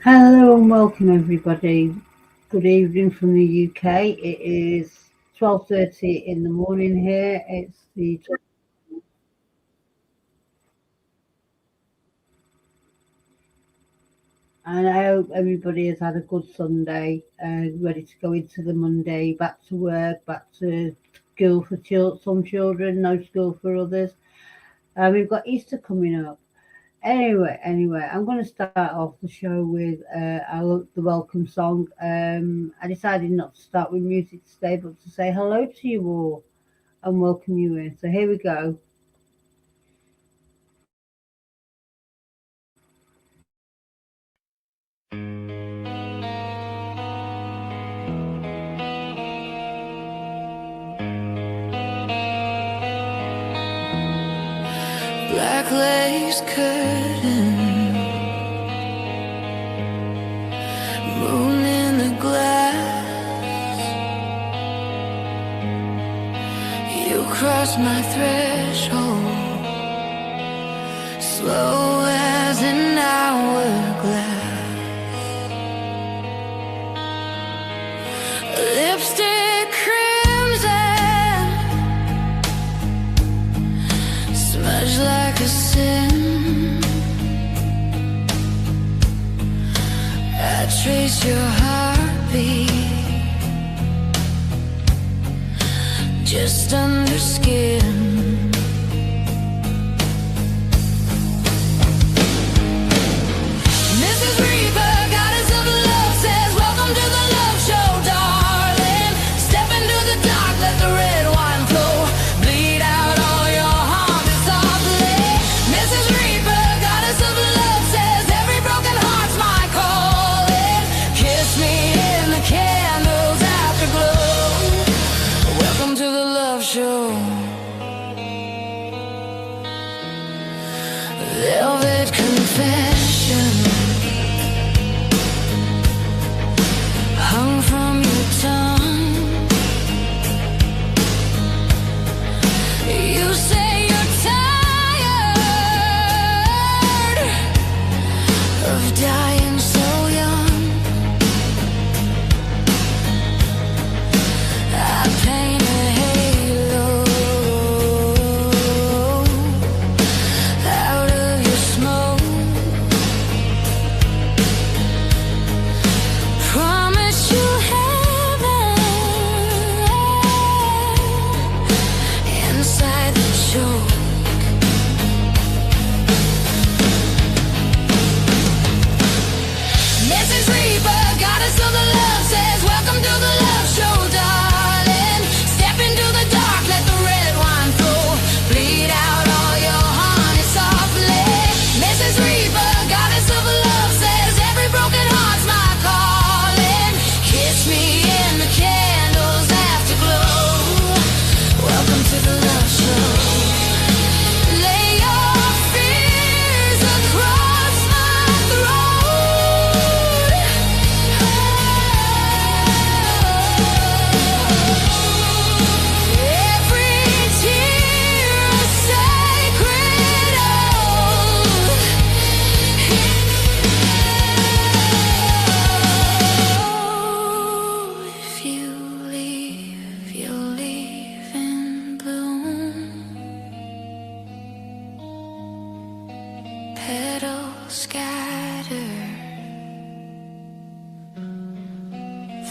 Hello and welcome everybody. Good evening from the UK. It is 12:30 in the morning here. And I hope everybody has had a good Sunday, ready to go into the Monday, back to work, back to school for some children, no school for others. We've got Easter coming up. Anyway, I'm going to start off the show with the welcome song. I decided not to start with music today, but to say hello to you all and welcome you in. So here we go. Black lace curtain, moon in the glass. You cross my threshold, slow as an hourglass. Lipstick crimson, smudged like a sin. I trace your heartbeat just under skin. Mrs. Reaper, goddess of love, says welcome to the love show, darling. Step into the dark, let the red wine flow. Bleed out all your harm softly. Mrs. Reaper, goddess of love, says every broken heart's my calling. Kiss me in the candles afterglow. Welcome to the love show. Velvet confession hung from your tongue. You say you're tired of dying so young. I paint a halo out of your smoke. Promise you heaven inside the choke. Mrs. Reaper, goddess of the love, says welcome to the love show, darling. Step into the dark, let the red wine flow. Bleed out all your honey softly. Mrs. Reaper, goddess of love, says every broken heart's my calling. Kiss me in the candles afterglow. Welcome to the love show. Lay your fears across my throat. Every tear a sacred oath. If you leave, you'll leave in bloom. Petals scattered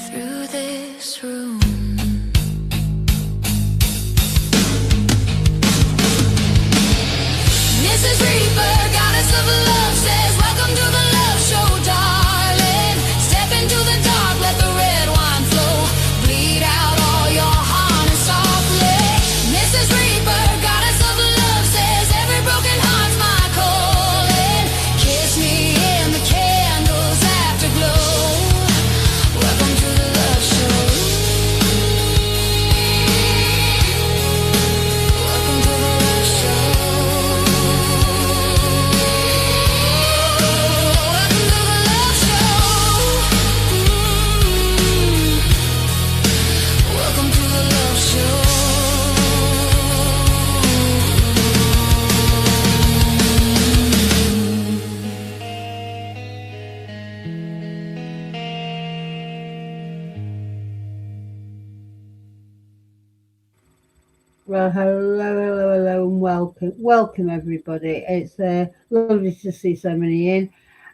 through this room. Mrs. Reaper, goddess of love, says welcome to the love show, darling. Step into the dark, let the red wine flow. Bleed out all your honey softly. Mrs. Reaper, goddess of love, says every broken heart's my calling. Kiss me in the candles afterglow. Welcome to the love show. Well, hello, and welcome everybody. It's lovely to see so many in.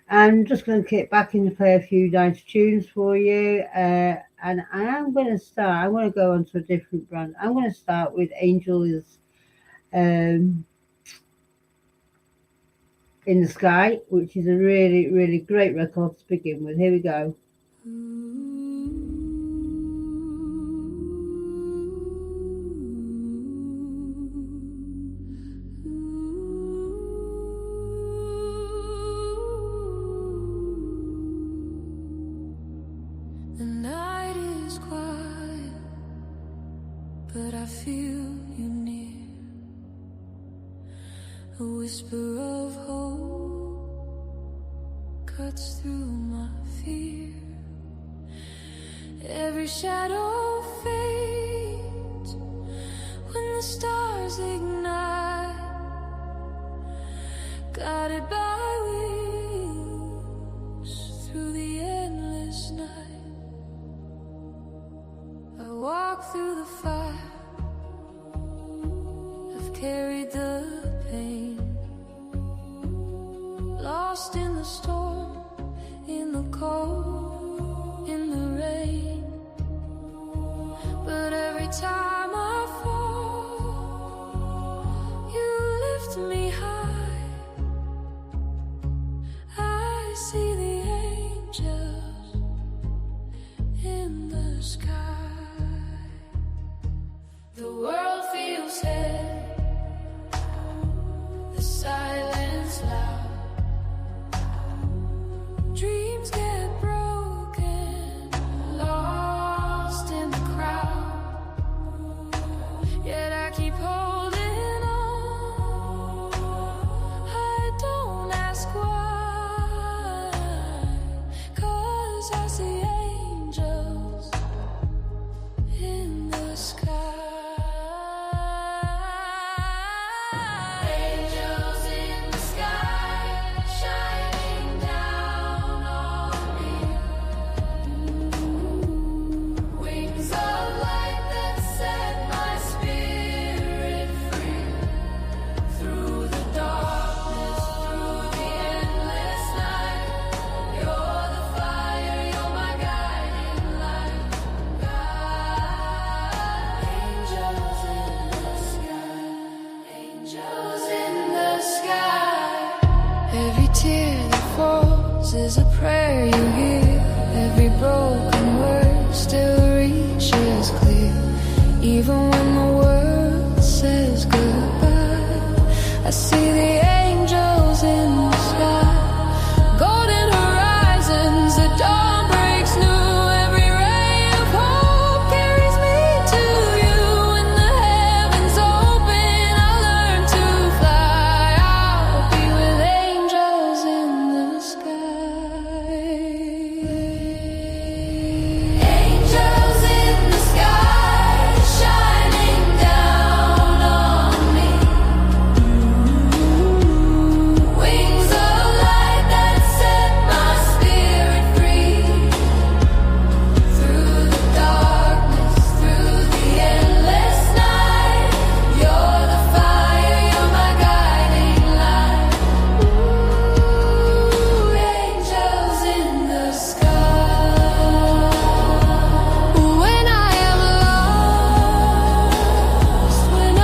I'm just going to kick back and play a few nice tunes for you, and I am going to start. I'm going to go on to a different brand. I'm going to start with Angels in the Sky, which is a really great record to begin with. Here we go. The night is quiet, but I feel you near. A whisper of hope cuts through my fear. Every shadow fades when the stars ignite, guided by wings through the endless night. I walk through the fire, I've carried the pain, lost in the storm, in the cold, in the rain. But every time I fall, you lift me high. I see the angels in the sky. The world feels heavy, the silence loud. Dreams get broken, lost in the crowd. Yet I keep holding on. I don't ask why, 'cause I see angels in the sky. Angels in the sky, shining down on me. Wings of light that set my spirit free. Through the darkness, through the endless night. You're the fire, you're my guiding light. Angels in the sky, angels in the sky. Every tear that falls is a prayer you hear. Every broken word still reaches clear. Even when the world says goodbye, I see the angels in the sky. Golden horizons, the dawn breaks new. Every ray of hope carries me to you. When the heavens open, I'll learn to fly. I'll be with angels in the sky. Angels in the sky, shining down on me. Wings of light that set my spirit free. Through the darkness, through the endless night. You're the fire, you're my guiding light. Angels in the sky. When I am lost, when I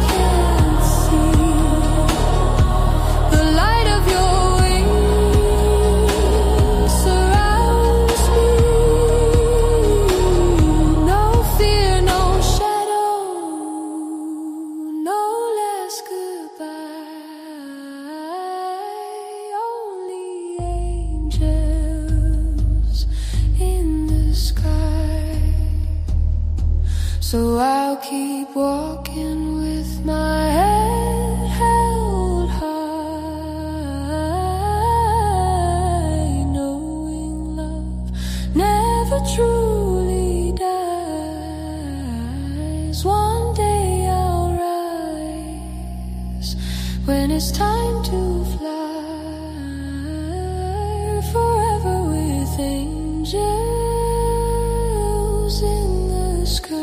can't see, the light of your wings surrounds me. No fear, no shadow, no less goodbye. Only angels in the sky. So I'll keep walking with my head held high, knowing love never truly dies. One day I'll rise when it's time to fly, forever with angels in the sky.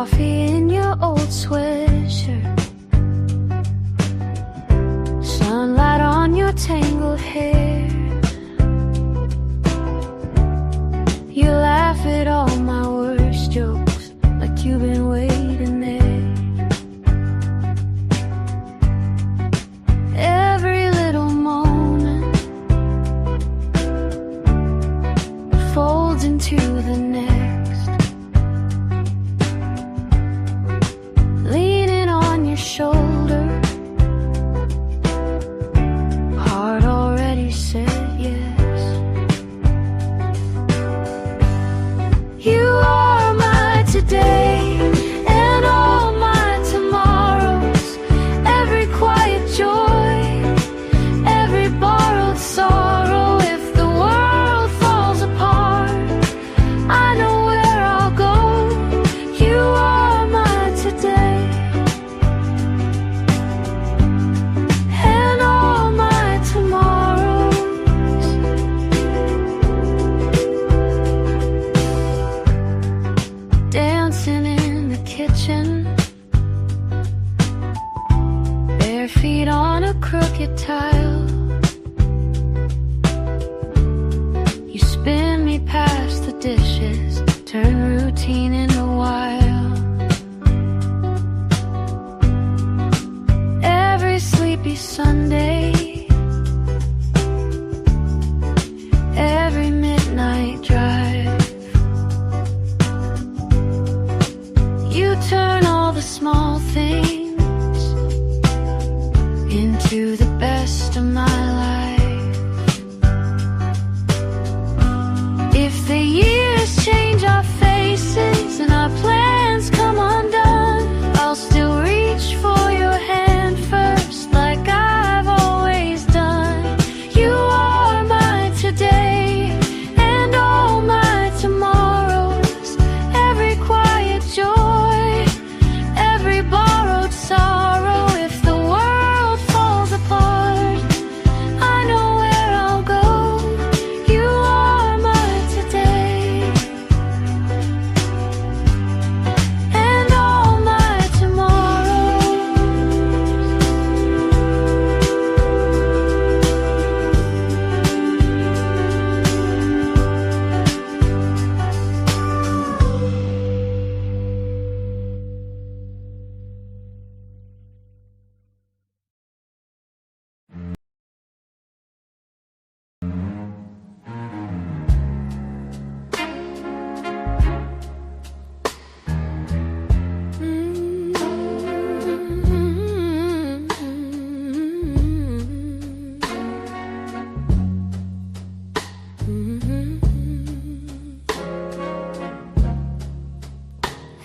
coffee in your old sweatshirt, sunlight on your tangled hair. You laugh at all my worst jokes like you've been waiting there. Every little moment folds into the next, leaning on your shoulder, heart already said yes. You are my today and all my tomorrows, every quiet joy, every borrowed sorrow. If the world falls apart, I know where I'll go. You are my today and all my tomorrows. Dancing in the kitchen, bare feet on a crooked tile. You spin me past the dishes, turn routine into wild. Every sleepy Sunday, every midnight drive, you turn all the small things into the best of my life. If the years change our faces and our plans come undone, I'll still reach for your hand first like I've always done. You are my today and all my tomorrows, every quiet joy, every borrowed sorrow. If the world falls apart, I know where I'll go. You are my today and all my tomorrows.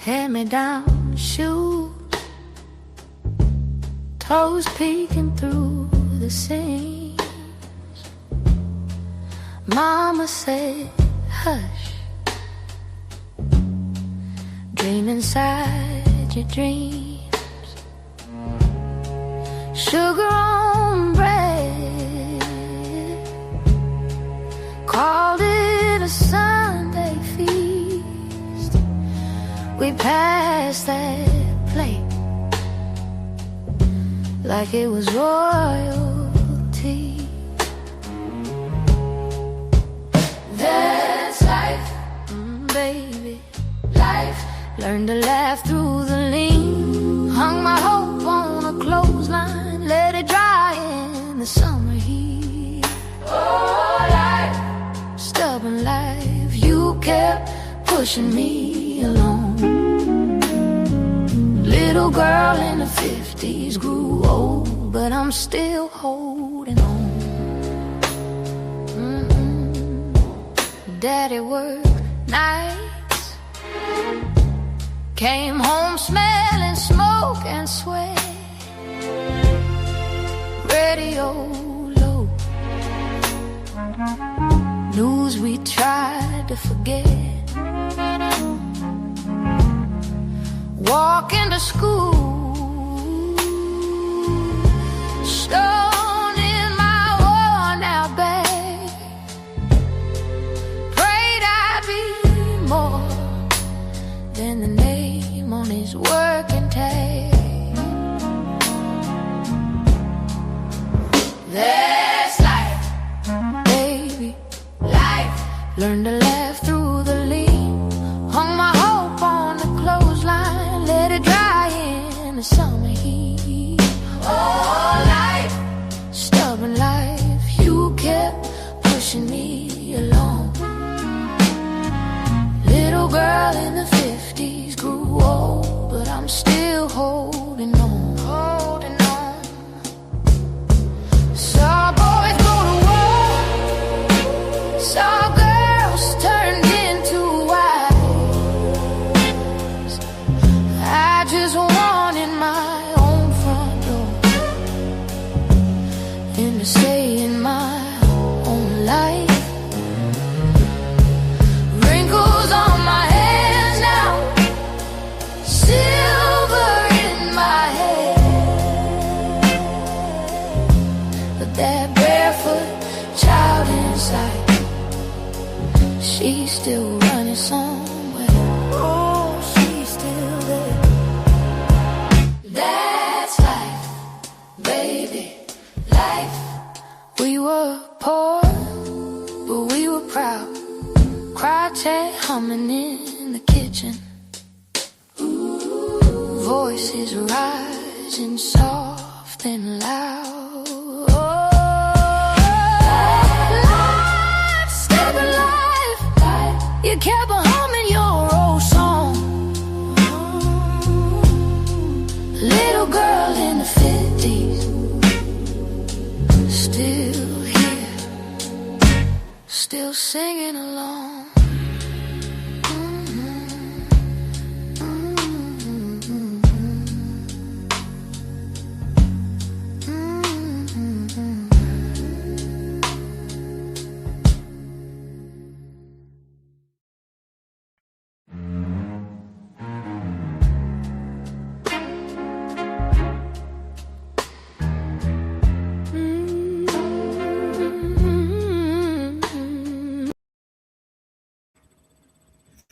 Hand-me-down shoes, toes peeking through the seams. Mama said, hush, dream inside your dreams. Sugar on bread, called it a Sunday feast. We passed that plate like it was royalty. That's life, baby, life. Learned to laugh through the lean. Hung my hope on a clothesline, let it dry in the summer heat. Oh, life, stubborn life, you kept pushing me along. Little girl in the 50s grew old, but I'm still holding on. Daddy worked nights, came home smelling smoke and sweat. Radio low, news we tried to forget. Walking to school, stone in my worn out bag. Prayed I'd be more than the name on on his working day. That's life, baby, life. Learn to laugh through the lean. Hung my hope on the clothesline, let it dry in the summer heat. Oh, life, stubborn life, you kept pushing me along. Little girl in the 50s grew old, but I'm still holding on, holding on. Saw boys go to war, saw girls turned into wives. I just wanted my own front door and to stay in my own life. Wrinkles on my hands now, silver in my hair, but that barefoot child inside, she's still running somewhere. Oh, she's still there. That's life, baby, life. We were poor, but we were proud. Crotchet humming in the kitchen. Voices rising soft and loud. Oh, life, stubborn life. You kept humming your old song. Little girl in the 50s, still here, still singing along.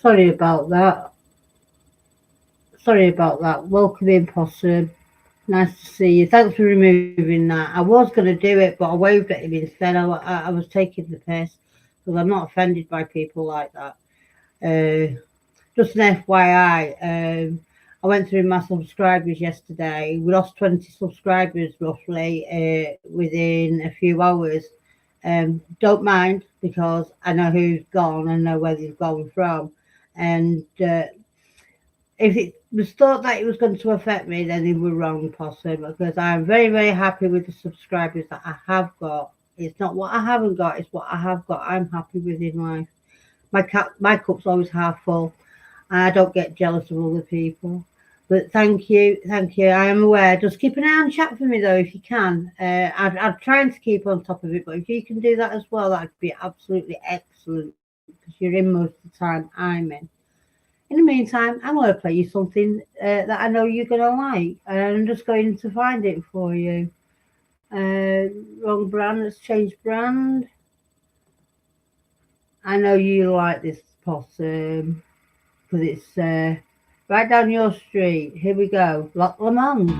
Sorry about that. Sorry about that. Welcome in, Possum. Nice to see you. Thanks for removing that. I was going to do it, but I waved at him instead. I was taking the piss because I'm not offended by people like that. Just an FYI, I went through my subscribers yesterday. We lost 20 subscribers roughly within a few hours. Don't mind because I know who's gone and know where they've gone from. And if it was thought that it was going to affect me, then they were wrong, Possum, because I'm very, very happy with the subscribers that I have got. It's not what I haven't got, it's what I have got. I'm happy with in life. My cup's always half full. I don't get jealous of other people. But thank you. I am aware. Just keep an eye on chat for me, though, if you can. I'm trying to keep on top of it, but if you can do that as well, that would be absolutely excellent, because you're in most of the time I'm in. In the meantime, I'm going to play you something that I know you're going to like, and I'm just going to find it for you. Wrong brand. Let's change brand. I know you like this, Possum, because it's right down your street. Here we go. Loch Lomond.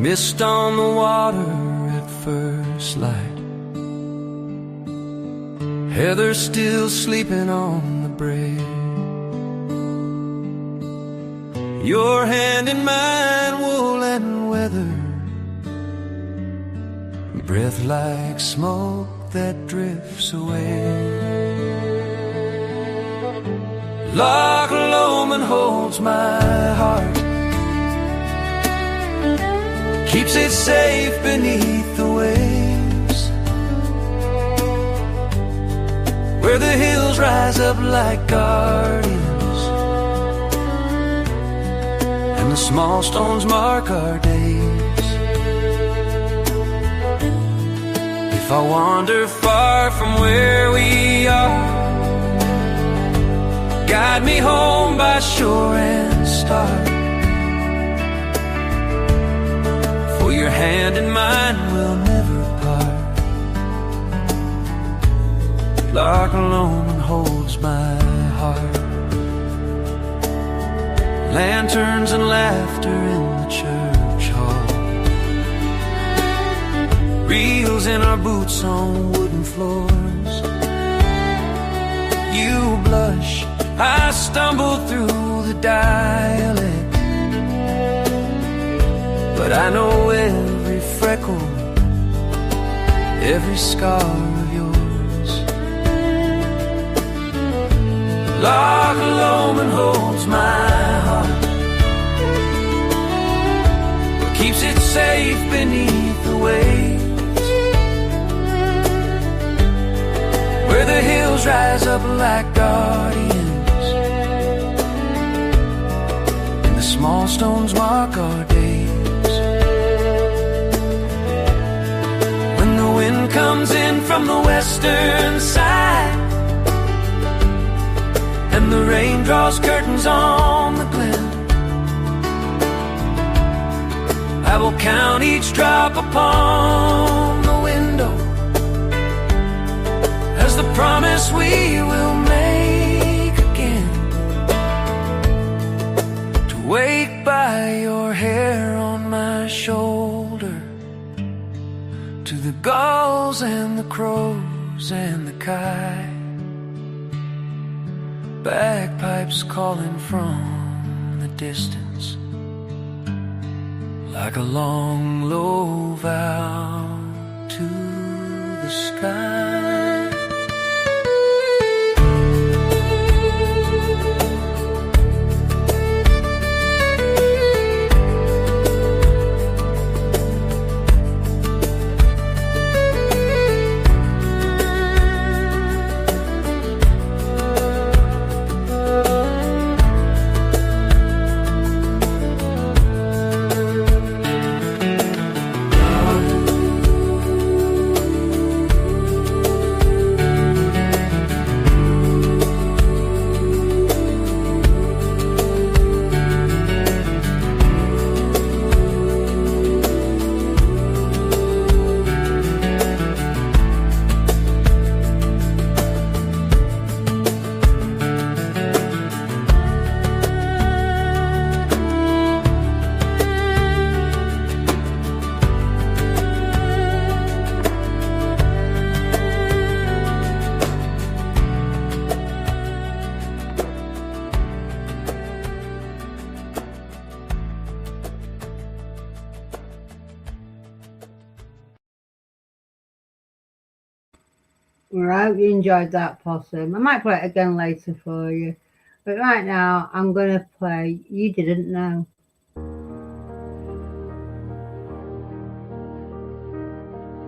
Mist on the water at first light, Heather still sleeping on the brae. Your hand in mine, wool and weather, breath like smoke that drifts away. Loch Lomond holds my heart, keeps it safe beneath the waves, where the hills rise up like guardians, and the small stones mark our days. If I wander far from where we are, guide me home by shore and star. Your hand in mine will never part. Lock alone holds my heart. Lanterns and laughter in the church hall. Reels in our boots on wooden floors. You blush, I stumble through the dialect, but I know every freckle, every scar of yours. Loch Lomond holds my heart, keeps it safe beneath the waves, where the hills rise up like guardians, and the small stones mark our days. When the wind comes in from the western side, and the rain draws curtains on the glen, I will count each drop upon the window as the promise we will make again. To wake by your hair on my shoulder, to the gulls and the crows and the kite, bagpipes calling from the distance, like a long low vow to the sky. I hope you enjoyed that, Possum. I might play it again later for you. But right now, I'm going to play You Didn't Know.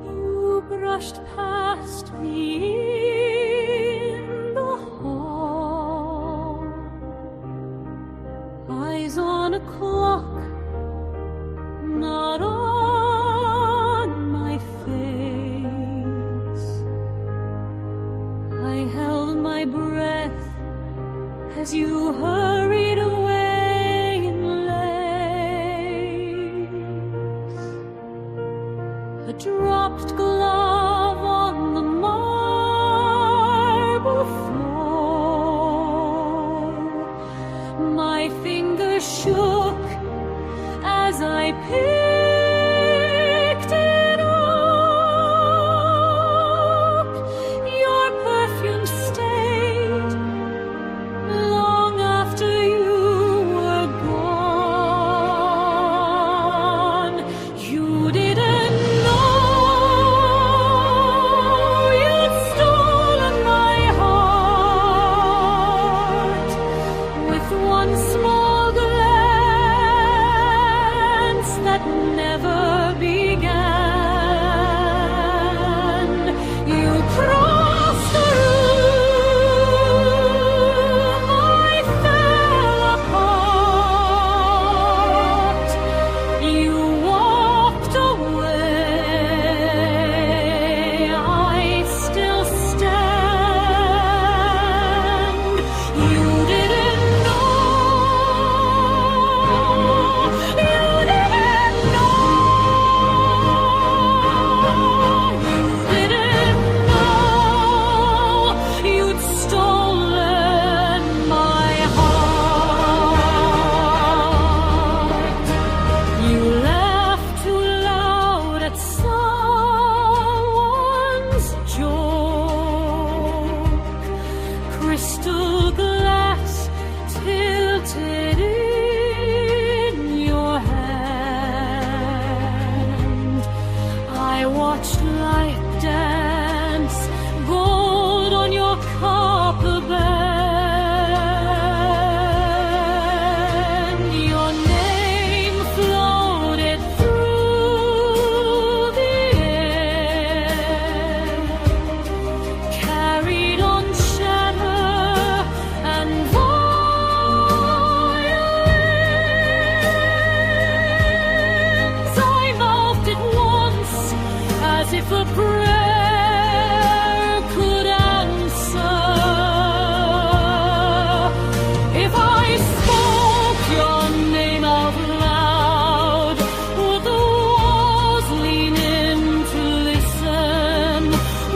You brushed past me in the hall, eyes on a clock, not on my face. I held my breath as you hurried away in lace. A dropped glove on the marble floor. My fingers shook as I picked it up. Your perfume stayed long after you were gone. You didn't know you'd stolen my heart with one small glance that never began. You crossed the room, I fell apart. You walked away, I still stand. You didn't know, you didn't know. I watched light dance, gold on your copper band. Your name floated through the air, carried on chatter and violins. I mouthed it once as if a prayer could answer. If I spoke your name out loud, would the walls lean in to listen?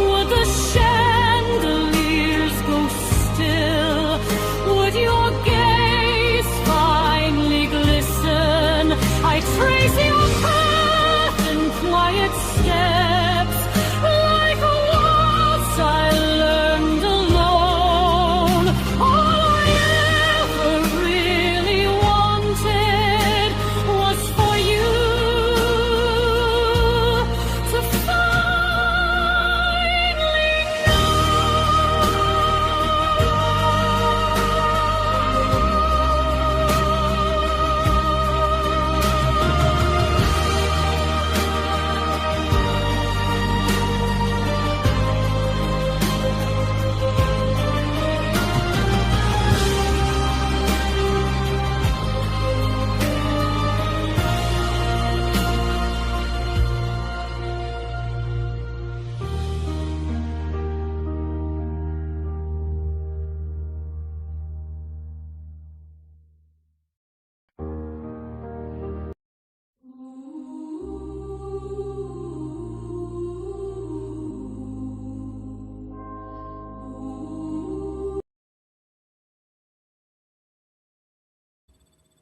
Would the chandeliers go still? Would your gaze finally glisten? I trace your path in quiet steps, like a waltz I learned alone. All I ever really wanted was for you to finally know.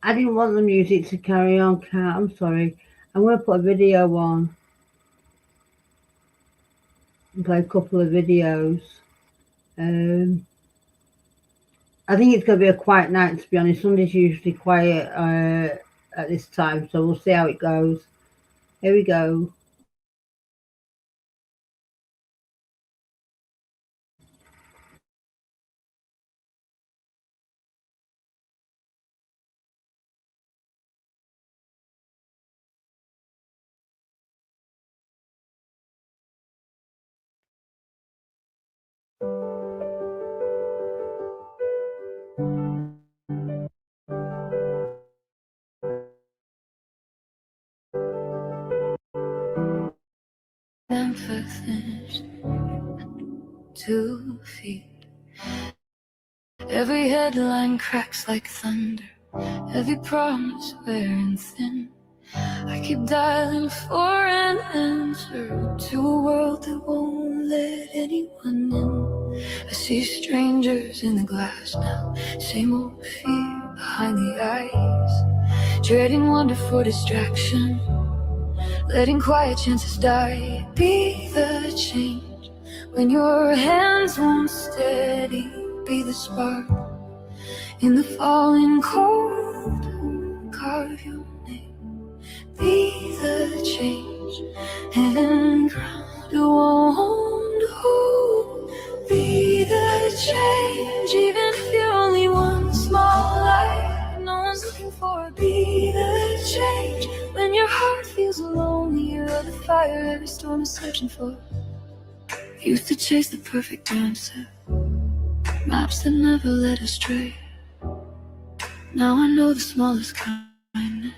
I didn't want the music to carry on, Kat. I'm sorry. I'm going to put a video on and play a couple of videos. I think it's going to be a quiet night, to be honest. Sunday's usually quiet at this time, so we'll see how it goes. Here we go. Emphasis 2 feet. Every headline cracks like thunder, every promise wearing thin. I keep dialing for an answer to a world that won't let anyone in. I see strangers in the glass now, same old fear behind the eyes, trading wonder for distraction, letting quiet chances die. Be the change when your hands won't steady. Be the spark in the falling cold. Carve your name. Be the change and ground won't hold. Be the change even if you're only one small light. No one's looking for. Be the change when your heart feels lonely. You're the fire every storm is searching for. Used to chase the perfect answer, maps that never led astray. Now I know the smallest kindness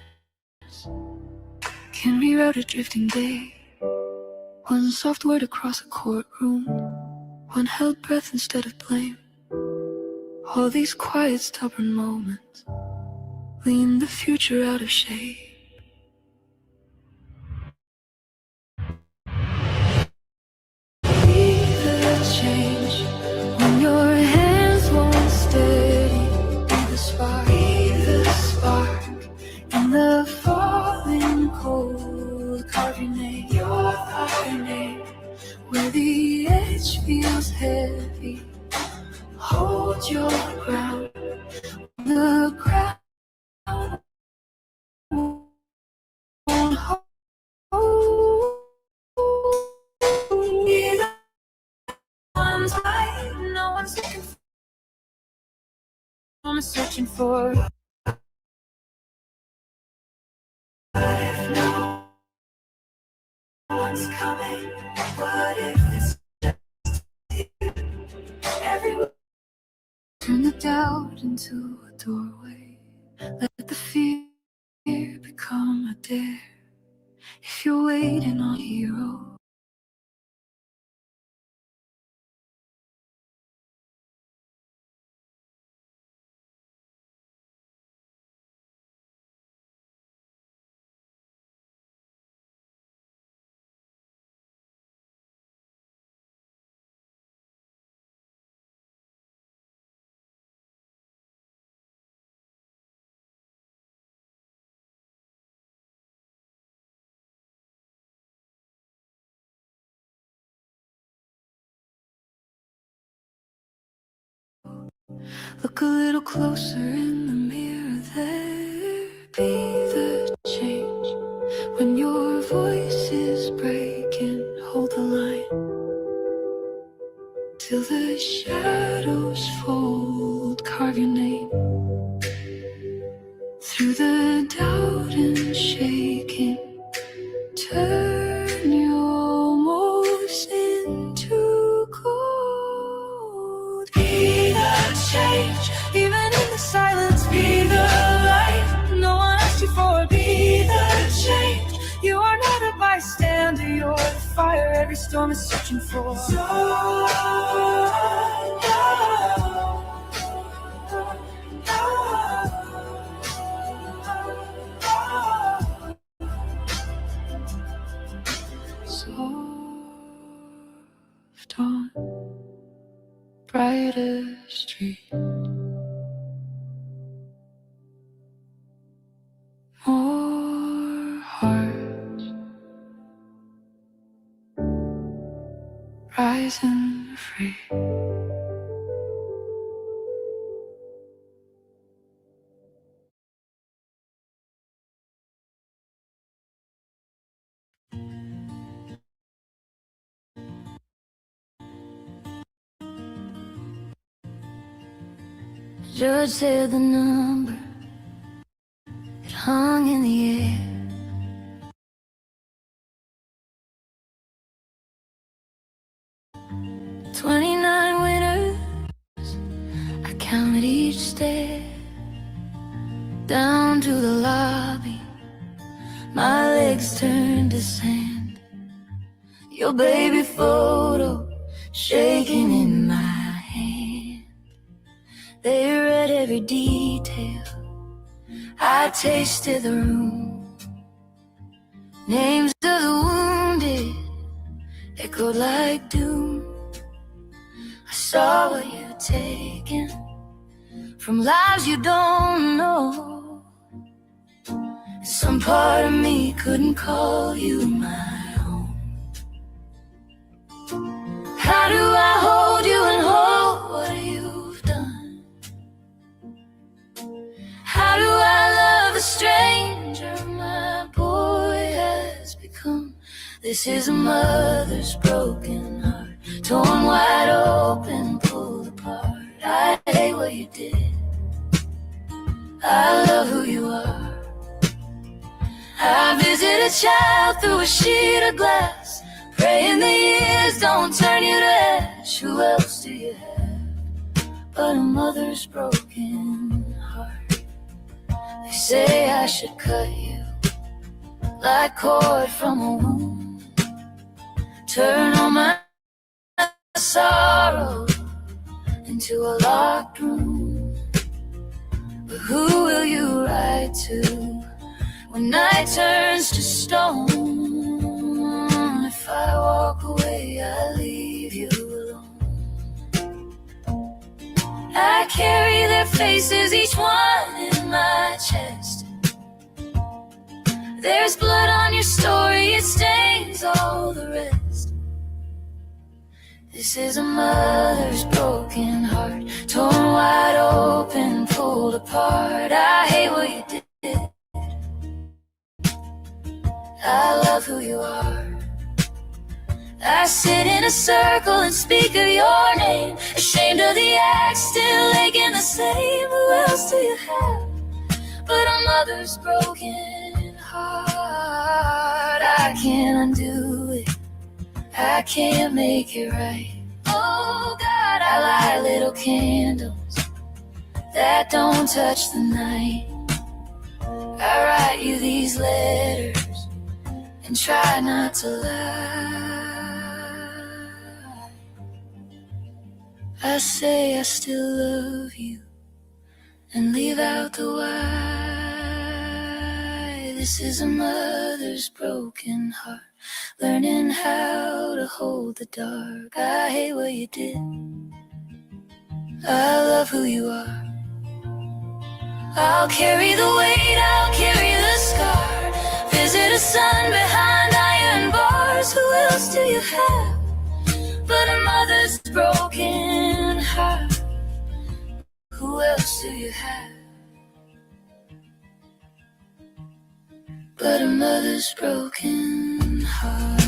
can reroute a drifting day. One soft word across a courtroom, one held breath instead of blame. All these quiet, stubborn moments lean the future out of shape. Be the change when your hands won't steady. Be the spark, in the falling cold. Carve your name, your name, where the edge feels heavy. Hold your ground, the ground won't hold. is searching for. What if no one's coming? What if it's just you? Everyone turn the doubt into a doorway. Let the fear become a dare. If you're waiting on a hero, look a little closer in the mirror there. Be the change. When your voice is breaking, hold the line till the shadows fold. Carve your name through the doubt and shaking. Turn your almost into gold. Be the change, even in the silence. Be the light no one asked you for. Be the change. You are not a bystander, you're the fire every storm is searching for. Soft on brighter street, more hearts rising free. Judge said the number, it hung in the air. "29 winners," I counted each step. Down to the lobby, my legs turned to sand. Your baby photo shaking in my hand. They read every detail, I tasted the room. Names of the wounded echoed like doom. I saw what you'd taken from lives you don't know. Some part of me couldn't call you my own. How do I hold you and hold what you've done? How do I love a stranger my boy has become? This is a mother's broken heart, torn wide open, pulled apart. I hate what you did, I love who you are. I visit a child through a sheet of glass, praying the years don't turn you to ash. Who else do you have but a mother's broken heart? They say I should cut you like cord from a wound, turn all my sorrow into a locked room. But who will you write to when night turns to stone? If I walk away, I leave you alone. I carry their faces, each one in my chest. There's blood on your story, it stains all the rest. This is a mother's broken heart, torn wide open, pulled apart. I hate what you did, I love who you are. I sit in a circle and speak of your name, ashamed of the act, still aching the same. Who else do you have but a mother's broken heart? I can't undo it, I can't make it right. Oh God, I light little candles that don't touch the night. I write you these letters and try not to lie. I say I still love you and leave out the why. This is a mother's broken heart, learning how to hold the dark. I hate what you did, I love who you are. I'll carry the weight, I'll carry the scar. Visit a son behind iron bars. Who else do you have but a mother's broken heart? Who else do you have but a mother's broken heart?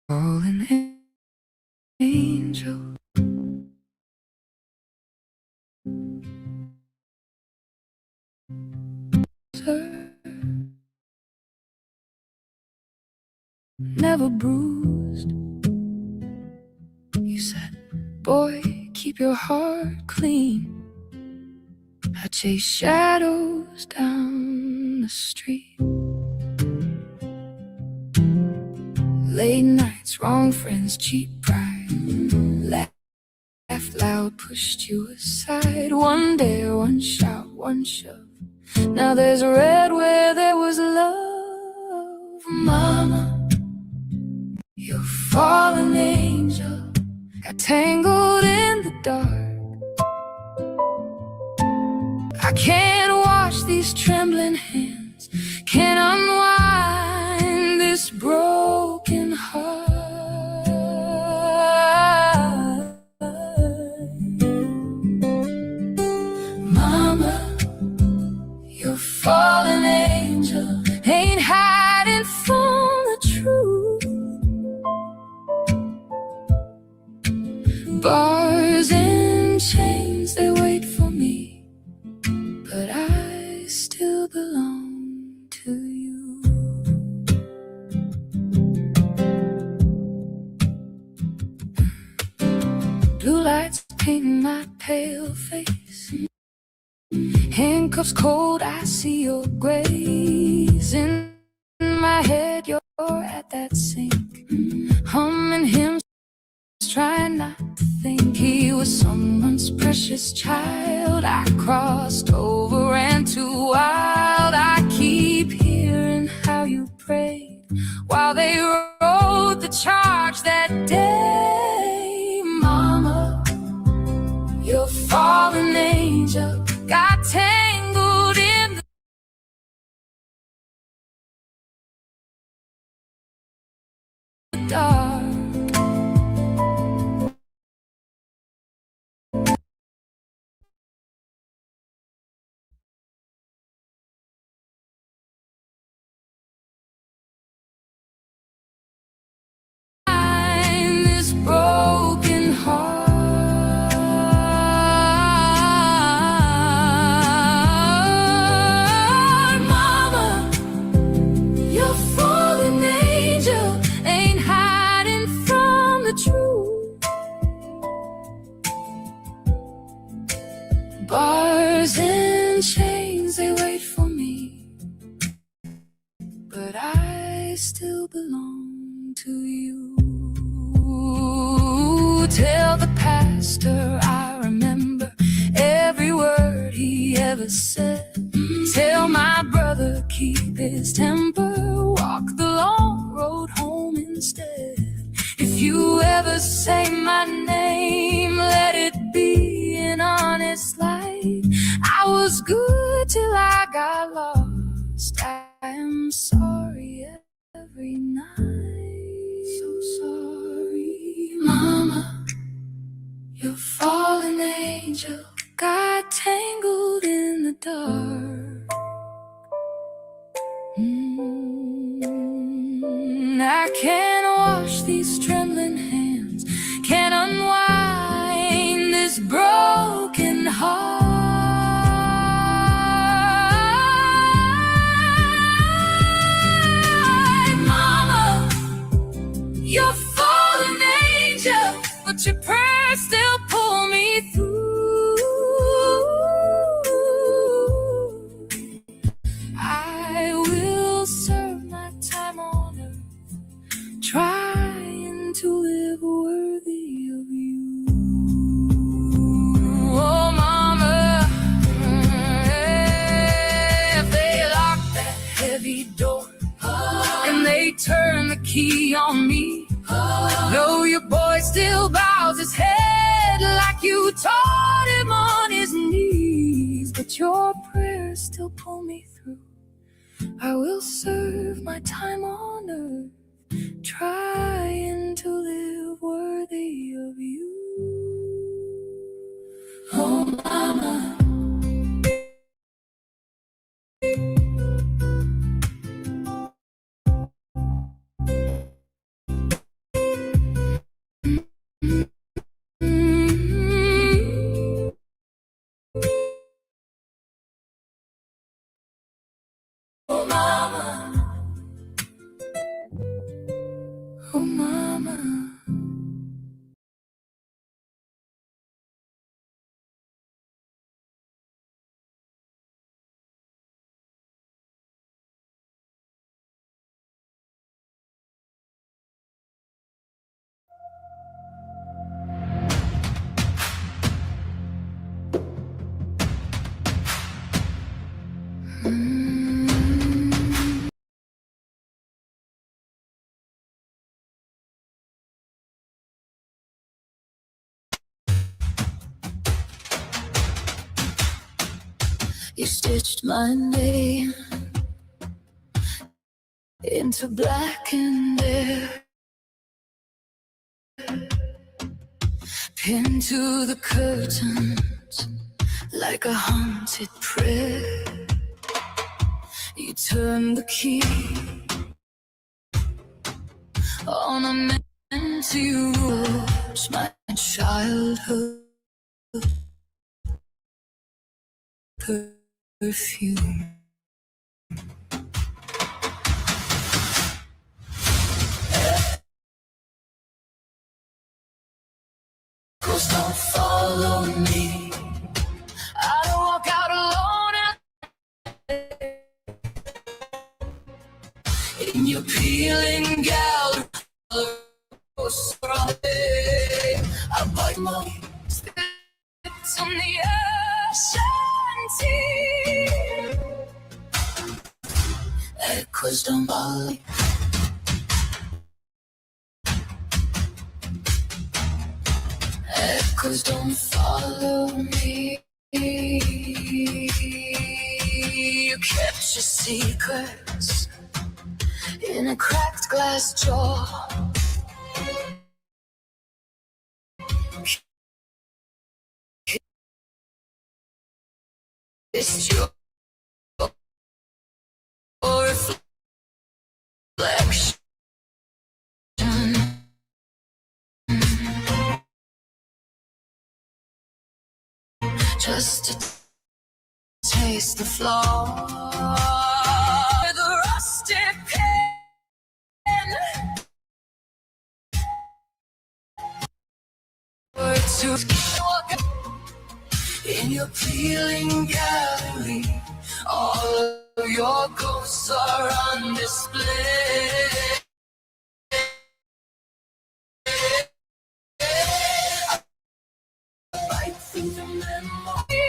Fallen angel, sir, never bruised. You said, boy, keep your heart clean. I chase shadows down the street. Late nights, wrong friends, cheap pride. Laughed loud, pushed you aside. One dare, one shout, one shove. Now there's red where there was love. Mama, you're a fallen angel, got tangled in the dark. I can't wash these trembling hands, can't unwind this broken heart. Mama, you're a fallen angel, ain't hiding from the truth. Bars and chains, they wait for me, but I still belong to you. Blue lights painting my pale face, handcuffs cold, I see your grace. In my head, you're at that sink, humming hymns, trying not to think he was someone's precious child. I crossed over, ran too wild. I keep hearing how you prayed while they wrote the charge that day. Mama, you're a fallen angel, got tangled in the dark. in chains, they wait for me, but I still belong to you. Tell the pastor I remember every word he ever said. Tell my brother keep his temper, walk the long road home instead. If you ever say my name, let it be an honest light. I was good till I got lost. I am sorry every night. So sorry, Mama. Your fallen angel got tangled in the dark. I can't wash these trembling hands, can't unwind this broken heart. Mama, you're fallen angel, but your prayers still pull me through. I will serve my time on earth, trying to live worthy of you. Oh, Mama, if they lock that heavy door and they turn the key on me, though your boy still bows his head like you taught him on his knees, but your prayers still pull me through. I will serve my time on earth, trying to live worthy of you. Oh, Mama. Oh, Mama. Oh, Mama. You stitched my name into black and air, pinned to the curtains like a haunted prayer. You turned the key on a empty rose, my childhood perfume. Echoes don't follow me. I don't walk out alone in your peeling gallery. I bite my spits on the ocean tea. Echoes don't follow. Echoes don't follow me. You kept your secrets in a cracked glass jar. It's your reflection. Just to taste the floor. The rusted pen. Or to In your peeling gallery, all of your ghosts are on display. Fight through the memory.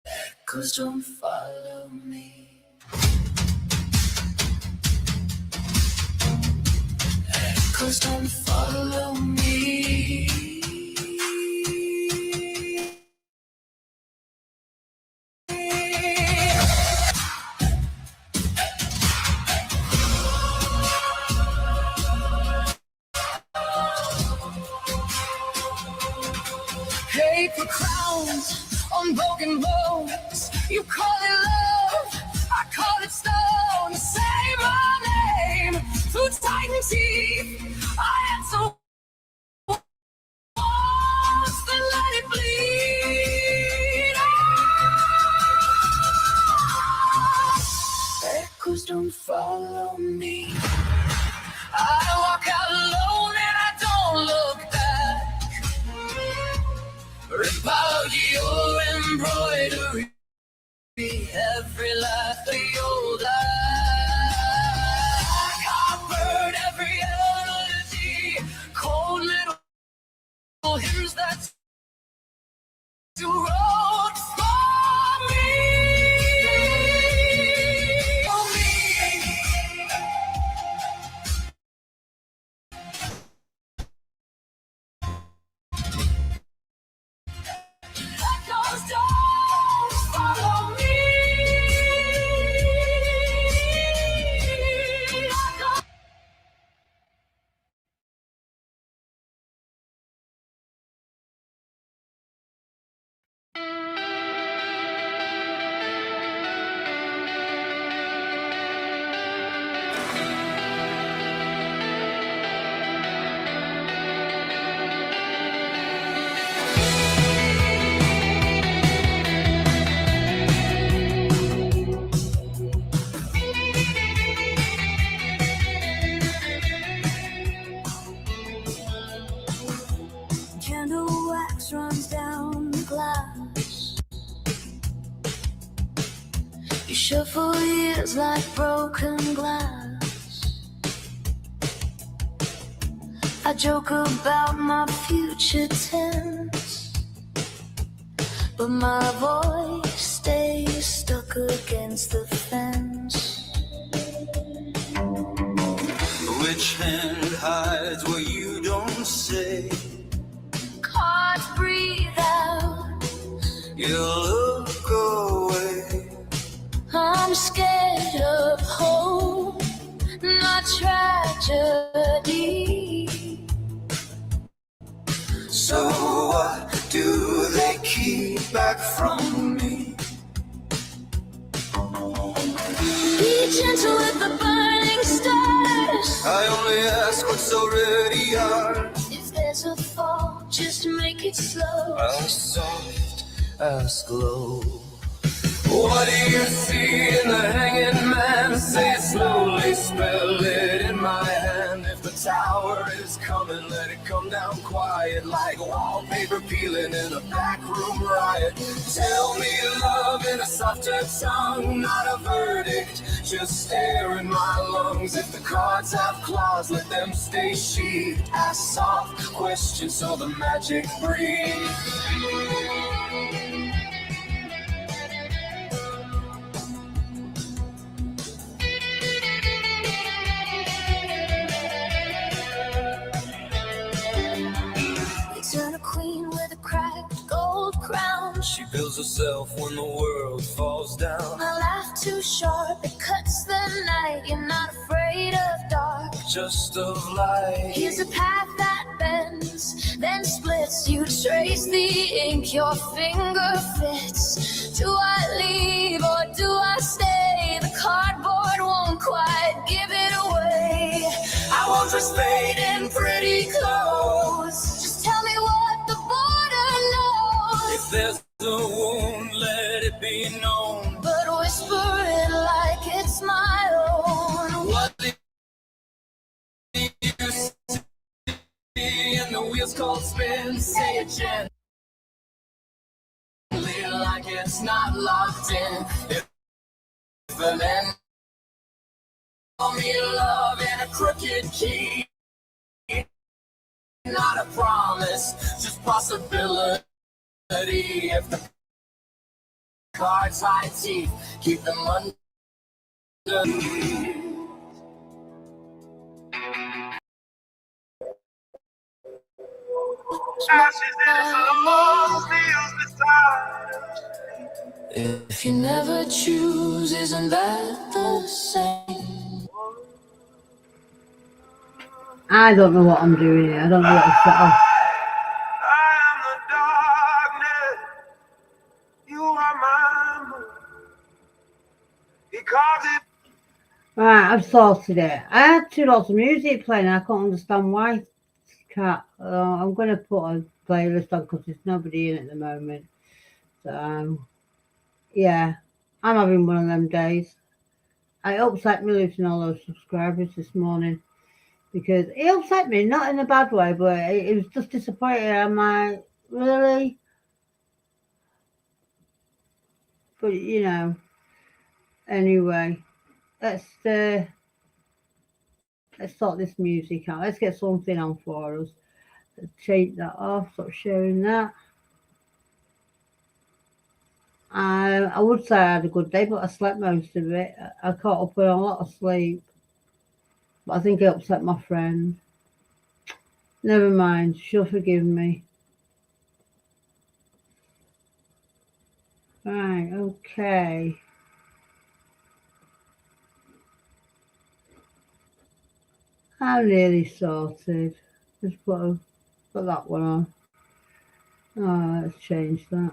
Echoes don't follow me. Echoes don't follow me. Paper crowns on broken bones. You call it love, I call it stone. Say my name through tightened teeth. I had so once, then let it bleed. Echoes don't follow me. I walk out alone and I don't look back. Rip out your embroidery, every laugh of your life. Coppered every elegy, cold little hymns that you wrote for me. Echoes don't follow me. Candle wax runs down the glass. You shuffle years like broken glass. I joke about my future tense, but my voice stays stuck against the fence. Which hand hides what you don't say? Cards breathe out. You look away. I'm scared of hope, not tragedy. So what do they keep back from me? Be gentle with the burning stars. I only ask what's already yours. If there's a fall, just make it slow. As soft as glow. What do you see in the hanging man? Say it slowly, spell it in my hand. If the tower is coming, let it come down quiet, like wallpaper peeling in a backroom riot. Tell me love in a softer tongue, not a verdict, just air in my lungs. If the cards have claws, let them stay sheathed. Ask soft questions so the magic breathes. Turn a queen with a cracked gold crown. She builds herself when the world falls down. A laugh too sharp, it cuts the night. You're not afraid of dark, Just of light. here's a path that bends, then splits. You trace the ink, your finger fits. Do I leave or do I stay? The cardboard won't quite give it away. I want to fade in pretty close. Just tell me what the border knows. If there's a wound, let it be known. But whisper it like it's my own. What do you see in the wheels called spin? say it gently, like it's not locked in. If an end, call me love and a crooked key. Not a promise, just possibility. If the cards high teeth, keep them under. If you never choose, isn't that the same? I don't know what I'm doing here. I don't know what to set off. I am the darkness. You are my moon. Because it. Right, I've sorted it. I had too lots of music playing. I can't understand why. I'm going to put a playlist on because there's nobody in at the moment. So, yeah, I'm having one of them days. I upset me losing all those subscribers this morning because it upset me, not in a bad way, but it was just disappointing. I'm like, really? But you know, anyway, let's sort this music out. Let's get something on for us. Let's take that off. Stop sharing that. I would say I had a good day, but I slept most of it. I caught up with a lot of sleep, but I think it upset my friend. Never mind, she'll forgive me. Right, okay. I'm nearly sorted. Just put that one on. Oh, let's change that.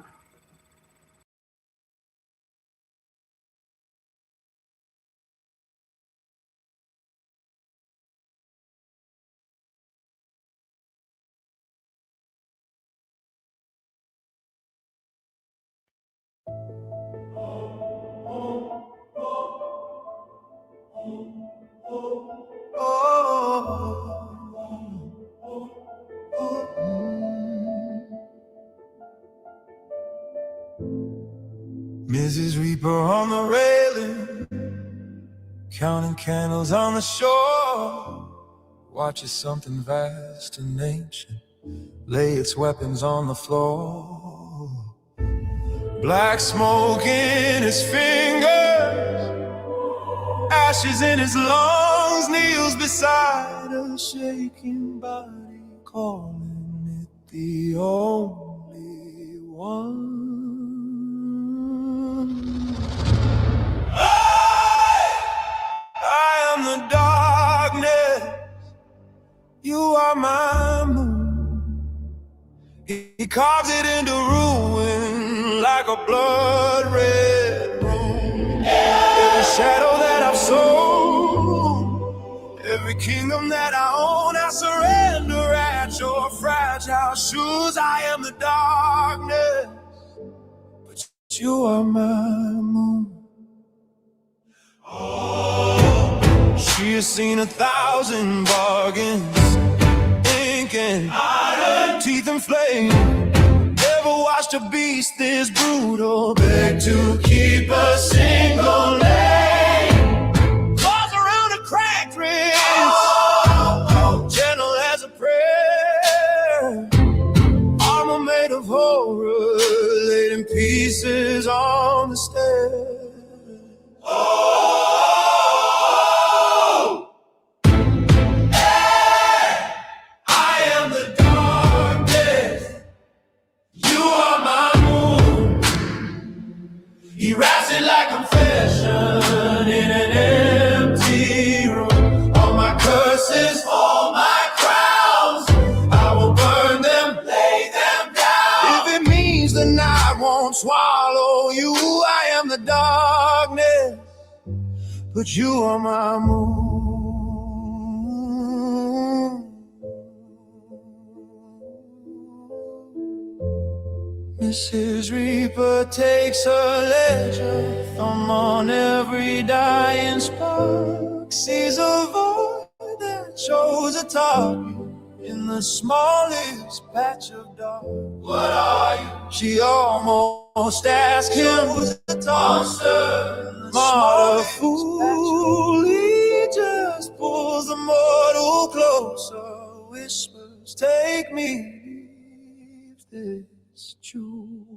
Mrs. Reaper on the railing, counting candles on the shore, watches something vast and ancient lay its weapons on the floor. Black smoke in his fingers, ashes in his lungs, kneels beside a shaking body, calling it the only one. I am the darkness, you are my moon. He carves it into ruin like a blood red room. Every shadow that I've sown, every kingdom that I own, I surrender at your fragile shoes. I am the darkness, but you are my moon. She has seen 1,000 bargains, ink and iron, teeth and flame. Never watched a beast this brutal, beg to keep a single name. Claws around a cracked wrist, gentle as a prayer. Armor made of horror, laid in pieces on the stairs. He wraps it like confession in an empty room. All my curses, all my crowns, I will burn them, lay them down. If it means the night won't swallow you, I am the darkness, but you are my moon. Mrs. Reaper takes her ledger, thumb on every dying spark, sees a void that shows a target in the smallest patch of dark. What are you? She almost asked him, who's the monster? Not a fool, he just pulls the mortal closer, whispers, take me, leave this jewel.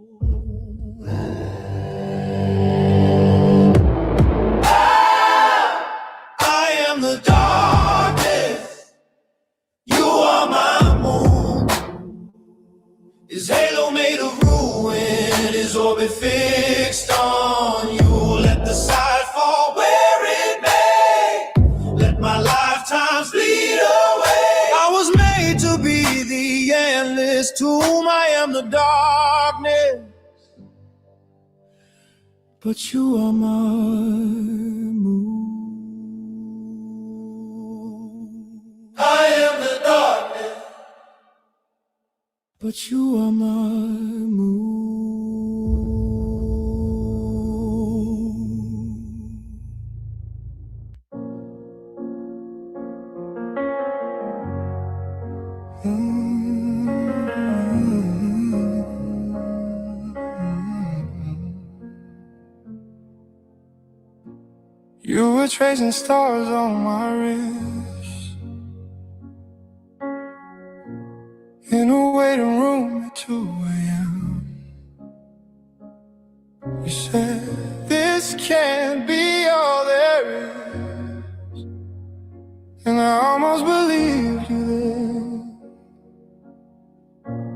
I am the darkness, you are my moon. His halo made of ruin, his orbit fixed on you. Let the side fall where it may, let my lifetimes bleed away. I was made to be the endless tomb. I am the darkness, but you are my moon. I am the darkness, but you are my moon. You were tracing stars on my wrist, in a waiting room at 2 a.m. You said, this can't be all there is, and I almost believed you then.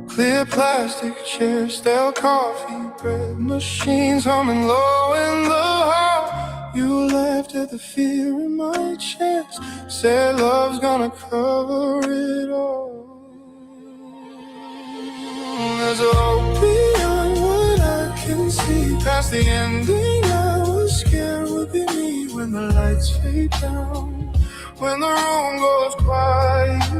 Clear plastic chairs, stale coffee, bread machines humming low in the hall. You laughed at the fear in my chest, said love's gonna cover it all. There's a hope beyond what I can see, past the ending I was scared would be me. When the lights fade down, when the room goes quiet,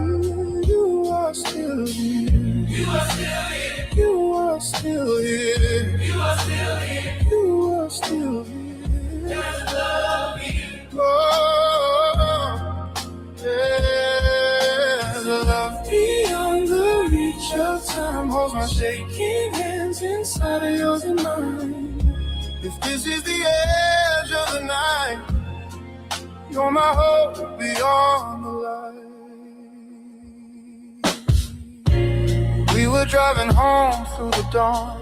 you are still here. You are still here. You are still here. You are still here. You are still here. There's love here. Oh, there's love beyond the reach of time. Holds my shaking hands inside of yours and mine. If this is the edge of the night, you're my hope beyond the light. We were driving home through the dawn,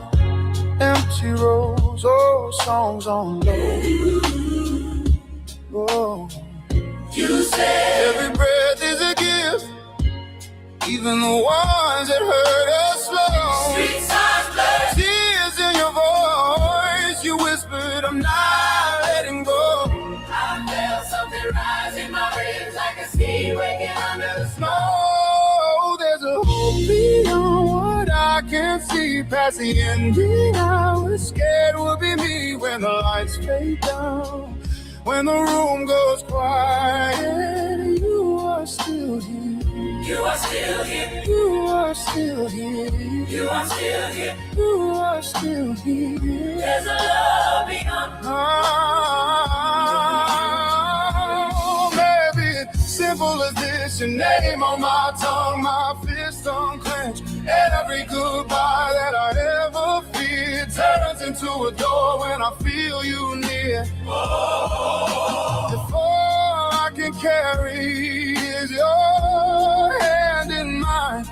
empty roads, old songs on low. Oh. You said every breath is a gift, even the ones that hurt us slow. Street signs blurred, tears in your voice. You whispered, I'm not letting go. I felt something rise in my ribs like a ski waking under the snow. There's a hope beyond what I can't see, past the ending I was scared would be me. When the lights fade down, when the room goes quiet, you are still here. You are still here. You are still here. You are still here. You are still here. There's a love beyond. Oh, maybe simple as this, your name on my tongue, my fist unclenched. Every goodbye that I ever feared turns into a door when I feel you near. If all I can carry is your hand in mine,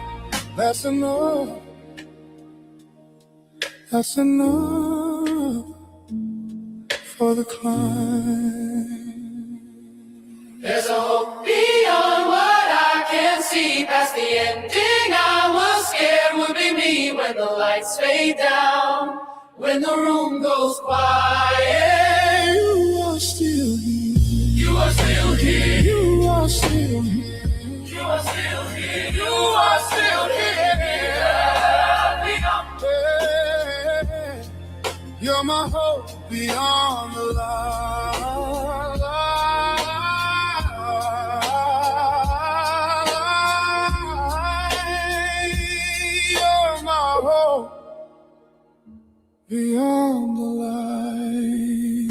that's enough. That's enough for the climb. There's a hope beyond what I can see, past the ending I was scared would be me. When the lights fade down, when the room goes quiet, you are still here. You are still here. You are still here. You are still here. You are still here. You're my hope beyond the light. You're my hope beyond the light.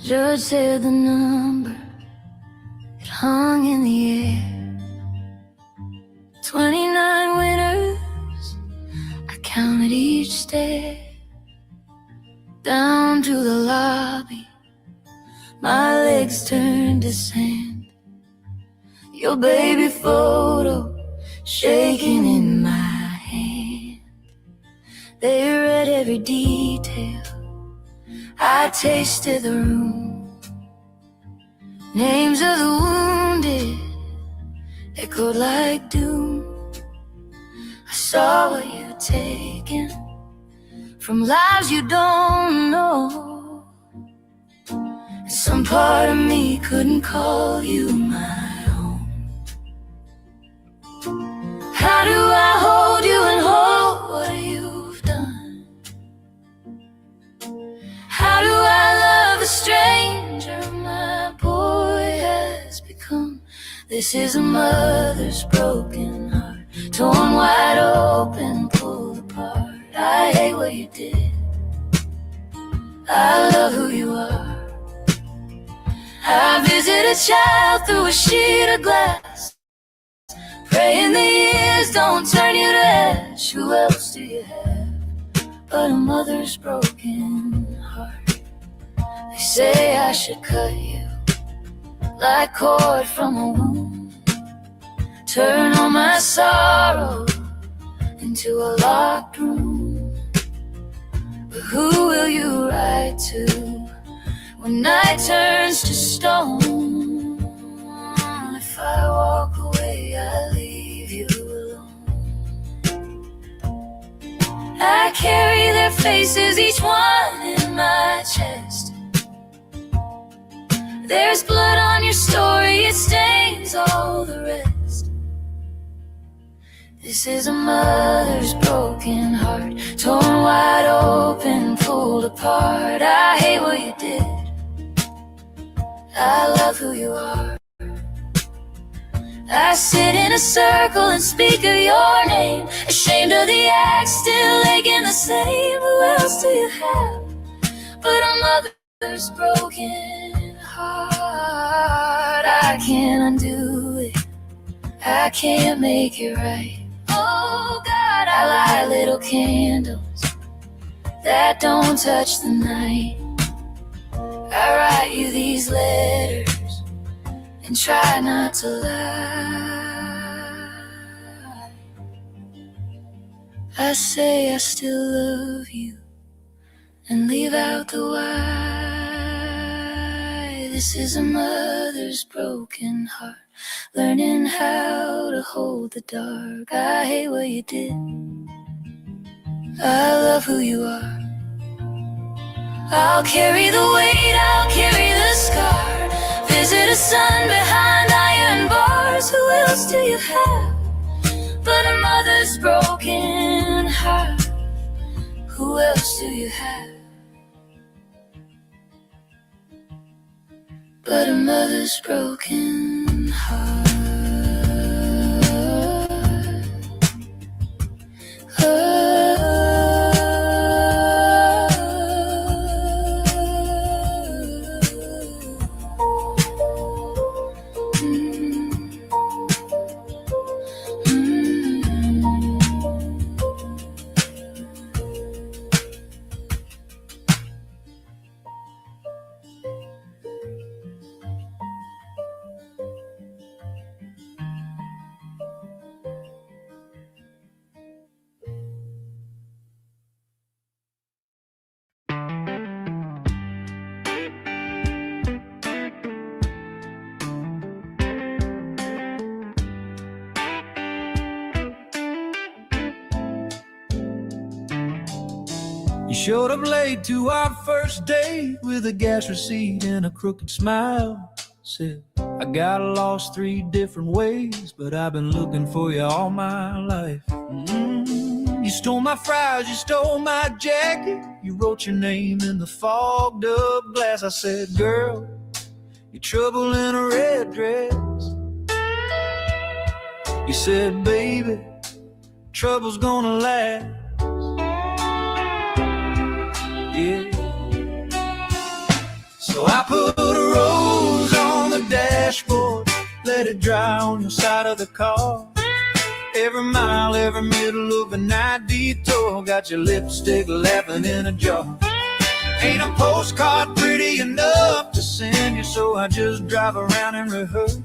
Judge said the number, it hung in the air. 29 winners, I counted each stair. Down to the lobby, my legs turned to sand. Your baby photo shaking in my hand. They read every detail, I tasted the room. Names of the wounded echoed like doom. I saw what you'd taken from lives you don't know. And some part of me couldn't call you my own. How do I hold you and hold what you've done? How do I love a stranger my boy has become? This is a mother's broken heart, torn wide open, pulled apart. I hate what you did, I love who you are. I visit a child through a sheet of glass, praying the years don't turn you to ash. Who else do you have but a mother's broken heart? They say I should cut you like cord from a wound, turn all my sorrow into a locked room. But who will you write to when night turns to stone? If I walk away, I leave you alone. I carry their faces, each one in my chest. There's blood on your story, it stains all the rest. This is a mother's broken heart, torn wide open, pulled apart. I hate what you did, I love who you are. I sit in a circle and speak of your name, ashamed of the act, still aching the same. Who else do you have but a mother's broken heart? I can't undo it, I can't make it right. Oh God, I light little candles that don't touch the night. I write you these letters and try not to lie. I say I still love you and leave out the why. This is a mother's broken heart, learning how to hold the dark. I hate what you did, I love who you are. I'll carry the weight, I'll carry the scar, visit a son behind iron bars. Who else do you have but a mother's broken heart? Who else do you have but a mother's broken heart? You showed up late to our first date with a gas receipt and a crooked smile. Said, I got lost 3 different ways, but I've been looking for you all my life. You stole my fries, you stole my jacket, you wrote your name in the fogged up glass. I said, girl, you're trouble in a red dress. You said, baby, trouble's gonna last. Yeah. So I put a rose on the dashboard, let it dry on the side of the car. Every mile, every middle of a night detour, got your lipstick laughing in a jar. Ain't a postcard pretty enough to send you, so I just drive around and rehearse.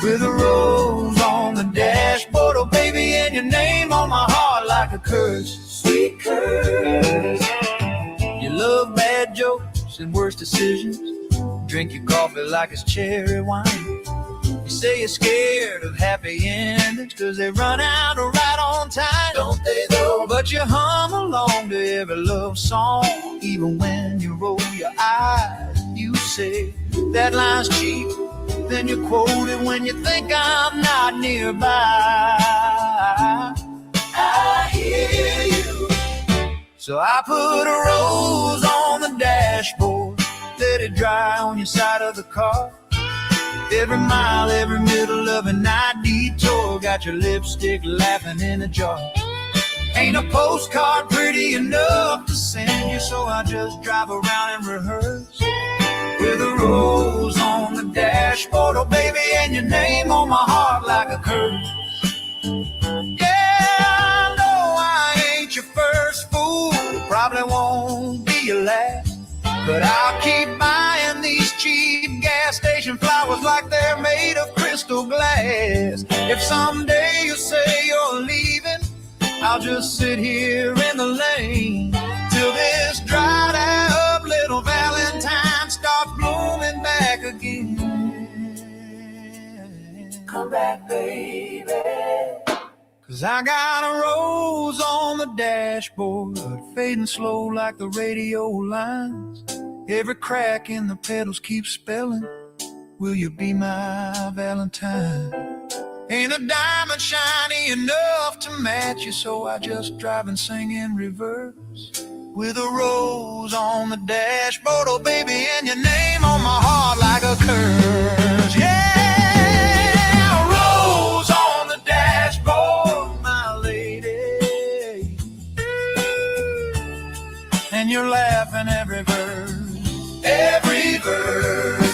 With a rose on the dashboard, oh baby, and your name on my heart like a curse. Sweet curse. You love bad jokes and worse decisions. Drink your coffee like it's cherry wine. You say you're scared of happy endings, cause they run out right on time. Don't they though? But you hum along to every love song. Even when you roll your eyes, you say that line's cheap. Then you quote it when you think I'm not nearby. I hear you. So I put a rose on the dashboard, let it dry on your side of the car. Every mile, every middle of a night detour, got your lipstick laughing in a jar. Ain't a postcard pretty enough to send you, so I just drive around and rehearse. With a rose on the dashboard, oh baby, and your name on my heart like a curse. Yeah, I know I ain't your first fool, probably won't be your last, but I'll keep buying these cheap gas station flowers like they're made of crystal glass. If someday you say you're leaving, I'll just sit here in the lane till this dried up little Valentine starts blooming back again. Come back, baby. Cause I got a rose on the dashboard, fading slow like the radio lines. Every crack in the pedals keeps spelling, will you be my Valentine? Ain't a diamond shiny enough to match you, so I just drive and sing in reverse. With a rose on the dashboard, oh baby, and your name on my heart like a curse. Yeah, a rose on the dashboard, my lady, and you're laughing every verse, every verse.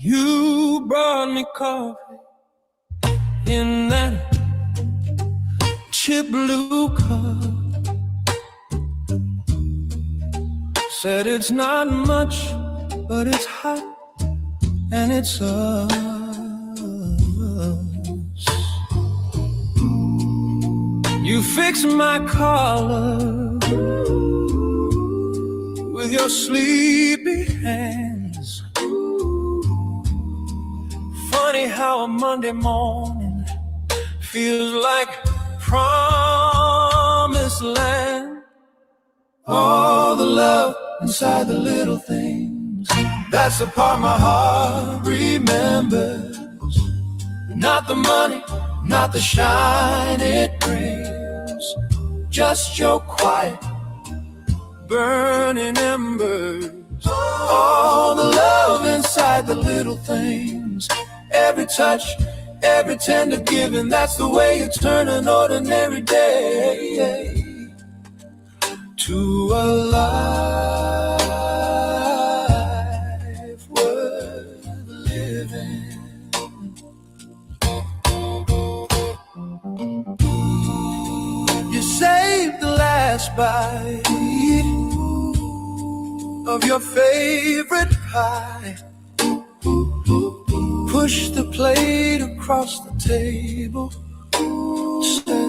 You brought me coffee in that chip blue cup. Said it's not much, but it's hot and it's us. You fix my collar with your sleepy hands. Funny how a Monday morning feels like promised land. All the love inside the little things, that's the part my heart remembers. Not the money, not the shine it brings, just your quiet burning embers. All the love inside the little things, every touch, every tender giving, that's the way you turn an ordinary day to a life worth living. You saved the last bite of your favorite pie, pushed the plate across the table, said,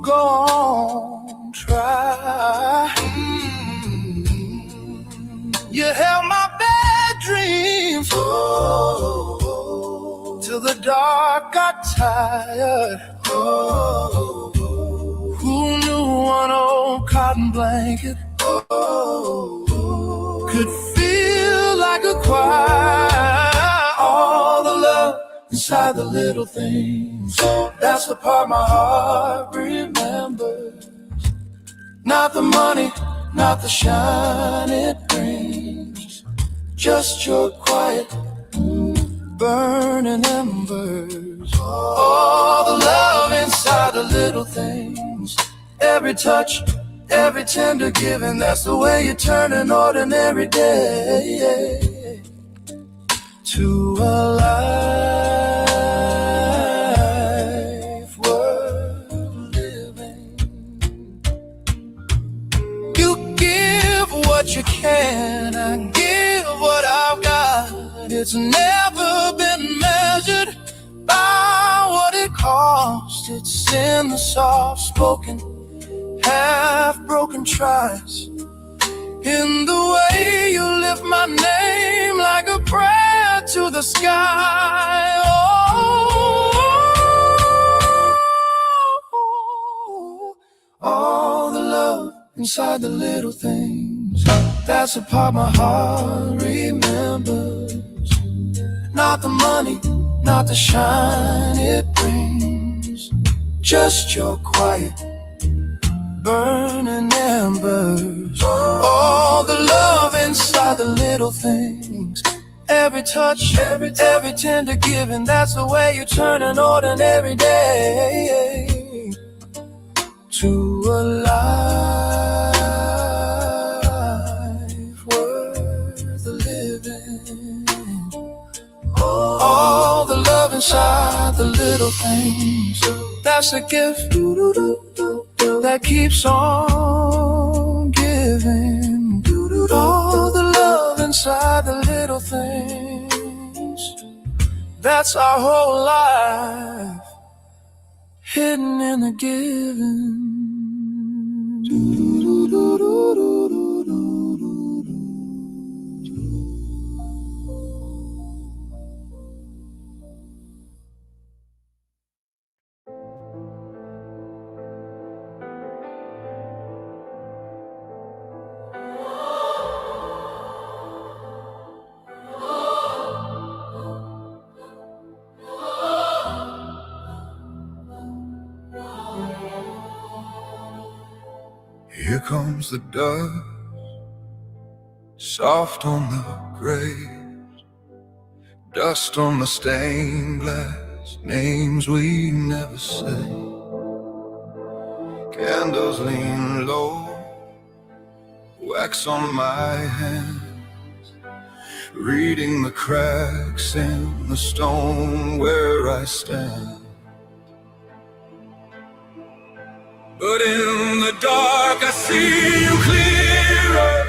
go on, try. You held my bad dreams till the dark got tired. Who knew one old cotton blanket could feel like a choir? All the love inside the little things, that's the part my heart remembers. Not the money, not the shine it brings, just your quiet burning embers. All the love inside the little things, every touch, every tender giving, that's the way you turn an ordinary day to a life worth living. You give what you can, I give what I've got. It's never been measured by what it costs. It's in the soft-spoken, half-broken tries, in the way you lift my name like a prayer to the sky. Oh, all the love inside the little things, that's the part my heart remembers. Not the money, not the shine it brings, just your quiet burning embers. All the love inside the little things, every touch, every tender giving, that's the way you turn an ordinary day to a life worth living. All the love inside the little things, that's a gift that keeps on giving. All the love inside the little things, that's our whole life, hidden in the giving. Here comes the dust, soft on the grave, dust on the stained glass, names we never say. Candles lean low, wax on my hands, reading the cracks in the stone where I stand. But in the dark I see you clearer,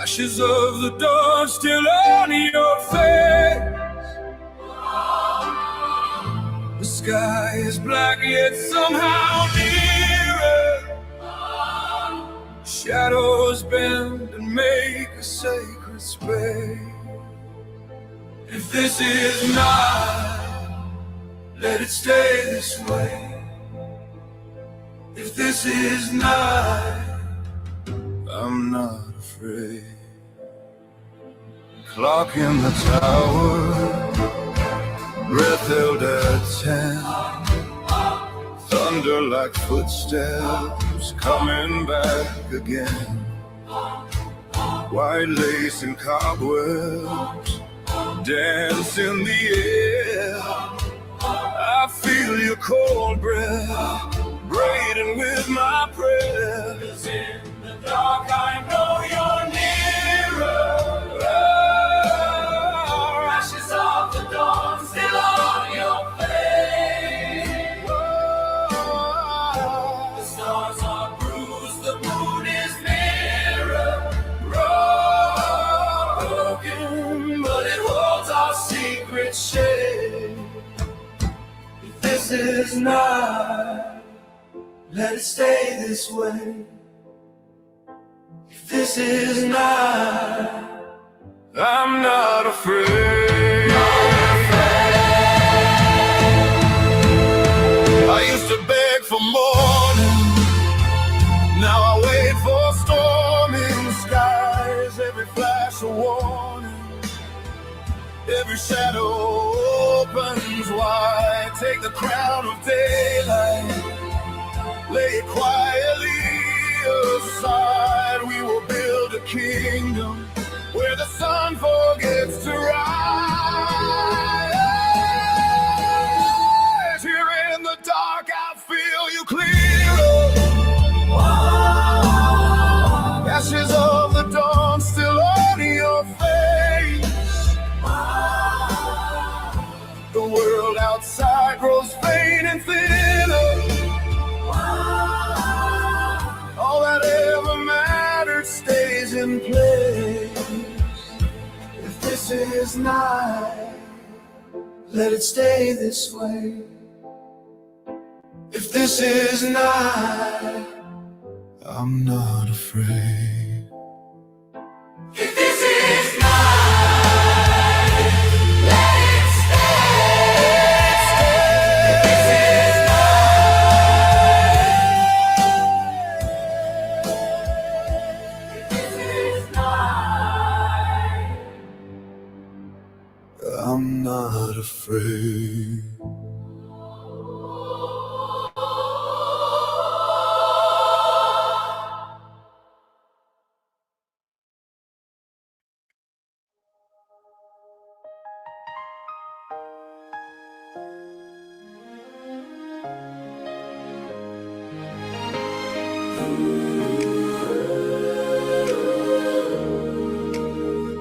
ashes of the dawn still on your face. The sky is black yet somehow nearer, shadows bend and make a sacred space. If this is night, let it stay this way. If this is night, I'm not afraid. Clock in the tower, breath held at 10. Thunder like footsteps coming back again. White lace and cobwebs dance in the air. I feel your cold breath braiding with my prayer. 'Cause in the dark I know you're nearer. Oh, ashes of the dawn still on your face. Oh, the stars are bruised, the moon is nearer. Broken, but it holds our secret shade. If this is not, let it stay this way. If this is not, I'm not afraid. I used to beg for morning, now I wait for storming skies. Every flash a warning, every shadow opens wide. Take the crown of daylight, lay it quietly aside. We will build a kingdom where the sun forgets to rise. Here in the dark, I feel you clearer. Ashes of the dawn still on your face. The world outside grows faint and thinner. All that ever mattered stays in place. If this is night, let it stay this way. If this is night, I'm not afraid. If this is night, let it stay. If this is night, I'm not afraid.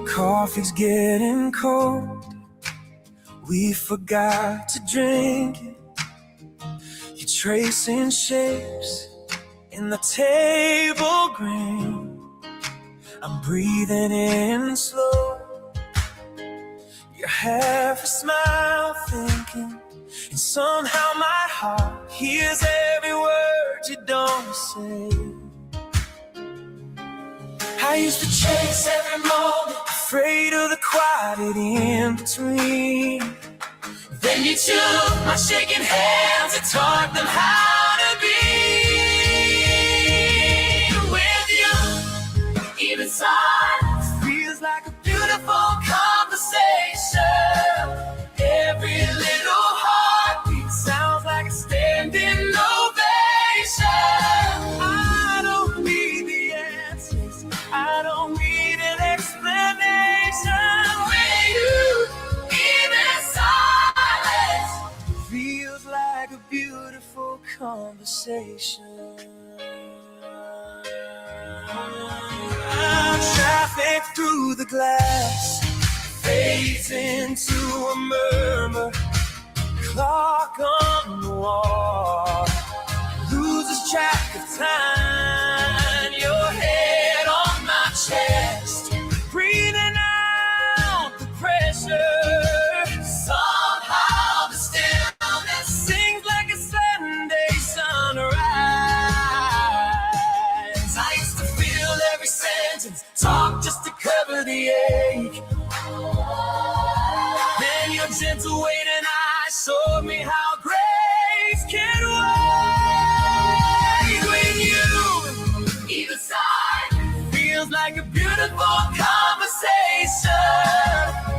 Coffee's getting cold, we forgot to drink it. You're tracing shapes in the table green. I'm breathing in slow. You're half a smile thinking, and somehow my heart hears every word you don't say. I used to chase every moment, afraid of the quiet in between. Then you took my shaking hands and taught them how to be with you. Even silence feels like a beautiful conversation. Every little heartbeat sounds like a standing ovation. I don't need the answers, I don't need an explanation. With you, even silence feels like a beautiful conversation. Traffic through the glass fades into a murmur. Clock on the wall loses track of time. Your head on my chest, breathing out the pressure. Somehow the stillness sings like a Sunday sunrise. I used to feel every sentence, talk just to cover the ache. Then your gentle weight and eyes showed me how grace can wait. When you, either side, feels like a beautiful conversation.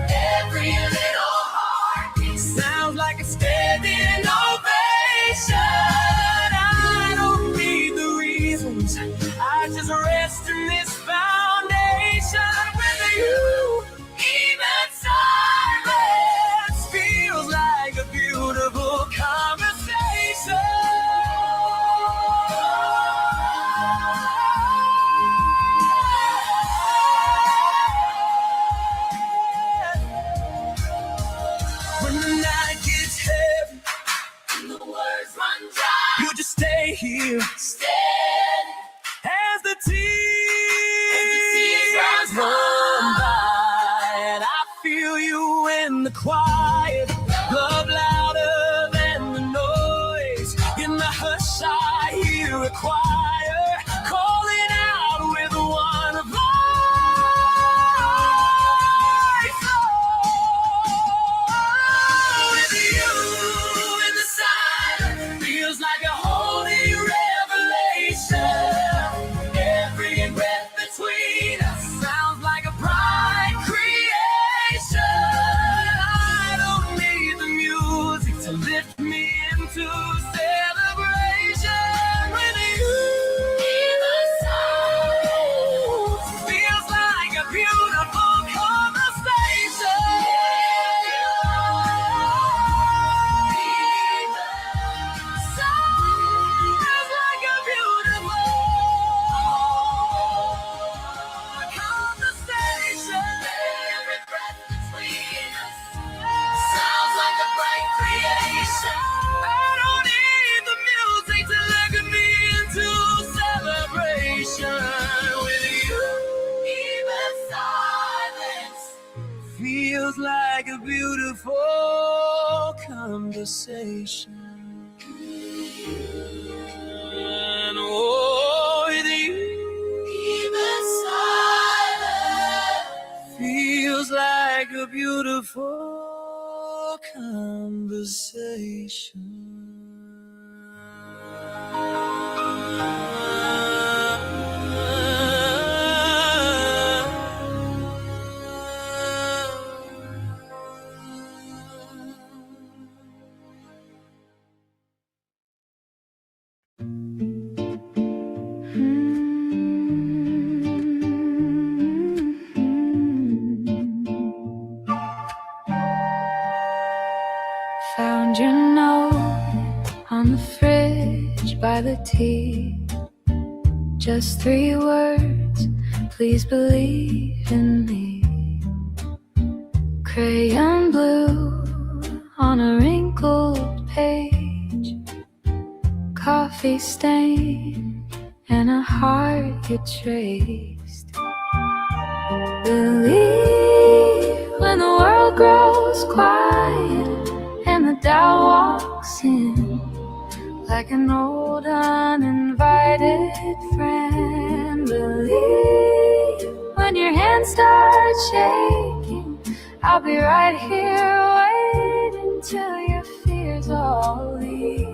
Every little heartbeat sounds like a standing ovation. I don't need the reasons, I just rest in this foundation. With you, even silence feels like a beautiful conversation. When the night gets heavy and the words run dry, you just stay here, steady as the tears run by. And I feel you in the quiet, love louder than the noise. In the hush I hear a choir calling out with one feels like a beautiful conversation. And oh, with you, even silence feels like a beautiful conversation. Found your note on the fridge by the tea. Just 3 words, please believe in me. Crayon blue on a wrinkled page, coffee stain and a heart you traced. Believe when the world grows quiet and the doubt walks in like an old uninvited friend. Believe when your hand starts shaking, I'll be right here waiting till your fears all leave.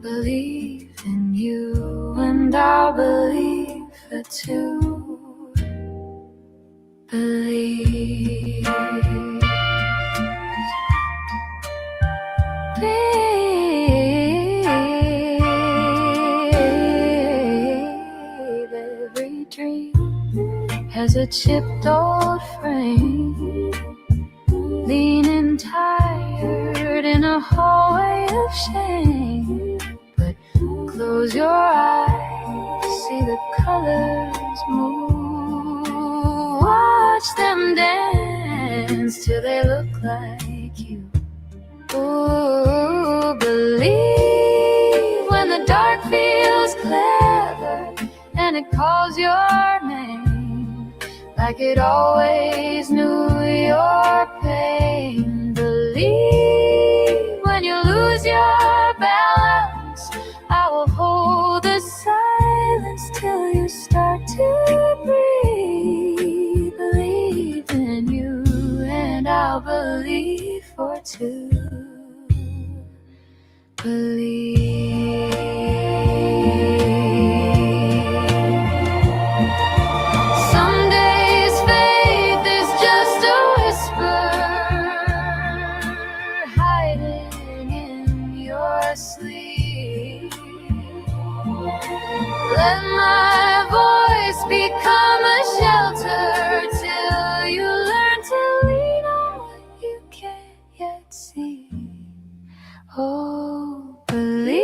Believe in you and I'll believe it too. Believe. Every dream has a chipped old frame, leaning tired in a hallway of shame. But close your eyes, see the colors move. Watch them dance till they look like you. Ooh, believe when the dark feels clever and it calls your name like it always knew your pain. Believe when you lose your balance, I will hold the silence till you start to breathe. Believe in you and I'll believe for two. Believe. Some days faith is just a whisper hiding in your sleep. Let my voice become a shelter till you learn to lean on what you can't yet see. Oh, believe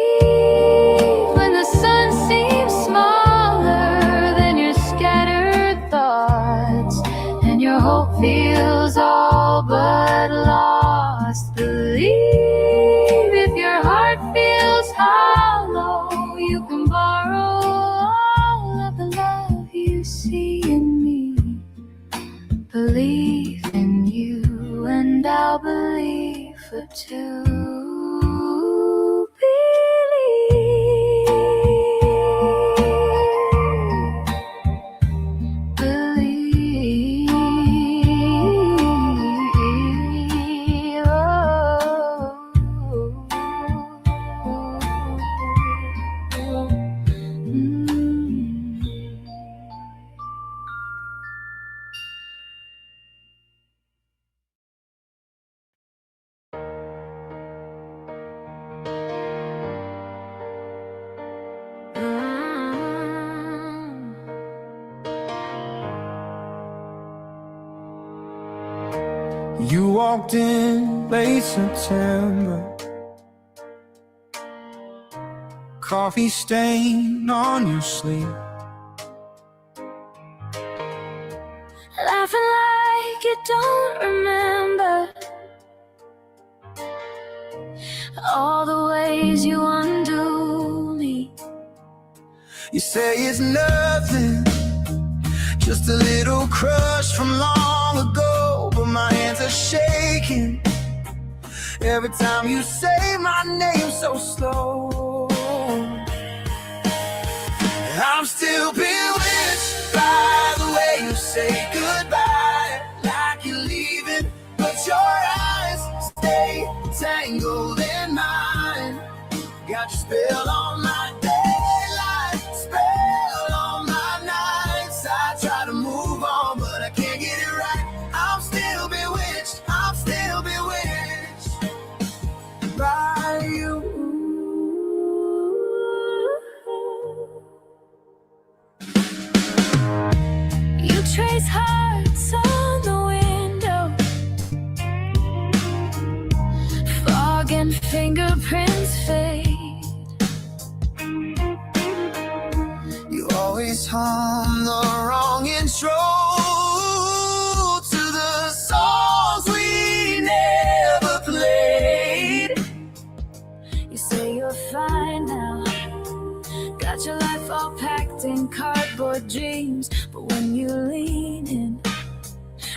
when the sun seems smaller than your scattered thoughts and your hope feels all but lost. Believe if your heart feels hollow, you can borrow all of the love you see in me. Believe in you and I'll believe for two. You walked in late September, coffee stain on your sleeve, laughing like you don't remember all the ways you undo me. You say it's nothing, just a little crush from long ago, but my hands are shaking every time you say my name so slow. I'm still bewitched by the way you say goodbye, like you're leaving, but your eyes stay tangled in mine. Got your spell on my daylight, spell on my nights. I try to move on, but I can't get it right. I'm still bewitched, I'm still bewitched by you. You trace hearts on the window, fog and fingerprints fade. You always hum the wrong intro to the songs we never played. You say you're fine now, got your life all packed in cardboard dreams. But when you lean in,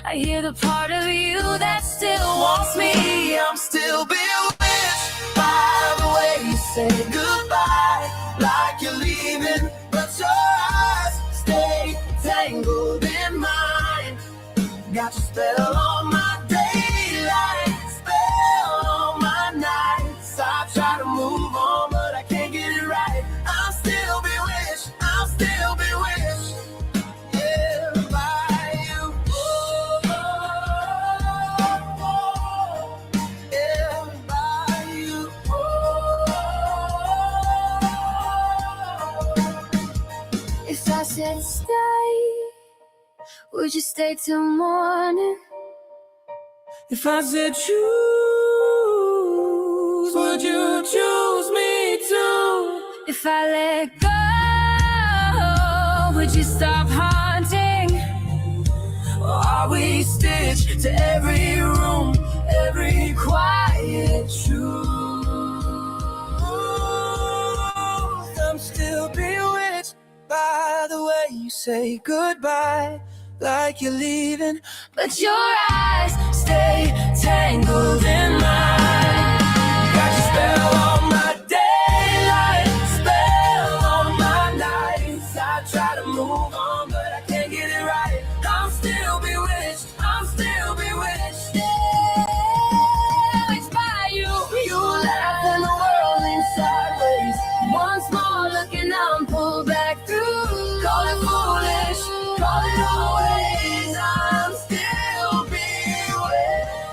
I hear the part of you that still wants me. I'm still bewitched by the way you say goodbye, like you're leaving, but your eyes stay tangled in mine. Got your spell on my daylight, spell on my nights. I try to move on, but I can't get it right. I'm still bewitched, I'm still bewitched, yeah, by you. Yeah, by you. If I said stay, would you stay till morning? If I said choose, would you choose me too? If I let go, would you stop haunting? Or are we stitched to every room, every quiet truth? I'm still bewitched by the way you say goodbye, like you're leaving, But your eyes stay tangled in mine. got your spell on my daylight, spell on my nights. I try to move on, but I can't get it right. I'm still bewitched, I'm still bewitched, Yeah, it's by you. You laugh and the world leans sideways. Once more looking on, pull back through. Call it foolish, call it always. I'm still bewitched,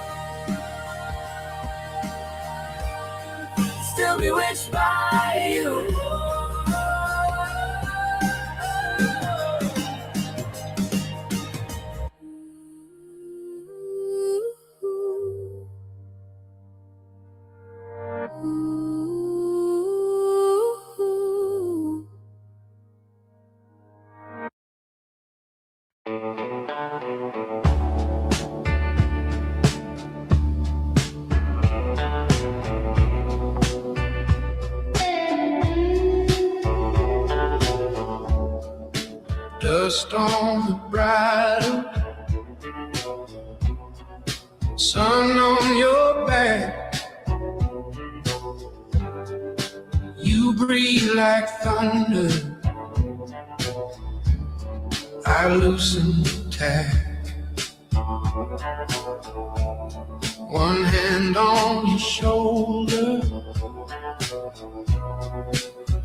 still bewitched by you. Dust on the bridle, sun on your back. You breathe like thunder, I loosen the tack. One hand on your shoulder,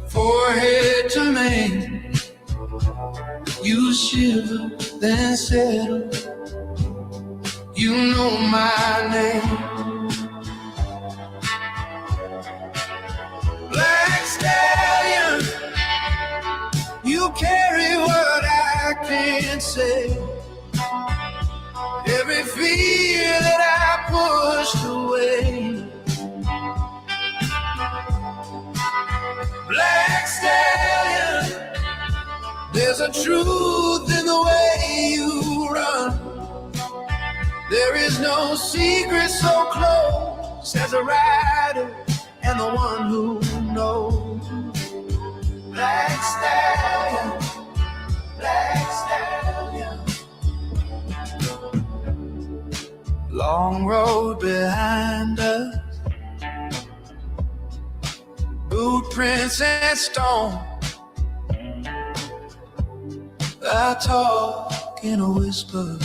forehead to mane. You shiver, then settle. You know my name. Black stallion, you carry what I can't say. Every fear that I pushed away. Black stallion, there's a truth in the way you run. There is no secret so close as a rider and the one who knows. Black stallion, black stallion. long road behind us, boot prints and stone. I talk in a whisper,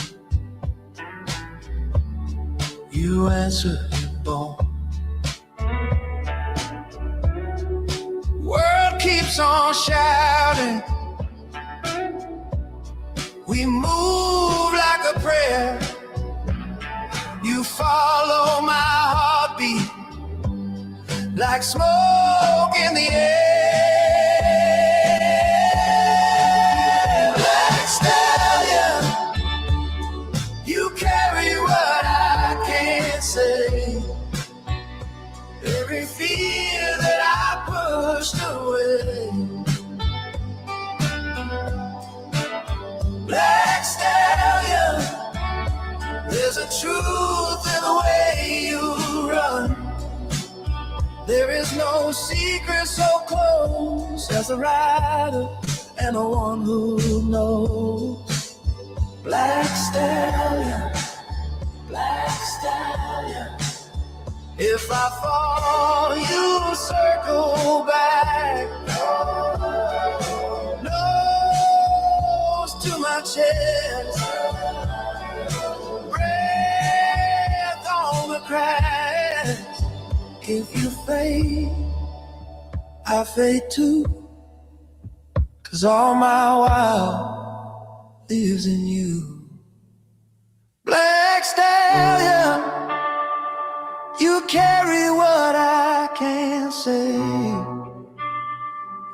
you answer your bone. World keeps on shouting, we move like a prayer. You follow my heartbeat like smoke in the air. Black stallion, you carry what I can't say. Every fear that I pushed away. Black stallion, there's a truth in the way you run. There is no secret so close as a rider and the one who knows. Black stallion, black stallion. If I fall, you circle back. Nose to my chest, breath on the cracks. If you fade, I fade too. 'Cause all my wild lives in you. Black stallion, you carry what I can't say.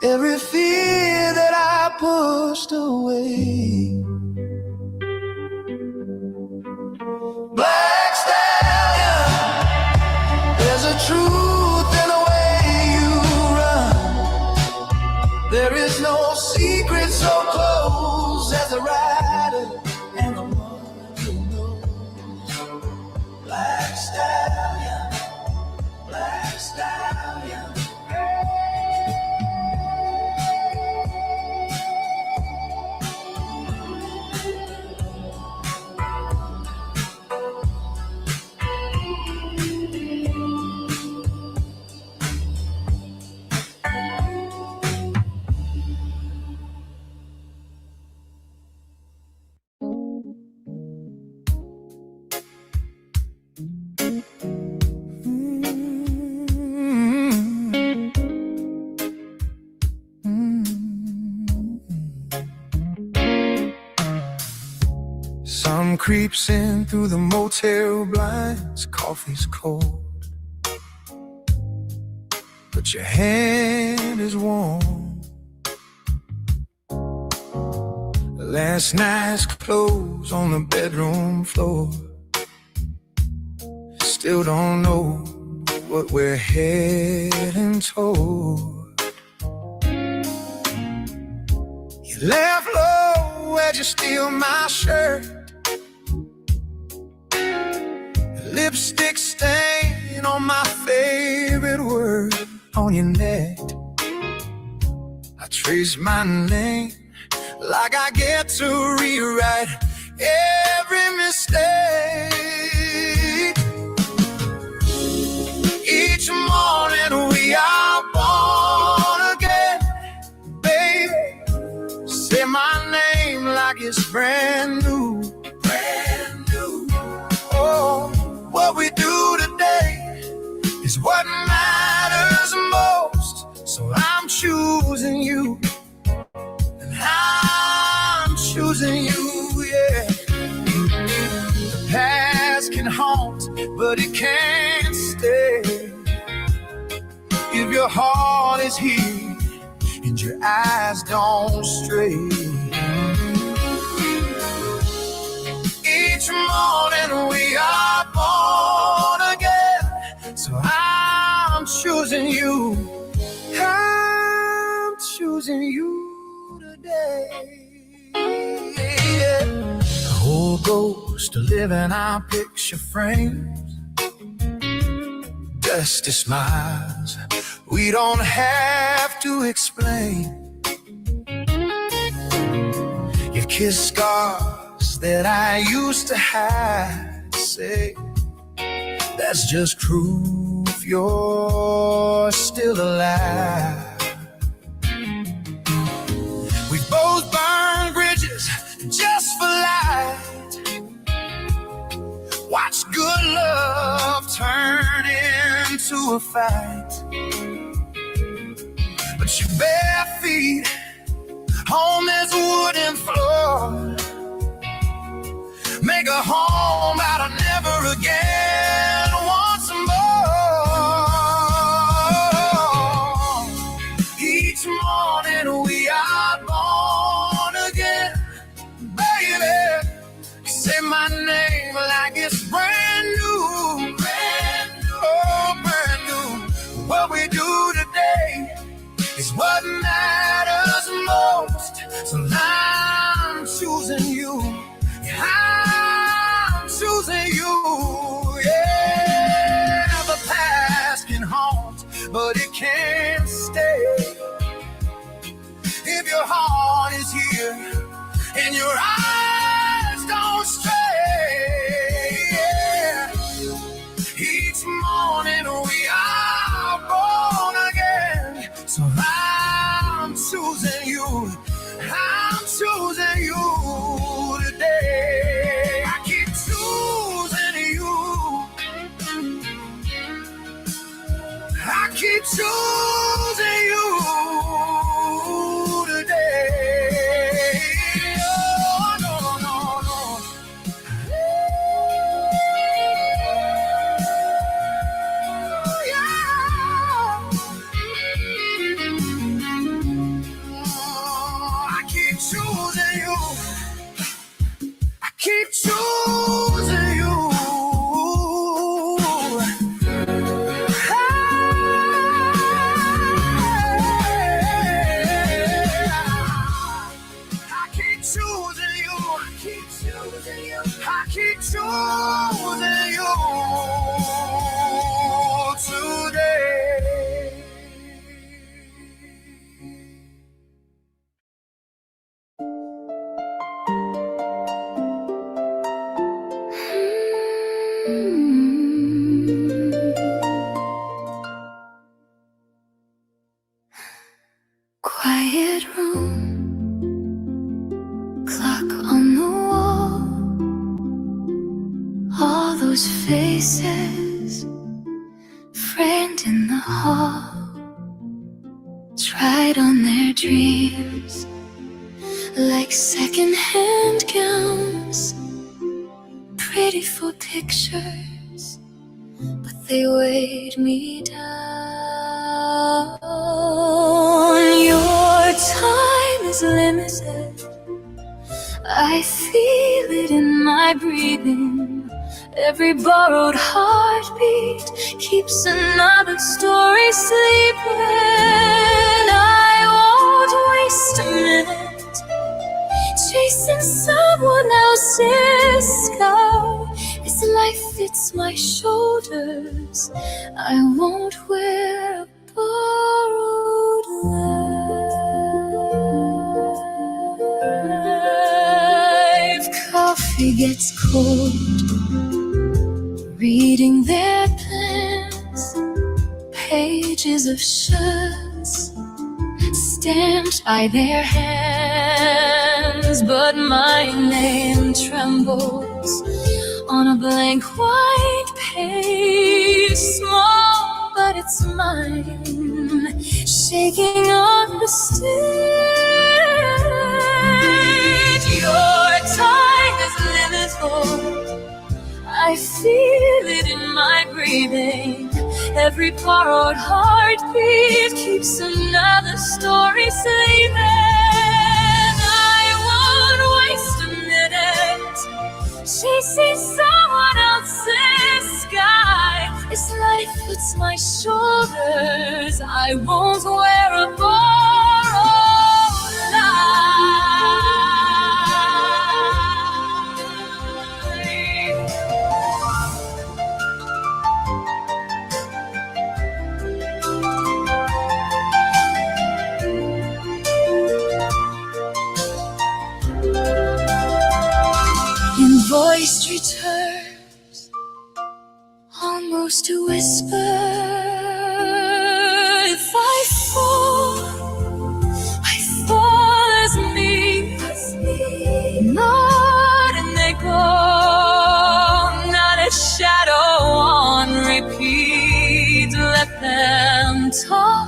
Every fear that I pushed away. Black stallion, there's a truth in the way you run. There is no secret so close as a rider and the one who knows. Black stallion, black stallion. Sun creeps in through the motel blinds, coffee's cold, but your hand is warm. Last night's clothes on the bedroom floor. Still don't know what we're heading toward. You laugh low as you steal my shirt. Lipstick stain on my favorite word on your neck. I trace my name like I get to rewrite every mistake. Each morning we are born again, baby. Say my name like it's brand new, brand new. Oh, what we do today is what matters most. So I'm choosing you, and I'm choosing you, yeah. The past can haunt, but it can't stay. If your heart is here and your eyes don't stray. Each morning we are born again, so I'm choosing you. I'm choosing you today. Yeah. The whole goes to live in our picture frames. Dusty smiles we don't have to explain. You've kissed scars that I used to hide. Say That's just proof you're still alive. We both burn bridges just for light. Watch good love turn into a fight. But your bare feet on this wooden floor make a home out of never again once more. Each morning we are born again. Baby, say my name like it's brand new. Brand new, oh, brand new. What we do today is what matters most. So I'm choosing you. I'm choosing you. Yeah, the past can haunt, but it can't stay. If your heart is here and your eyes don't stray, yeah. Each morning we are born again. So I'm choosing you. I'm choosing you today. I keep choosing you. I keep choosing you today. Oh, no, no, no. Ooh, yeah. Oh, I keep choosing you. I keep choosing you. I keep choosing you. I keep choosing you. I keep choosing you today. Quiet room, clock on the wall, all those faces framed in the hall, tried on their dreams like second-hand gowns, pretty for pictures, but they weighed me down. Your time is limited, I feel it in my breathing. Every borrowed heartbeat keeps another story sleeping. I won't waste a minute chasing someone else's sky. This life fits my shoulders, I won't wear a borrowed life. Coffee gets cold reading their plans, pages of shoulds stamped by their hands, but my name trembles on a blank white page, small but it's mine, shaking on the stage. Your time is limited, I feel it in my breathing. Every borrowed heartbeat keeps another story sleeping. I won't waste a minute chasing someone else's sky. This life puts my shoulders, I won't wear a borrowed life. Voiced returns on the to whisper, if I fall as me, not an echo, not a shadow on repeat. Let them talk,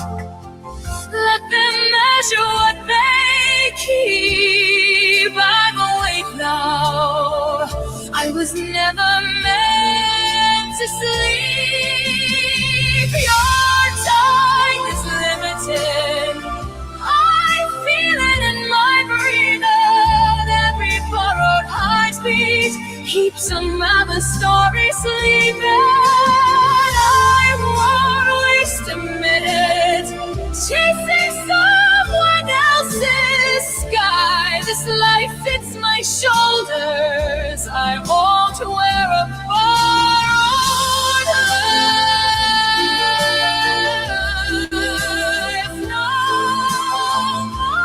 let them measure what they keep. I'm awake now, I was never meant to sleep. Your time is limited, I feel it in my breathing. Every borrowed heartbeat keeps another story sleeping. I won't waste a minute chasing someone else's sky. This life fits my shoulders, I won't wear a borrowed life no more.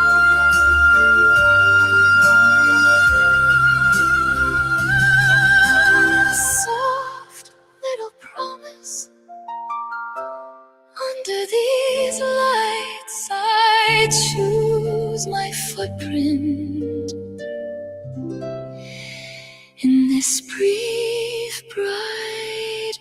Soft little promise, under these lights I choose my footprint in this brief, bright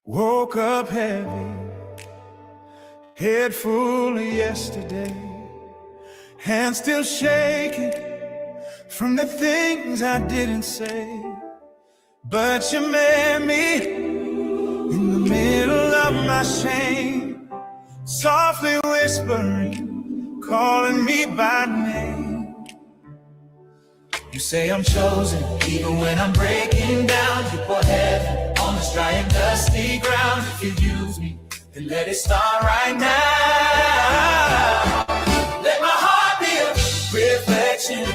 Woke up heavy, head full of yesterday, hands still shaking from the things I didn't say. But you met me in the middle of my shame, softly whispering, calling me by name. You say I'm chosen, even when I'm breaking down. You pour heaven on this dry and dusty ground. If you use me, then let it start right now. Let my heart be a reflection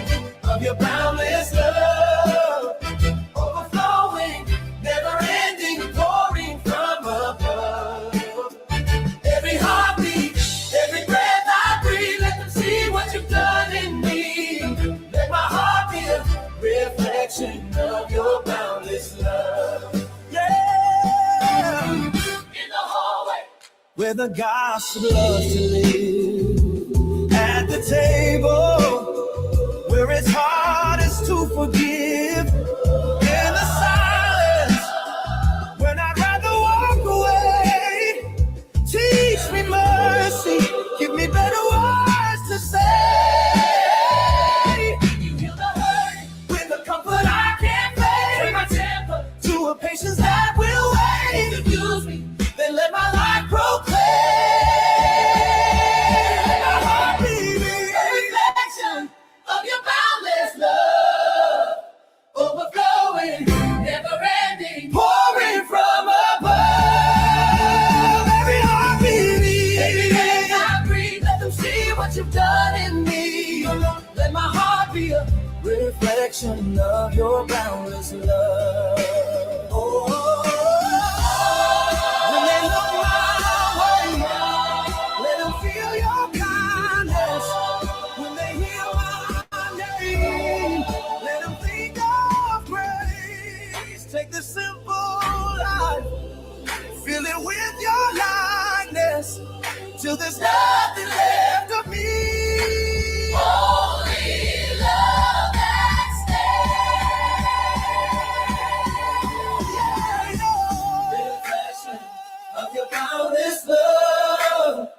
of your boundless love, overflowing, never ending, pouring from above. Every heartbeat, every breath I breathe, let them see what you've done in me. Let my heart be a reflection of your boundless love. Yeah. In the hallway where the gospel loves to live, at the table where it's hardest to forgive, in the silence when I'd rather walk away. Teach me mercy, give me better words to say. You heal the hurt with a comfort I can't face. Turn my temper to a patience that will wait. If you use me, then let my life proclaim. Let my heart be a reflection of your boundless love, overflowing, never ending, pouring from above. Every heartbeat, every breath I breathe, let them see what you've done in me. Let my heart be a reflection of your boundless love. Oh, when they look my way, let them feel your kindness. When they hear my name, let them think of grace. Take this simple life, fill it with your likeness, till there's nothing left of me. Only love that stays. Yeah, reflection of your boundless love,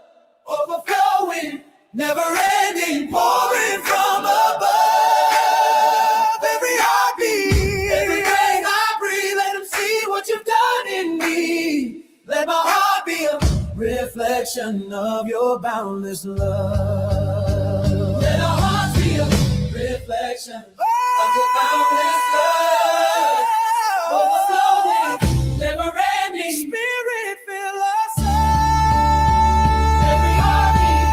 overflowing, never ending, pouring from above. Every heartbeat, every breath I breathe, let them see what you've done in me. Let my heart be a reflection of your boundless love. Let our hearts be a reflection of your boundless love, overflowing, never-ending. Spirit, fill us up. Every heartbeat,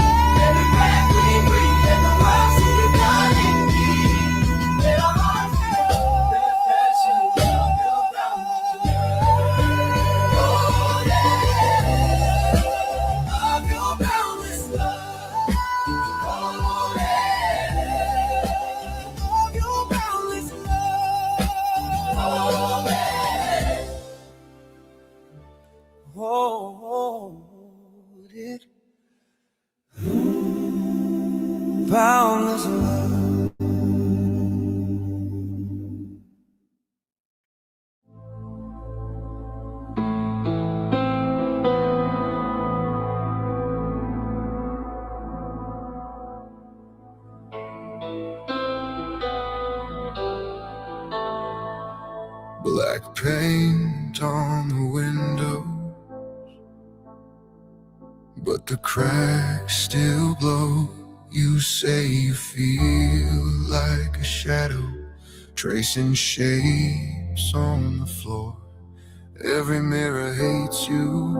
every breath we breathe, let the world see you guiding me. Let our hearts go, reflection of your boundless love. Oh, yeah, of your boundless love. Oh, yeah, of your boundless love. Oh, yeah. Hold it. Boundless love. Black paint on the window, but the cracks still glow. You say you feel like a shadow, tracing shapes on the floor. Every mirror hates you.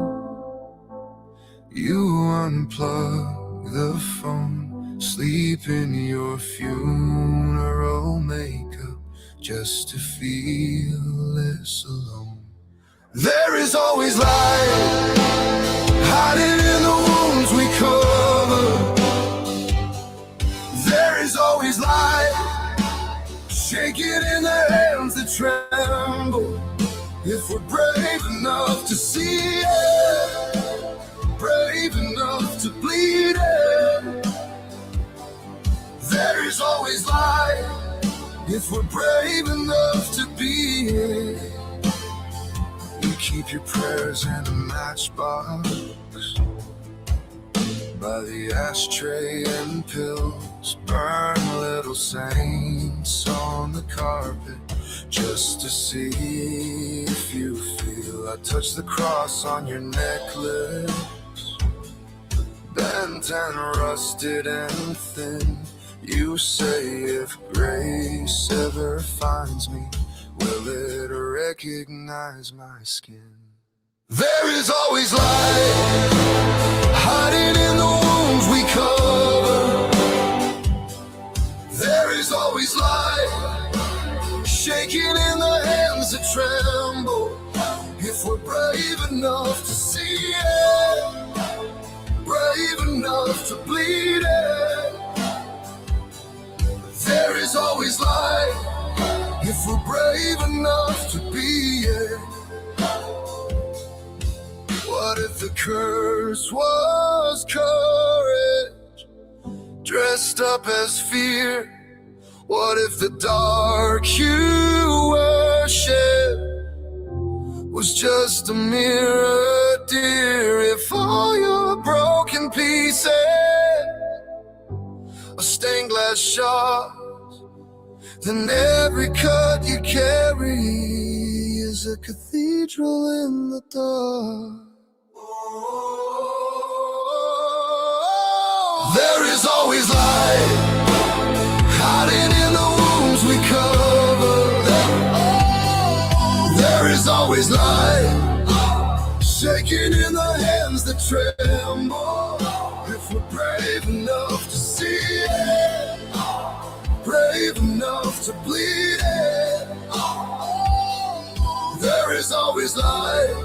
You unplug the phone, sleep in your funeral makeup just to feel less alone. There is always light hiding in the wounds we cover. There is always light shaking in the hands that tremble. If we're brave enough to see it, brave enough to bleed it, there is always light. If we're brave enough to be it, you keep your prayers in a matchbox by the ashtray and pills. Burn little saints on the carpet just to see if you feel. I touch the cross on your necklace, bent and rusted and thin. You say if grace ever finds me, will it recognize my skin? There is always light hiding in the wounds we cover. There is always light shaking in the hands that tremble. If we're brave enough to see it, brave enough to bleed it, there is always light. If we're brave enough to be it. What if the curse was courage dressed up as fear? What if the dark you worship was just a mirror, dear? If all your broken pieces are stained glass shards, then every cut you carry is a cathedral in the dark. There is always light hiding in the wounds we cover. There is always light shaking in the hands that tremble. If we're brave enough to see it, brave enough to bleed it, there is always light.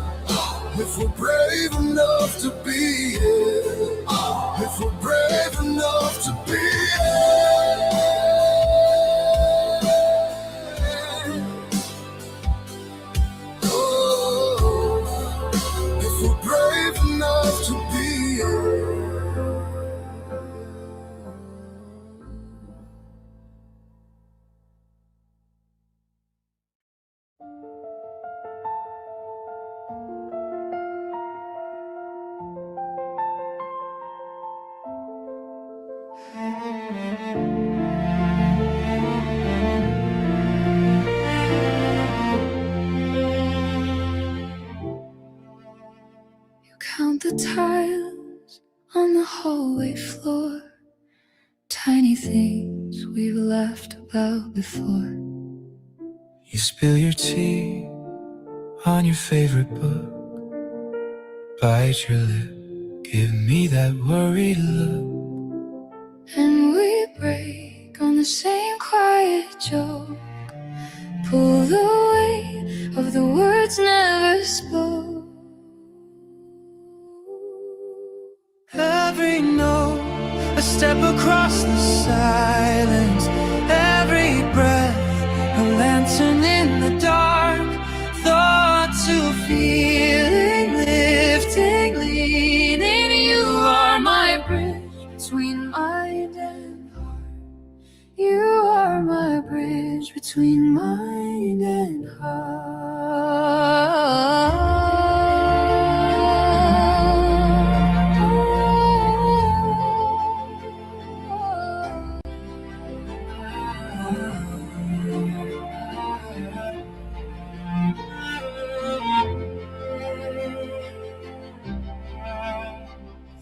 If we're brave enough to be it, if we're brave enough to be it, oh, if we're brave enough to be it. Count the tiles on the hallway floor, tiny things we've laughed about before. You spill your tea on your favorite book. Bite your lip, give me that worried look. And we break on the same quiet joke. Pull the weight of the words never spoke. Every note, a step across the silence. Every breath, a lantern in the dark. Thoughts to feeling, lifting, leaning. You are my bridge between mind and heart. You are my bridge between mind and heart.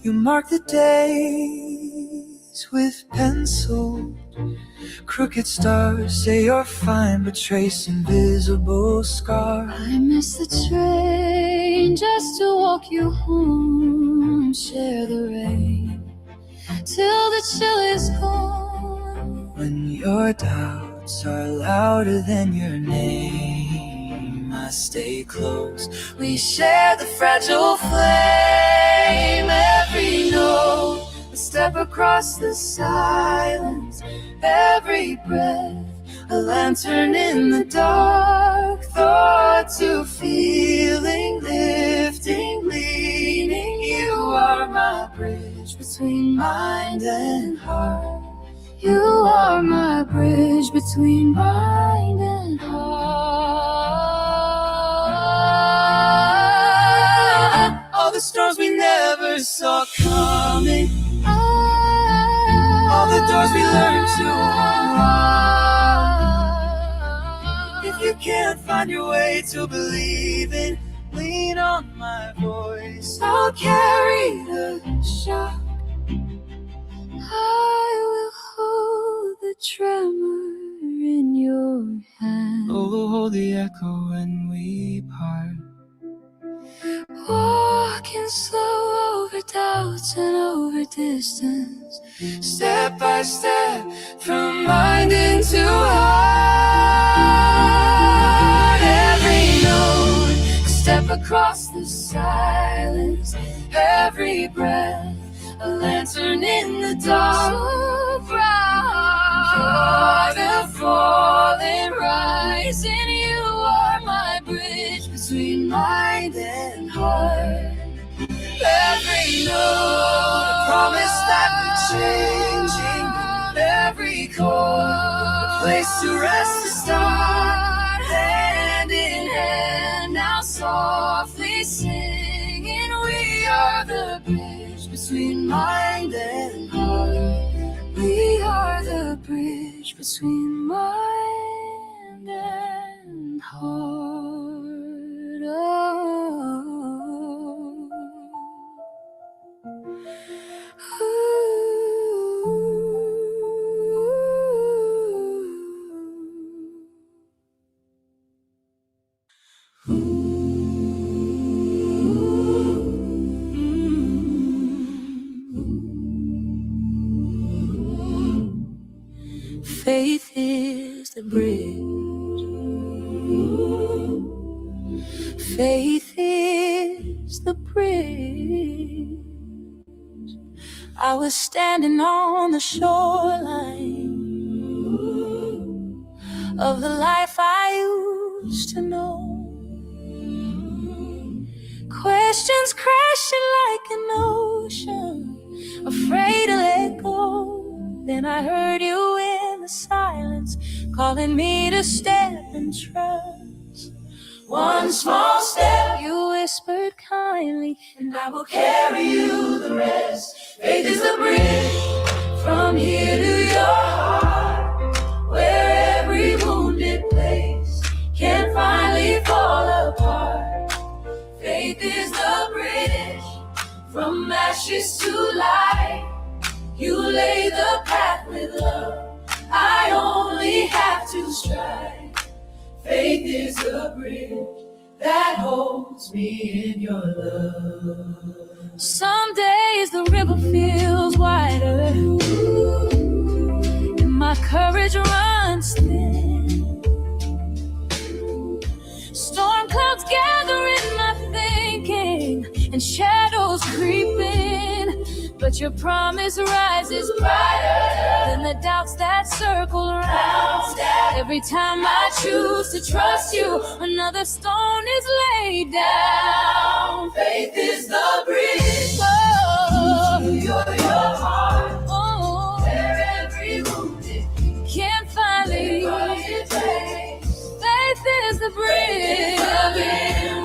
You mark the days with pencil. Crooked stars say you're fine, but trace invisible scars. I miss the train just to walk you home. Share the rain till the chill is gone. When your doubts are louder than your name, I stay close. We share the fragile flame. Every note, a step across the silence. Every breath, a lantern in the dark. Thought to feeling, lifting, leaning. You are my bridge between mind and heart. You are my bridge between mind and heart. All the storms we never saw coming. All the doors we learned to unlock. If you can't find your way to believing, lean on my voice. I'll carry the shock. I will hold the tremor in your hand. Oh, hold the echo when we part. Walking slow over doubts and over distance. Step by step, from mind into heart. Every note, a step across the silence. Every breath, a lantern in the dark. So proud, You're the falling, rising. You are my bridge between mind and heart. every note, a promise that we're changing. Every chord, a place to rest, to start. Hand in hand, now softly singing. We are the bridge between mind and heart. We are the bridge between mind and heart. Faith is the bridge. Faith is the bridge. I was standing on the shoreline of the life I used to know. Questions crashing like an ocean, afraid to let go. Then I heard you in the silence, calling me to step and trust. One small step, you whispered kindly, and I will carry you the rest. Faith is the bridge from here to your heart, where every wounded place can finally fall apart. Faith is the bridge from ashes to light. You lay the path with love, I only have to stride. Faith is the bridge that holds me in your love. Some days the river feels wider, and my courage runs thin. Storm clouds gather in my thinking, and shadows creeping. But your promise rises brighter than the doubts that circle around. Every time I choose to trust you, another stone is laid down. Faith is the bridge to your heart. Oh, where every wounded can finally faith is the bridge.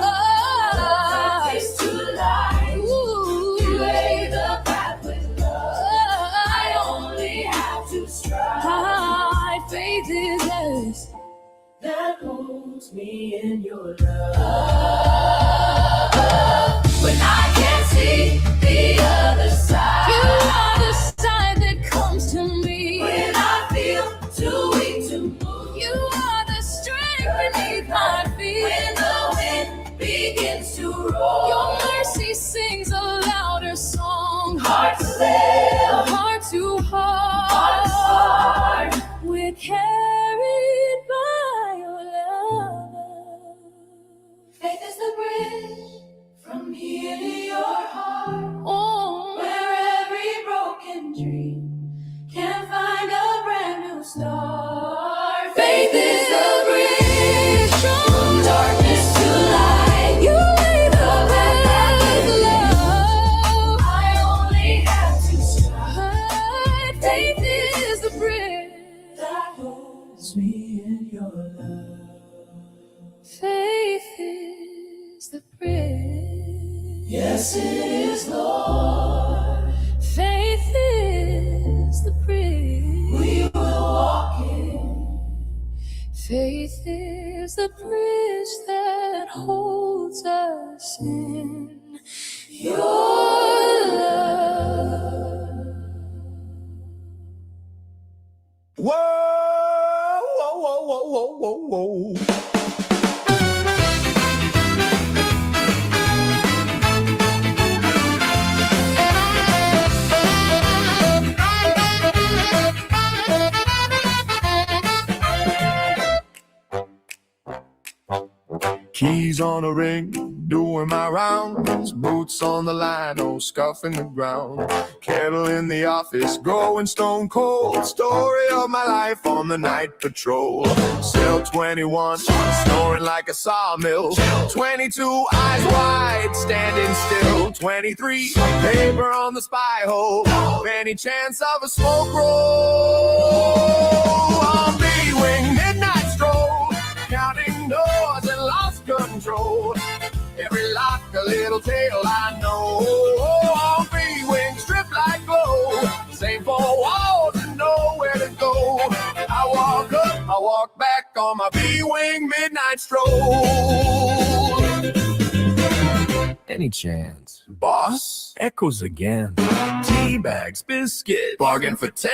Oh, face to life. You lay the path with love. I only have to strive. Faith is this that holds me in your love. When I can't see the other side, you are the side that comes to me. When I feel too weak to move, you are the strength beneath my feet. When the wind begins to roll, your mercy sings a louder song. Heart to live, heart to heart, we're carried by your love. Faith is the bridge from here to your heart. Oh, where every broken dream can find a brand new start. Faith is the bridge from darkness to light. You lay the path with love. I only have to strive. Faith is the bridge that holds me in your love. Faith is the bridge. Yes, it is, Lord. Faith is the bridge we will walk in. Faith is the bridge that holds us in your love. Whoa, whoa, whoa, whoa, whoa, whoa, whoa. Keys on a ring, doing my rounds. Boots on the line, no scuffing the ground. Kettle in the office, going stone cold. Story of my life on the night patrol. Cell 21, snoring like a sawmill. 22, eyes wide, standing still. 23, paper on the spy hole. Any chance of a smoke roll. On B-wing, midnight stroll. Counting doors and lost control. Every lock a little tale I know. On B-wing, stripped like glow. Same four walls and nowhere to go. I walk up, I walk back on my B-wing midnight stroll. Any chance? Boss? Echoes again. Tea bags, biscuit, bargain for 10.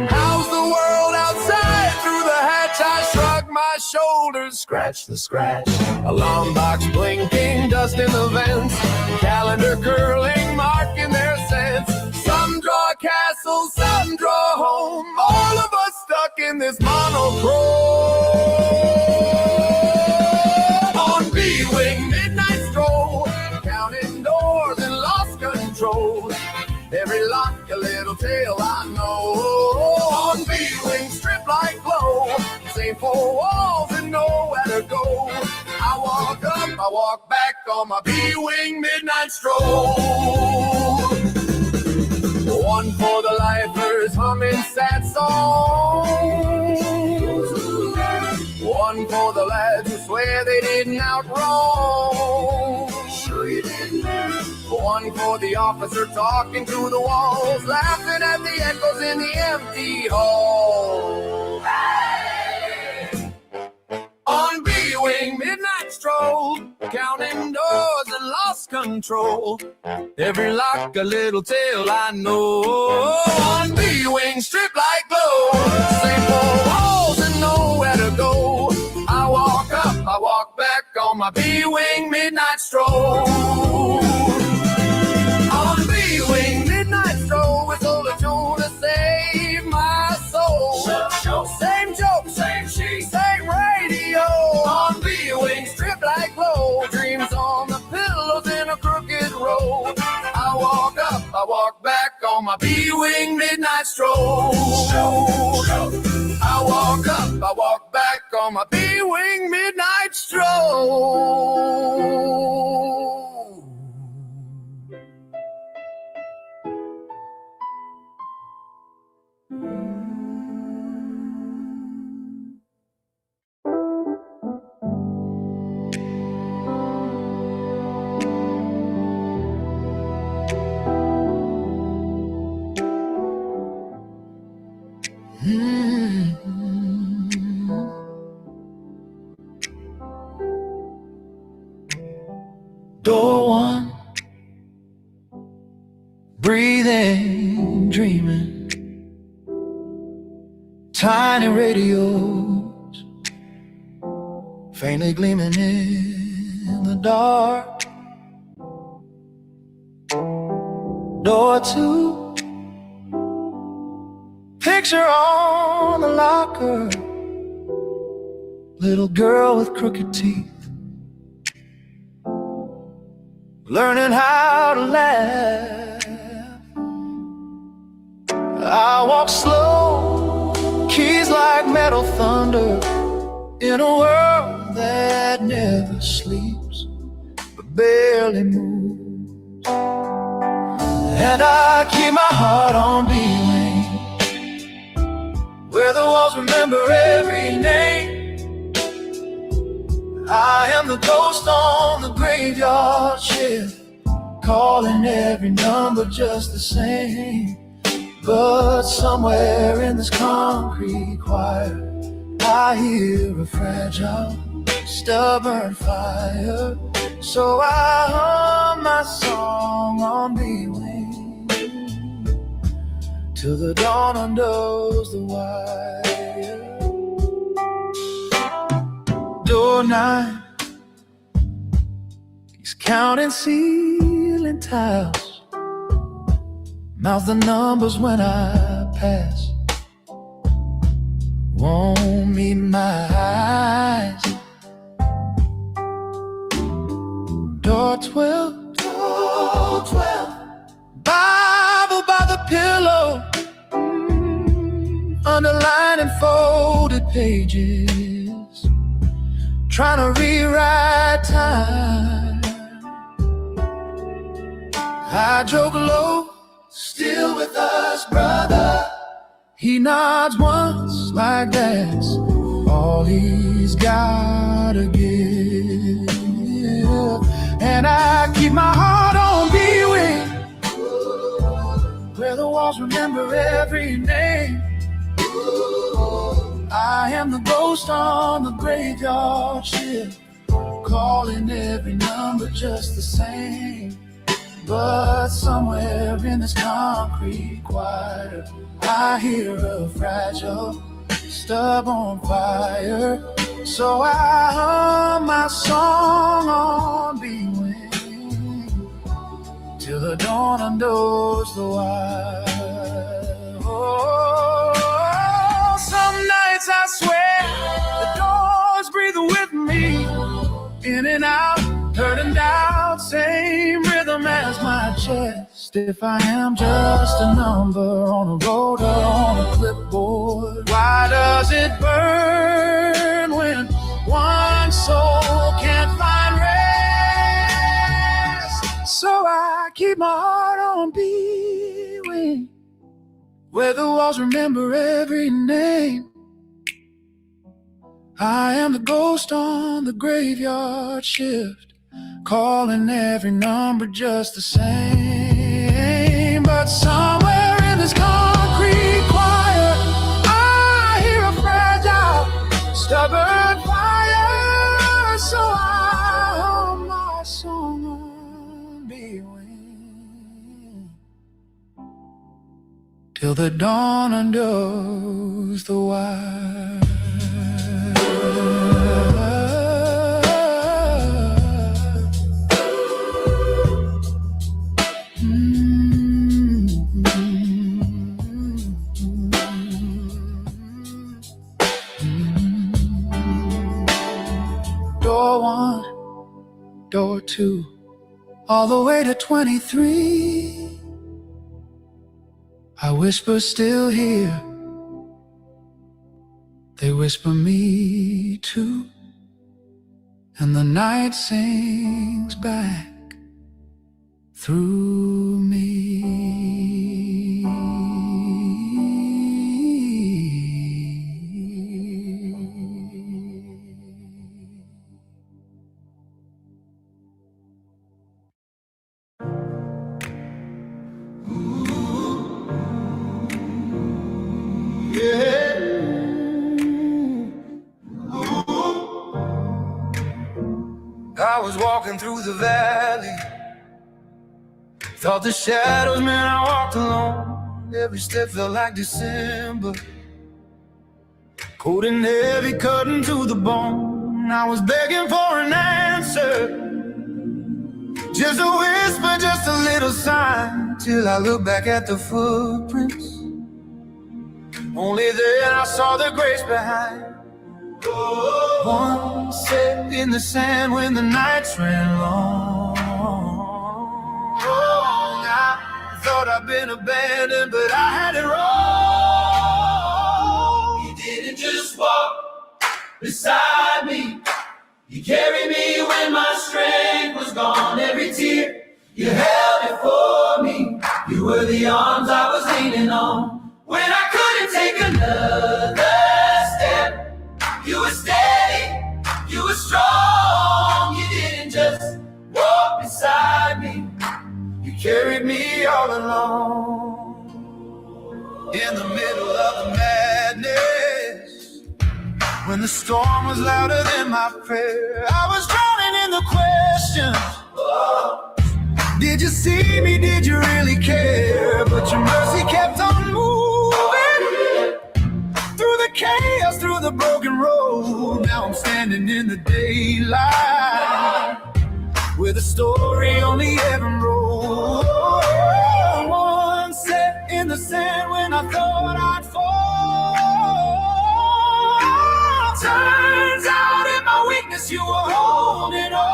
How's the world outside? Through the hatch I shrug my shoulders, scratch the scratch. Alarm box blinking, dust in the vents. Calendar curling, marking their cents. Some draw a castle, some draw home. All of us stuck in this monochrome. On B-wing, midnight stroll. Counting doors and lost control. Every lock a little tale I know. On B-wing, stripped like glow. Same four walls and nowhere to go. I walk up, I walk back on my B-wing midnight stroll. One for the lifers humming sad songs. One for the lads who swear they didn't outroam. Sure you didn't. One for the officer talking to the walls, laughing at the echoes in the empty hall. Hey! On B-wing, midnight stroll, counting doors and lost control. Every lock a little tale I know. On B-wing, stripped like glow. Same four walls and nowhere to go. I walk up, I walk back on my B-Wing midnight stroll. On B-Wing midnight stroll, whistle a tune to save my soul. Same joke, same sheet, same radio. On B-Wing, strip like clothes, dreams on the pillows in a crooked road. I walk up, I walk back on my B-Wing midnight stroll. I walk up, I walk back on my B-Wing midnight stroll. Door one, breathing, dreaming, tiny radios, faintly gleaming in the dark. Door two, picture on the locker, little girl with crooked teeth, learning how to laugh. I walk slow, keys like metal thunder, in a world that never sleeps but barely moves. And I keep my heart on B-Wing, where the walls remember every name. I am the ghost on the graveyard shift, calling every number just the same. But somewhere in this concrete choir, I hear a fragile, stubborn fire. So I hum my song on B-Wing till the dawn undoes the wire. Door 9, he's counting ceiling tiles, mouth the numbers when I pass, won't meet my eyes. Door 12, Bible by the pillow, underlined and folded pages, trying to rewrite time. I joke low, still with us, brother. He nods once like that's all he's gotta give. And I keep my heart on B-Wing, where the walls remember every name. I am the ghost on the graveyard shift, calling every number just the same. But somewhere in this concrete choir, I hear a fragile, stubborn fire. So I hum my song on B-Wing till the dawn undoes the wire. Oh, some nights I swear the door's breathing with me, in and out, turning down, same rhythm as my chest. If I am just a number on a rotor, on a clipboard, why does it burn when one soul can't find rest? So I keep my heart on B-Wing, where the walls remember every name. I am the ghost on the graveyard shift, calling every number just the same. But somewhere in this concrete choir, I hear a fragile, stubborn fire. So I hum my song on B-Wing till the dawn undoes the wire. 22, all the way to 23. I whisper still here, they whisper me too, and the night sings back through me. I was walking through the valley, thought the shadows meant I walked alone. Every step felt like December, cold and heavy, cutting to the bone. I was begging for an answer, just a whisper, just a little sign, till I looked back at the footprints. Only then I saw the grace behind. One set in the sand when the nights ran long. I thought I'd been abandoned, but I had it wrong. You didn't just walk beside me, you carried me when my strength was gone. Every tear you held it for me, you were the arms I was leaning on. When I couldn't take another step, you were steady, you were strong. You didn't just walk beside me, you carried me all along. In the middle of the madness, when the storm was louder than my prayer, I was drowning in the questions. Did you see me? Did you really care? But your mercy kept on moving through the chaos, through the broken road. Now I'm standing in the daylight with a story only heaven wrote. One set in the sand when I thought I'd fall. Turns out in my weakness you were holding on.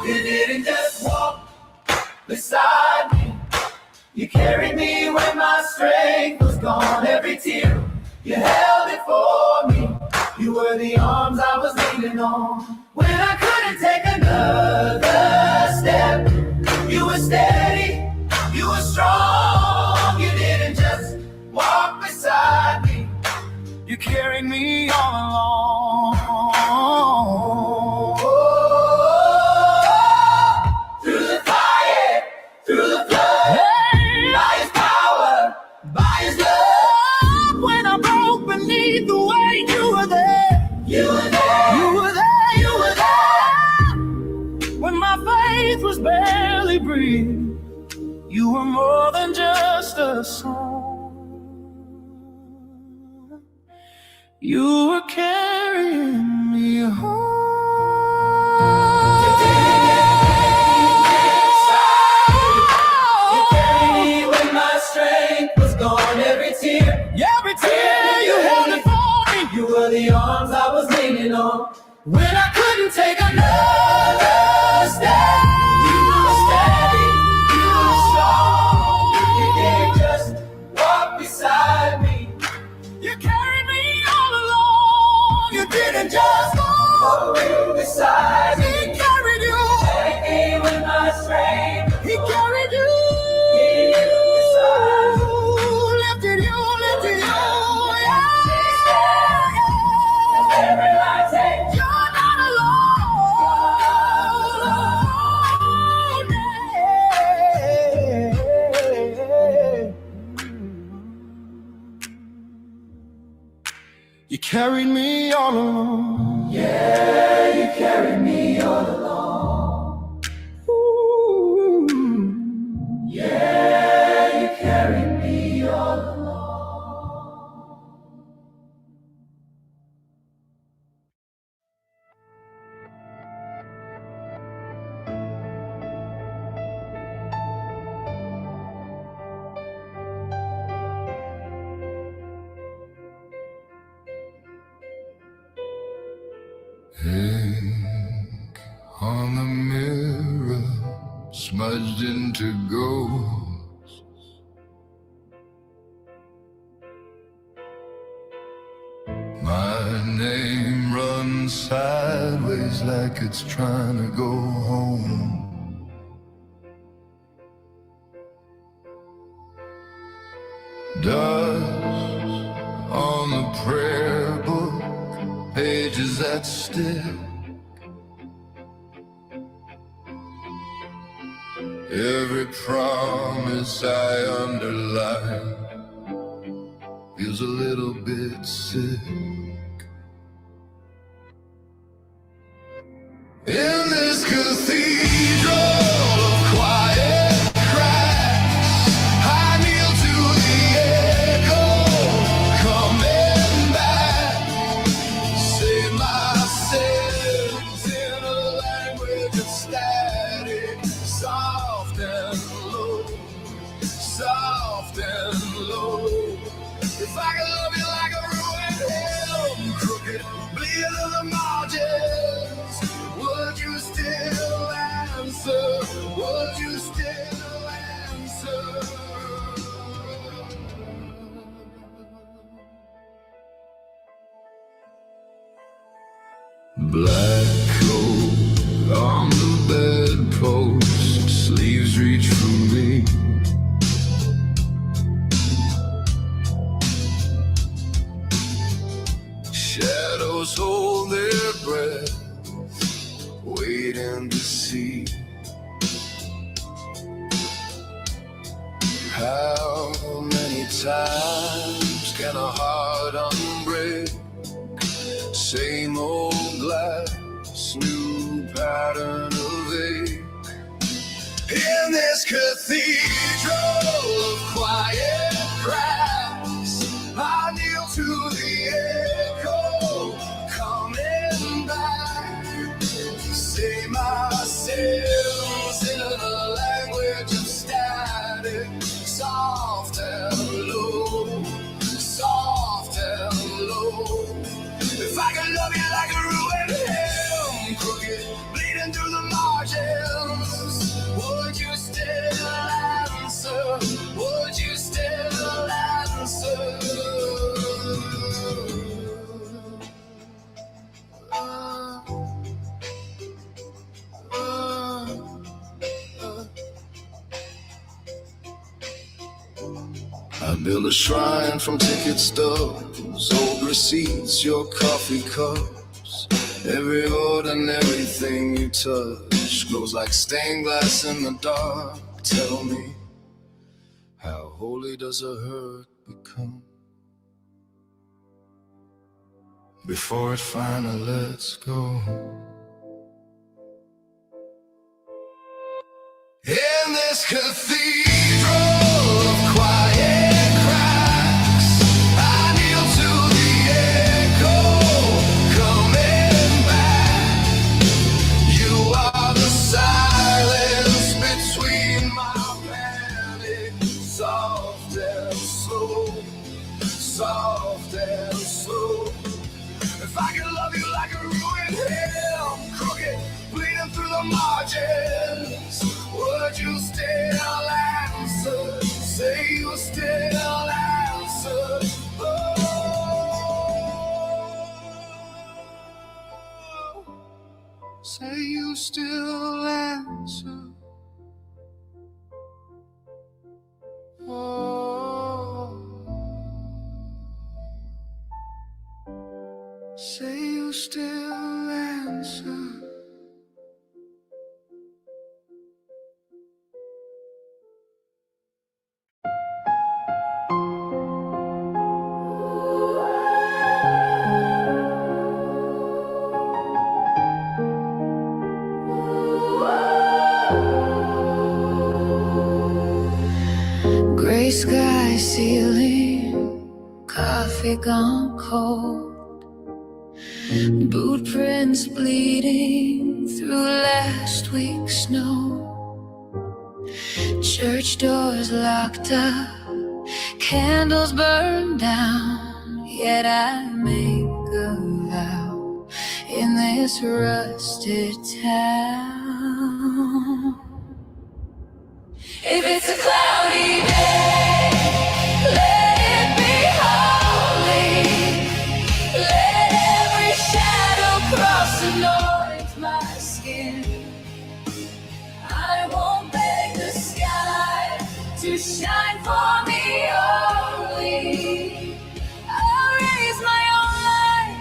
You didn't just walk beside me, you carried me when my strength was gone. Every tear you held it for me, you were the arms I was leaning on. When I couldn't take another step, you were steady, you were strong. You didn't just walk beside me, you carried me all along. Through the fire, through the flood, by his power, by his love. When I broke beneath the weight, you were there. You were there. You were there. You were there. When my faith was barely breathing, you were more than just a song. You were carrying me home. Every tear you held it for me, you were the arms I was leaning on. When I couldn't take another step, you were steady, you were strong. You didn't just walk beside me, you carried me all along. You didn't just walk beside me, he carried you. Carried me with my strength, he carried you. You carried me all along. Yeah, you carried me all along. Ooh. Yeah, you carried me all along. smudged into ghosts. My name runs sideways like it's trying to go home. Dust on the prayer book, pages that stick. Every promise I underline feels a little bit sick. In this cathedral of quiet cracks, I kneel to the echo coming back. Save my sins in a language of static, soft and low, soft and low. If I could love you like a ruined hymn, crooked, bleeding in the margins, would you still answer? Would you still answer? Black coat on the bedpost, sleeves reach for me. Shadows hold their breath, waiting to see how many times can a heart unbreak? Same old glass, new pattern of ache. In this cathedral of quiet cracks, I kneel to the echo coming back. Say my sins in a language of static, soft and low, soft and low. If I could love you like a ruined hymn, crooked, bleeding through the margins, would you still answer? Would you still answer? I build a shrine from ticket stubs, old receipts, your coffee cups. Every ordinary thing you touch glows like stained glass in the dark. Tell me, how holy does a hurt become before it finally lets go? In this cathedral of quiet cracks, I kneel to the echo coming back. You are the silence between my panic, soft and slow, soft and slow. If I could love you like a ruined hymn, crooked, bleeding through the margins, would you still answer? Say you still answer. Oh, say you still answer. Oh, say you still answer. Gray sky ceiling, coffee gone cold, boot prints bleeding through last week's snow, church doors locked up, candles burned down, yet I make a vow in this rusted town. shine for me only. I'll raise my own light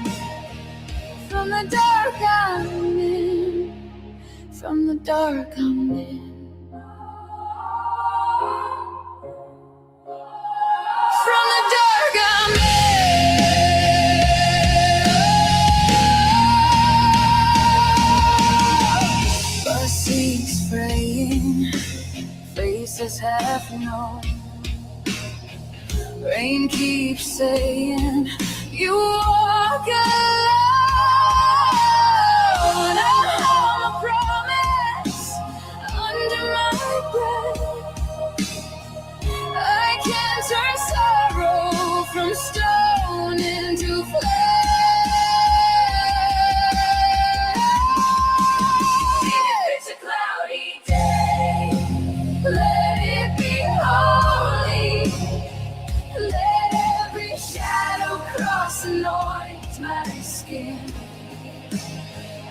from the dark I'm in, from the dark I'm in. From the dark I'm in. Bus seats fraying, faces half known. Rain keeps saying you walk alone. I hold a promise under my breath. I can turn sorrow from stone into flesh. If it's a cloudy day, let it be holy. Let every shadow cross anoint my skin.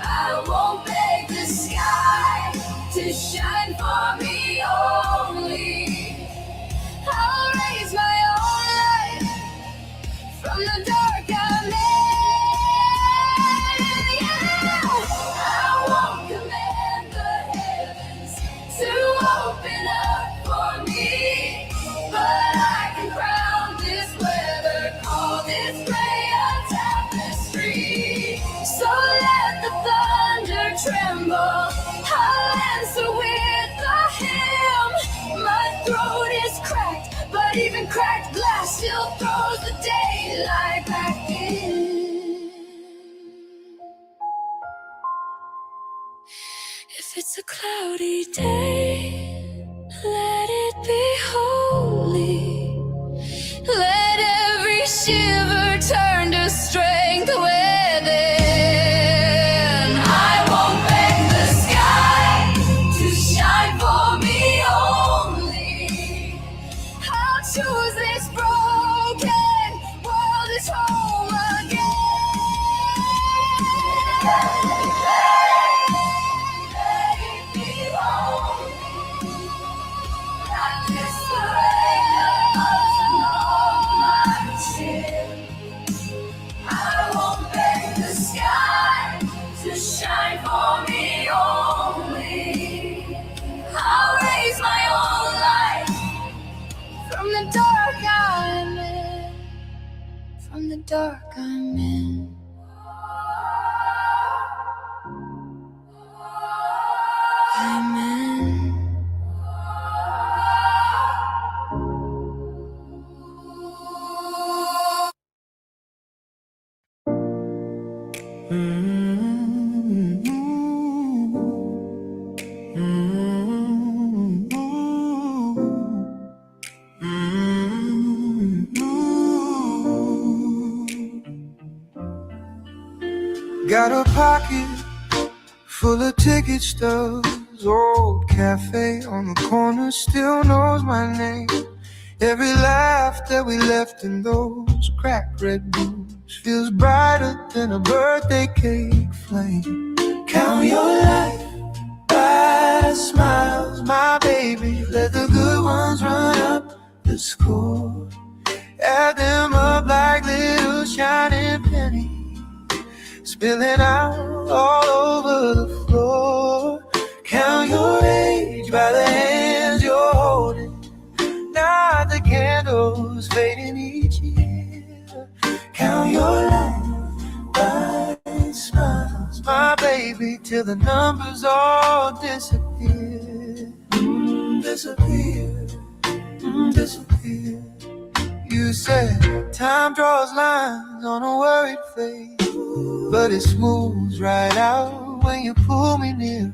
I won't beg the sky to shine for me only. I'll raise my own light from the dark I'm in. Yeah. I won't command the heavens to open up for me, but I can crown this weather, call this gray a tapestry. So let the thunder tremble, I'll answer with a hymn. My throat is cracked, but even cracked glass still throws the daylight back in. If it's a cloudy day, let it be holy. Let every shiver turn to strength within. I won't beg the sky to shine for me only. I'll choose this broken world as home again. Let it be holy. Not this rain that falls on my chin. I won't beg the sky to shine for me only. I'll raise my own light from the dark I'm in, from the dark I'm in. I'm in. Got a pocket full of ticket stubs. Old cafe on the corner still knows my name. Every laugh that we left in those cracked red boots feels brighter than a birthday cake flame. Count your life by smiles, my baby. Let the good ones run up the score. Add them up like little shining pennies, spilling out all over the floor. Count your age by the hands you're holding, not the candles fading each year. Count your life by smiles, my baby, till the numbers all disappear. Disappear, disappear. You said time draws lines on a worried face, but it smooths right out when you pull me near.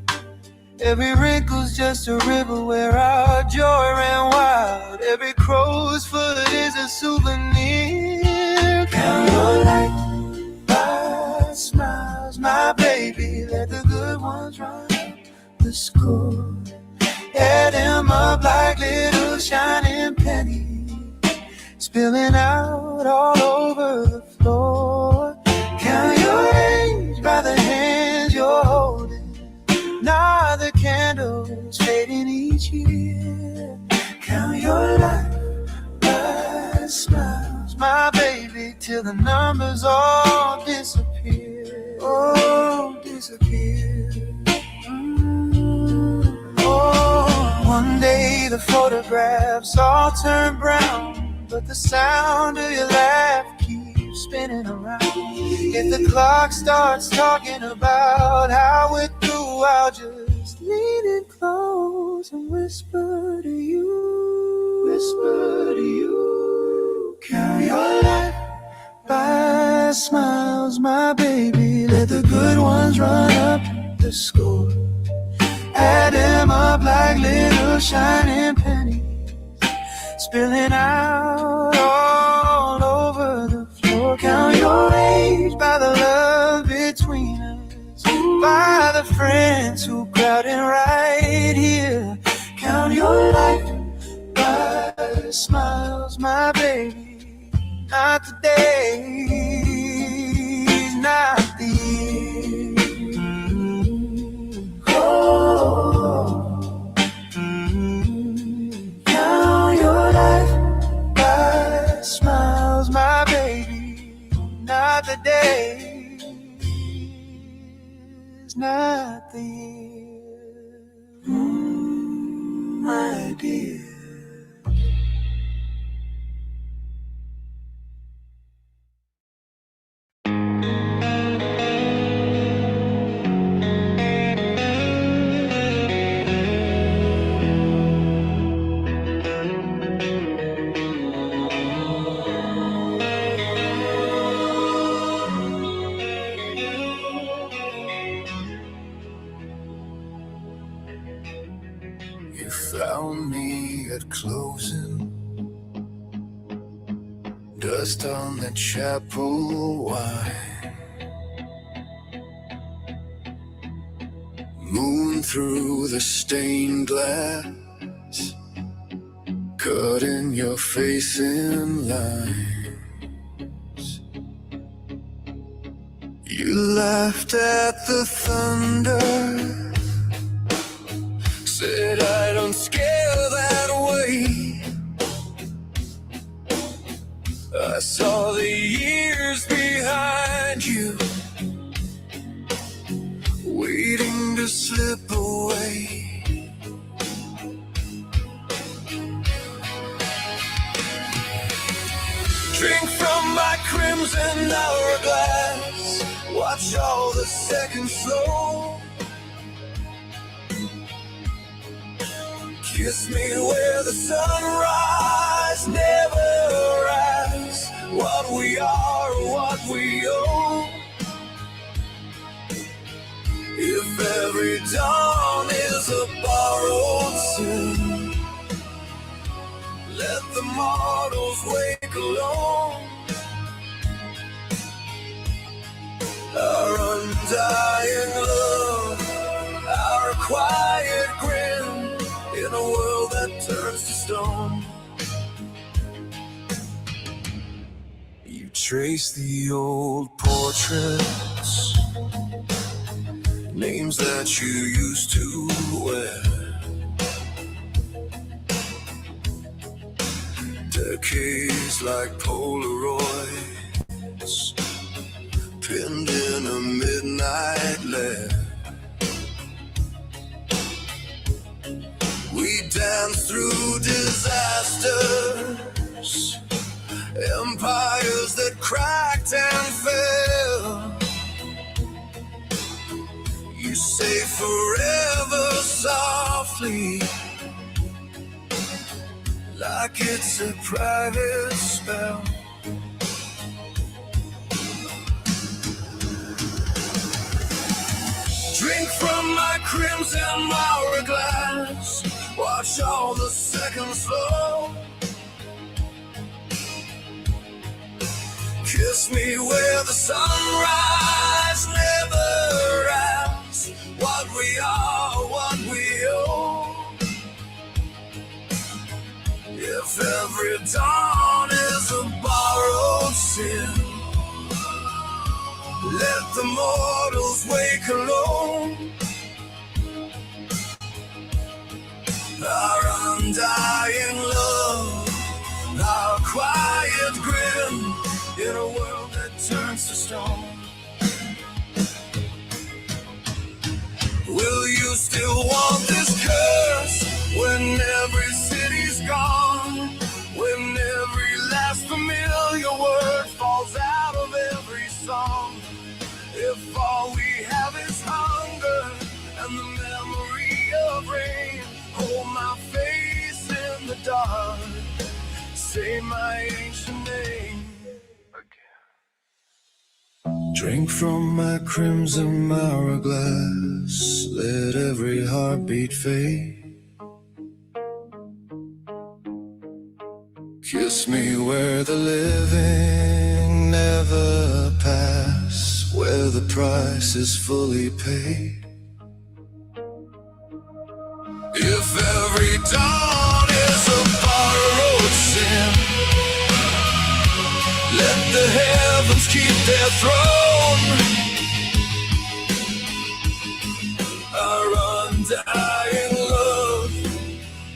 Every wrinkle's just a river where our joy ran wild. Every crow's foot is a souvenir. Count your life by smiles, my baby. Let the good ones run up the score. Add them up like little shining pennies, spilling out all over the floor. Count your age by the hands you're holding, not the candles fading each year. Count your till the numbers all disappear. Oh, disappear. Oh, one day the photographs all turn brown, but the sound of your laugh keeps spinning around. If the clock starts talking about how we're through, I'll just lean in close and whisper to you, whisper to you. Count your life by smiles, my baby. Let the good ones run up the score. Add them up like little shining pennies, spilling out all over the floor. Count your age by the love between us, by the friends who crowding right here. Count your life by smiles, my baby. Not the days, not the years. Oh, count your life by smiles, my baby. Not the days, not the years, my dear. You found me at closing, dust on the chapel wine, moon through the stained glass, cutting your face in lines. You laughed at the thunder, said I don't scare that way. I saw the years behind you, waiting to slip away. Drink from my crimson hourglass, watch all the seconds flow. Kiss me where the sunrise never asks what we are or what we owe. If every dawn is a borrowed sin, let the mortals wake alone. Our undying love, our quiet grin, in a world that turns to stone. You trace the old portraits, names that you used to wear, decades like Polaroids, pinned in a midnight lair. We dance through disasters, empires that cracked and fell. You say forever softly, like it's a private spell. Drink from my crimson hourglass, watch all the seconds flow. Kiss me where the sunrise never asks what we are, what we owe. If every dawn is a borrowed sin, let the mortals wake alone. Our undying love, our quiet grin, in a world stone. Will you still want this curse when every city's gone? When every last familiar word falls out of every song? If all we have is hunger and the memory of rain, hold my face in the dark, say my ancient name again. Drink from my crimson hourglass, let every heartbeat fade. Kiss me where the living never pass, where the price is fully paid. If every dawn is a borrowed sin, let the heavens keep their throne. Our undying love,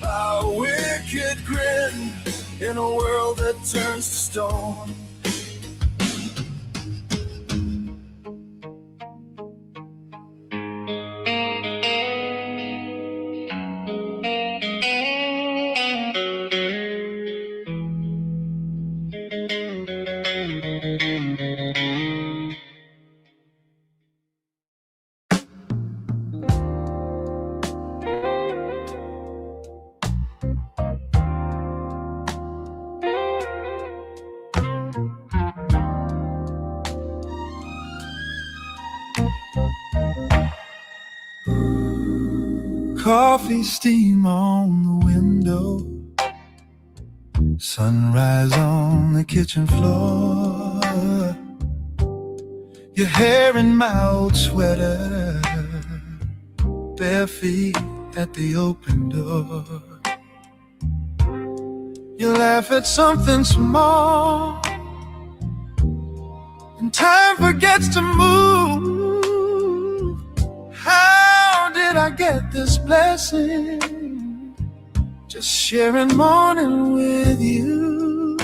our wicked grin, in a world that turns to stone. Coffee steam on the window, sunrise on the kitchen floor, your hair in my old sweater, bare feet at the open door. You laugh at something small, and time forgets to move. How did I get this blessing? Just sharing morning with you.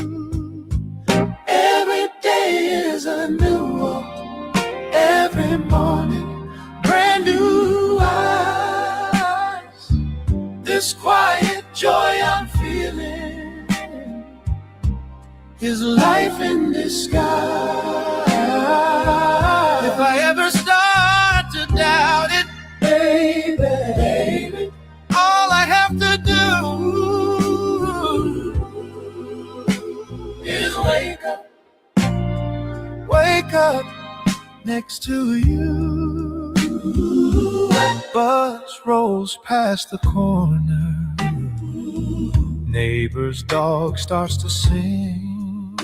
Every day is a new one, every morning brand new eyes. This quiet joy I'm feeling is life in disguise. If I ever start to doubt it, baby, all I have to do is wake up next to you. Bus rolls past the corner, neighbor's dog starts to sing,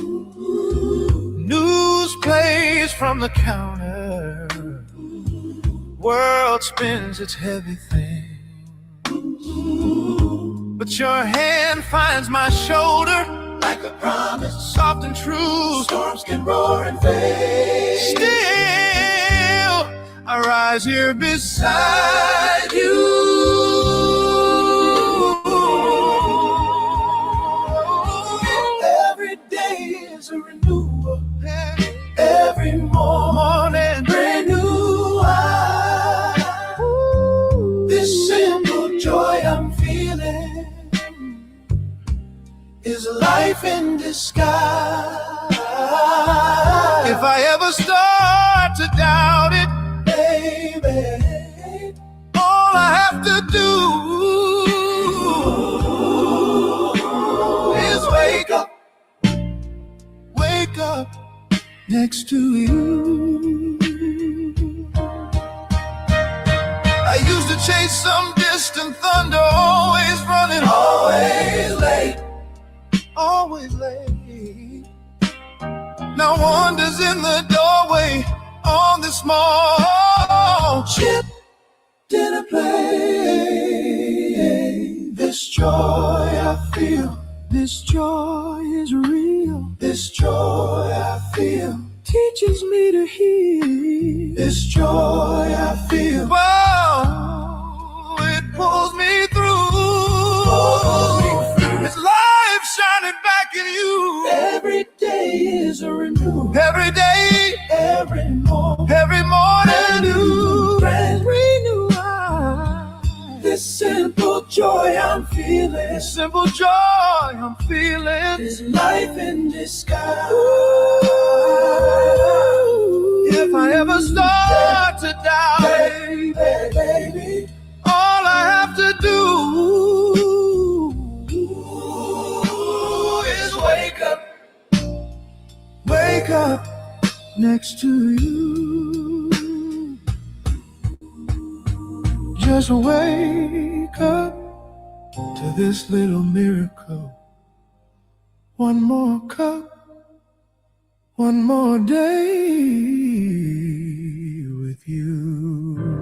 news plays from the counter, world spins its heavy thing. But your hand finds my shoulder like a promise, soft and true. Storms can roar and fade. Still, I rise here beside you. Every day is a renewal. Every morning, brand new eyes. This simple joy I'm feeling is life in disguise. If I ever start to doubt it, baby, all I have to do is wake up next to you. I used to chase some distant thunder, always running, always late. Always late. Now wanders in the doorway on this small chip dinner plate. This joy I feel, this joy is real. This joy I feel teaches me to heal. This joy I feel, wow, it pulls me through. It's life shining back in you. Every day is a renewal. Every day joy I'm feeling, this simple joy I'm feeling, is life in disguise. Ooh, if I ever start to doubt it, baby, all I have to do is wake up next to you. Just wake up to this little miracle. One more cup, one more day with you.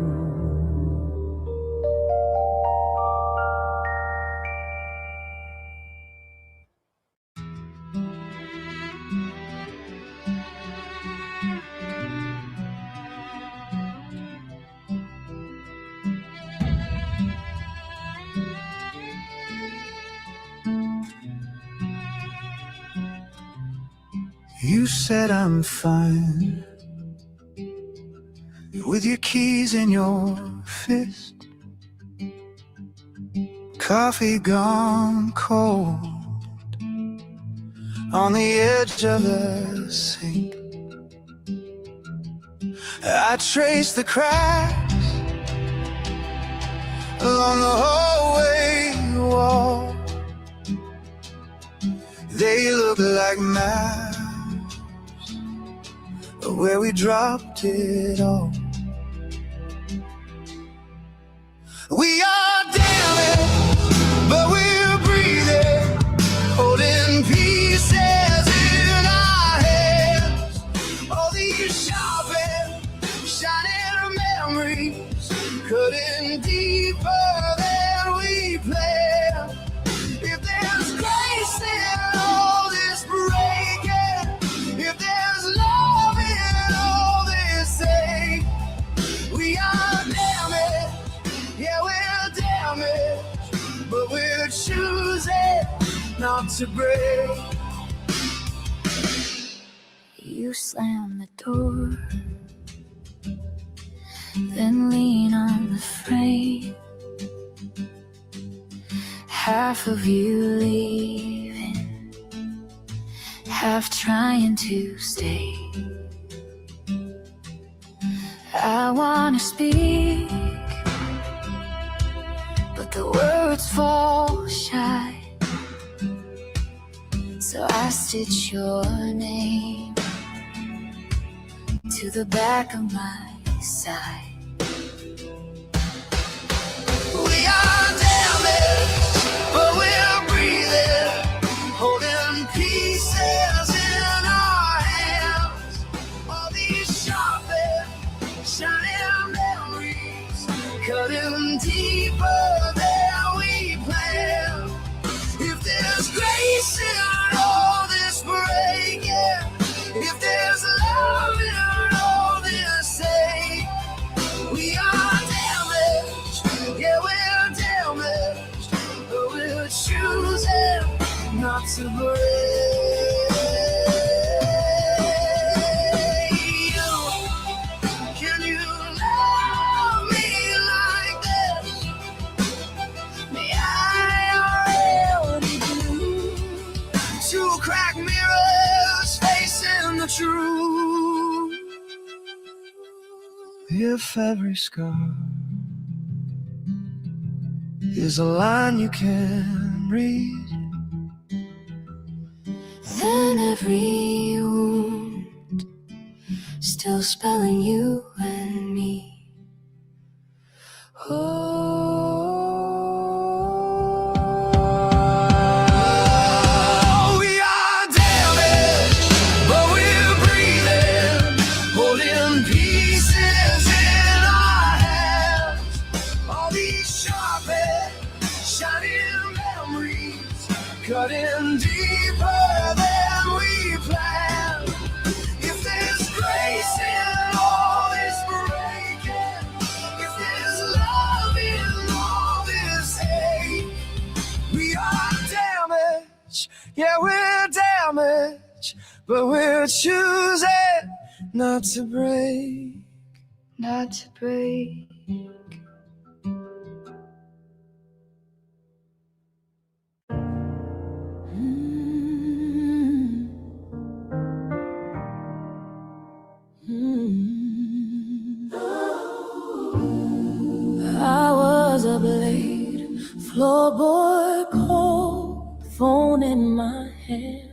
You said I'm fine with your keys in your fist, coffee gone cold on the edge of the sink. I traced the cracks along the hallway wall. They look like maps where we dropped it all. We are damaged, but we're breathing, holding pieces in our hands. All these sharp and shining memories, cutting deeper than we planned. If there's grace in all this breaking, if there's love in all this hate, we are damaged, yeah, we're damaged, but we're choosing not to break. You slam the door, then lean on the frame. Half of you leaving, half trying to stay. I wanna speak, but the words fall shy. So I stitch your name to the back of my side. We are damaged, but we're breathing, holding pieces in our hands. All these sharp and shining memories, cutting deeper than we planned. If there's grace in all this breaking, if there's love in all this hate, we are damaged, yeah, we're damaged, but we're choosing not to break. You, can you love me like this? Me, I already do. Two cracked mirrors facing the truth. If every scar is a line you can read, Then every wound still spelling you and me. oh, we are damaged, but we're breathing, holding pieces in our hands. All these sharp and shining memories, cutting deeper than we planned. If there's grace in all this breaking, if there's love in all this hate, we are damaged, yeah, we're damaged, but we're choosing not to break, not to break. a cold phone in my hand,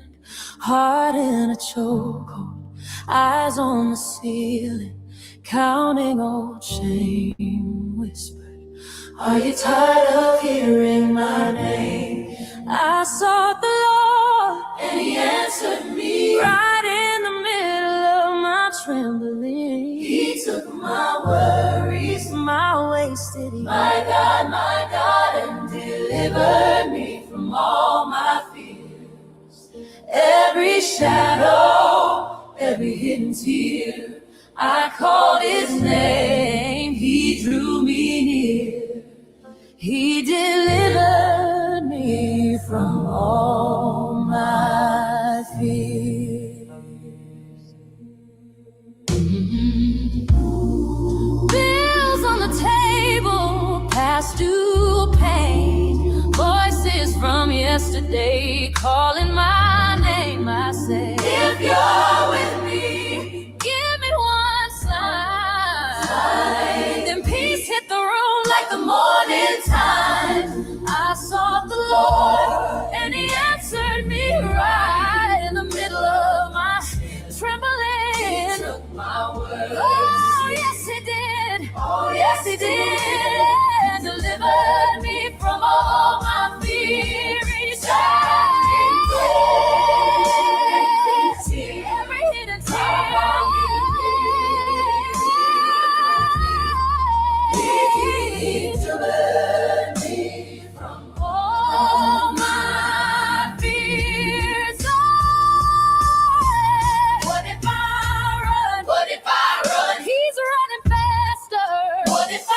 heart in a chokehold, eyes on the ceiling, counting old shame whispered. Are you tired of hearing my name? I sought the Lord, and He answered me right in the middle of my trembling. He took my worries, my wasted years, my God, and delivered me from all my fears. Every shadow, every hidden tear, I called His name, He drew me near. He delivered me from all my fears. Bills on the table, past due pain, voices from yesterday calling my name. I say, if you're with me, give me one sign. Then peace hit the room like the morning time. I sought the Lord, and He answered me right in the middle of my trembling. He took my words. Oh, yes, He did. Oh, yes, He did. And delivered me from all my fears. He saved me. Every hidden tear. He delivered me from all my fears. Oh, what if I run? What if I run? He's running faster. What if I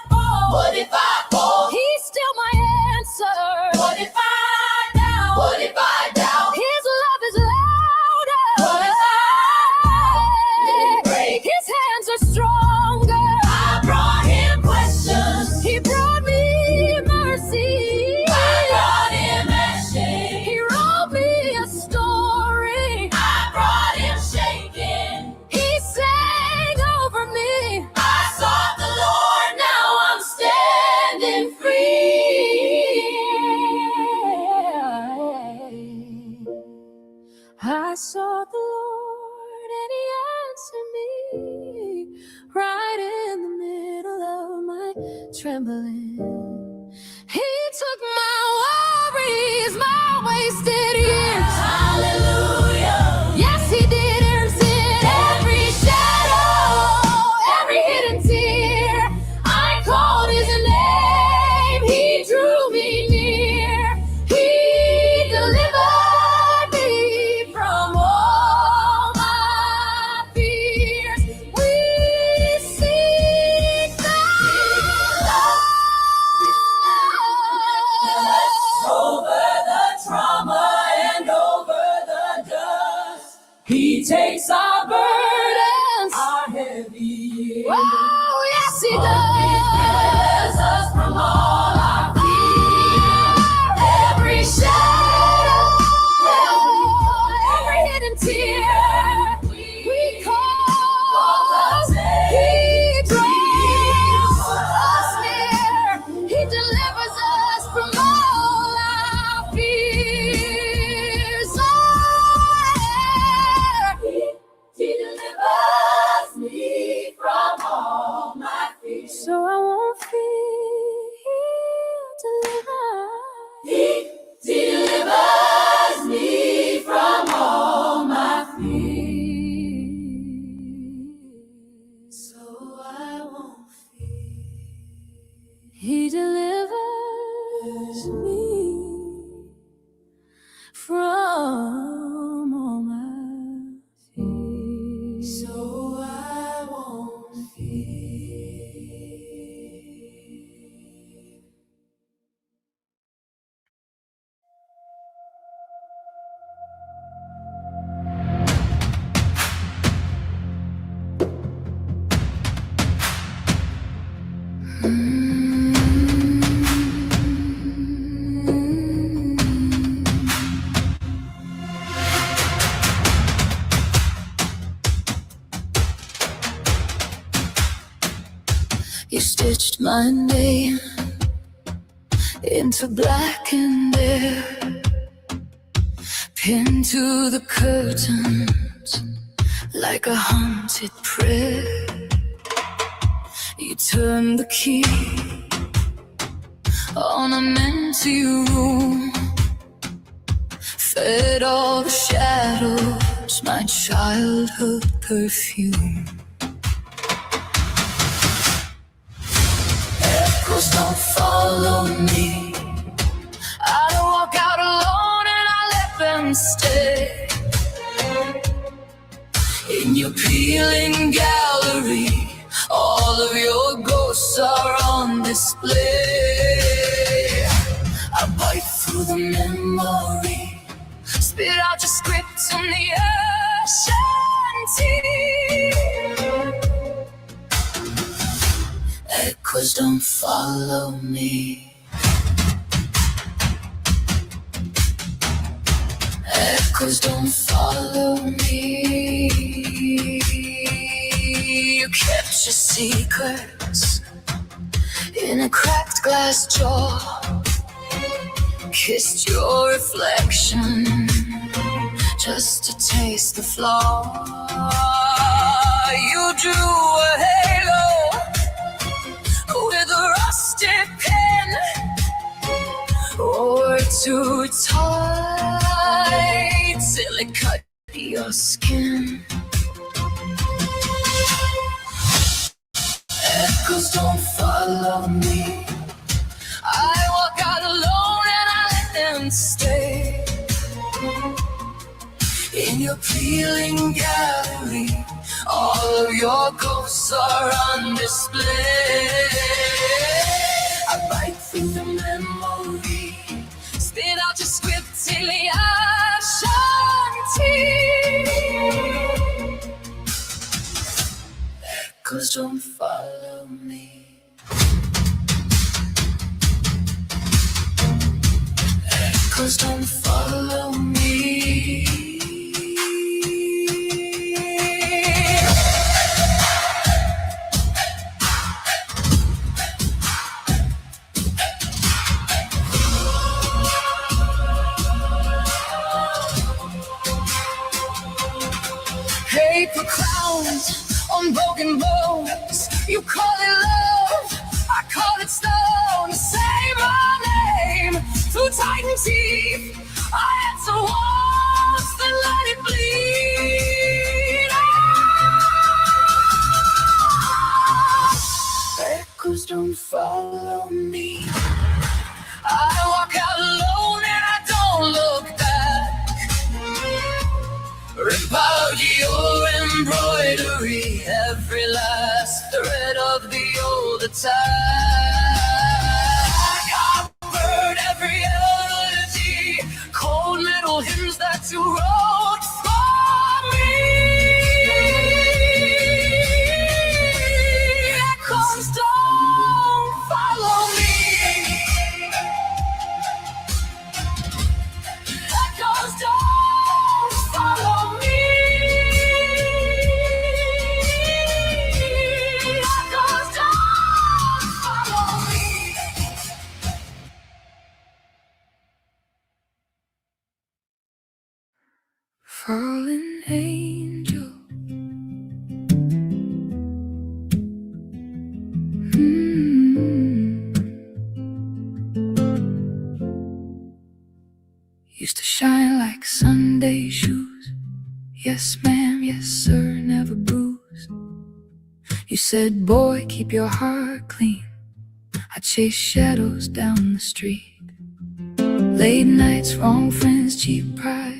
fall? What if I fall? He's still my answer. What if I doubt? What if I doubt? His love is louder. What if I break? His hands are stronger. I brought Him questions. He brought me mercy. I brought Him ashes. He wrote me a story. I brought Him shaking. He sang over me. I sought the Lord, now I'm standing free. I sought the Lord, and He answered me right in the middle of my trembling. He took my worries, my wasted years. Hallelujah. Yes, He did. Sin, every shadow, every hidden tear. I called His name. He drew me near. He delivered me from all my fears. We seek the Lord over the trauma and over the dust. He takes our burdens, our heavy years. Oh, yes, He does. Delivers us from all our fears. Every shadow, every hidden tear, we call. He draws us near. He delivers us from all our fears. Oh, He delivers me from all my fears. So I won't feel delivered. He delivers me from all my fears. So I won't fear. He delivers me from all my fears. So I won't fear. You stitched my name into blackened air, pinned to the curtains like a haunted prayer. You turn the key on an empty room, fed all the shadows my childhood perfume. Echoes don't follow me. I don't walk out alone and I let them stay. In your peeling gallery, all of your ghosts are on display. I bite through the memory, spit out your script in the Ashanti. Echoes don't follow me. Echoes don't follow me. You kept your secrets in a cracked glass jaw, kissed your reflection just to taste the flaw. You drew a halo with a rusty pen, or too tight till it cut your skin. Echoes don't follow me. I walk out alone and I let them stay. In your peeling gallery, all of your ghosts are on display. I bite through the memory, spit out your script till the Ashanti. Echoes don't follow me. Echoes don't follow me. Paper crowns on broken bones. You call it love, I call it stone. Say my name through tightened teeth. I answer once, then let it bleed. Echoes don't follow me. I walk out alone and I don't look back. Rip out your embroidery, every last thread of the old attack. I've heard every elegy, cold little hymns that you wrote for me. Echoes don't follow me. Echoes don't follow me. Echoes don't follow me. Fallen angel. Used to shine like Sunday shoes. Yes, ma'am, yes, sir, never bruised. You said, boy, keep your heart clean. I chased shadows down the street. Late nights, wrong friends, cheap pride.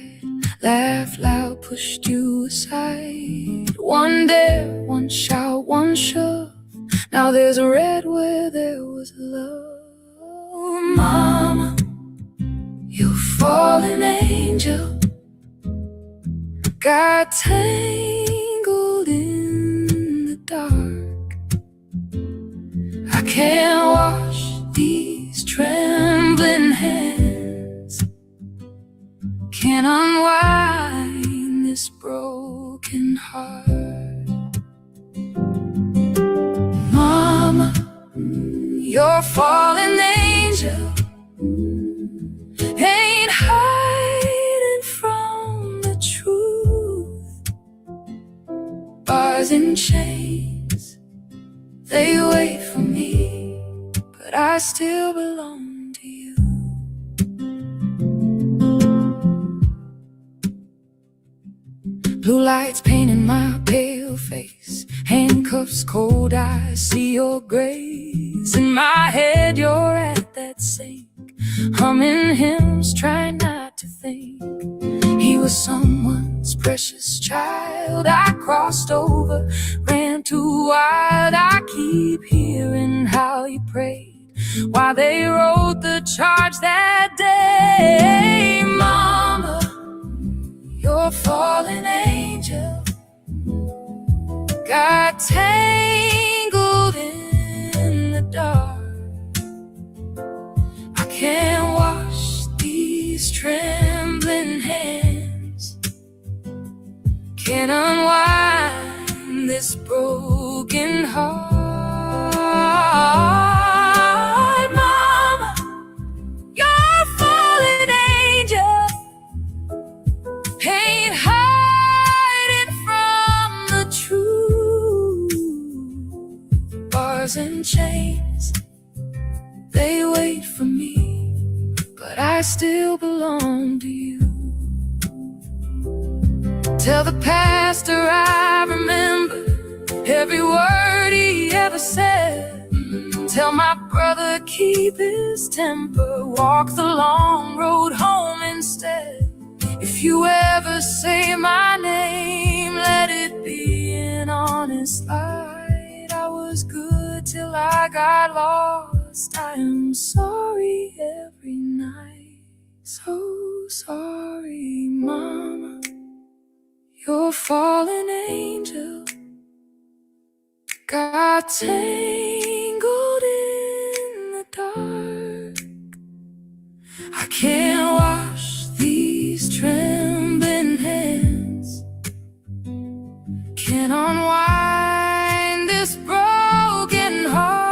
Laugh loud, pushed you aside. One dare, one shout, one shove. Now there's a red where there was love. Mama, you're a fallen angel. Got tangled in the dark. I can't wash these trembling hands. Can't unwind this broken heart. Mama, you're a fallen angel. I still belong to you. Blue lights painting my pale face, handcuffs, cold eyes, see your grace. In my head you're at that sink, humming hymns, trying not to think. He was someone's precious child. I crossed over, ran too wild. I keep hearing how you prayed while they wrote the charge that day. Mama, your fallen angel got tangled in the dark. I can't wash these trembling hands, can't unwind this broken heart. Mama, your fallen angel ain't hiding from the truth. Bars and chains, they wait for me, but I still belong to you. Tell the pastor I remember every word he ever said. Tell my brother keep his temper, walk the long road home instead. If you ever say my name, let it be an honest light. I was good till I got lost. I am sorry every night. So sorry, Mama, your fallen angel got tangled in the dark. I can't wash these trembling hands, can't unwind this broken heart.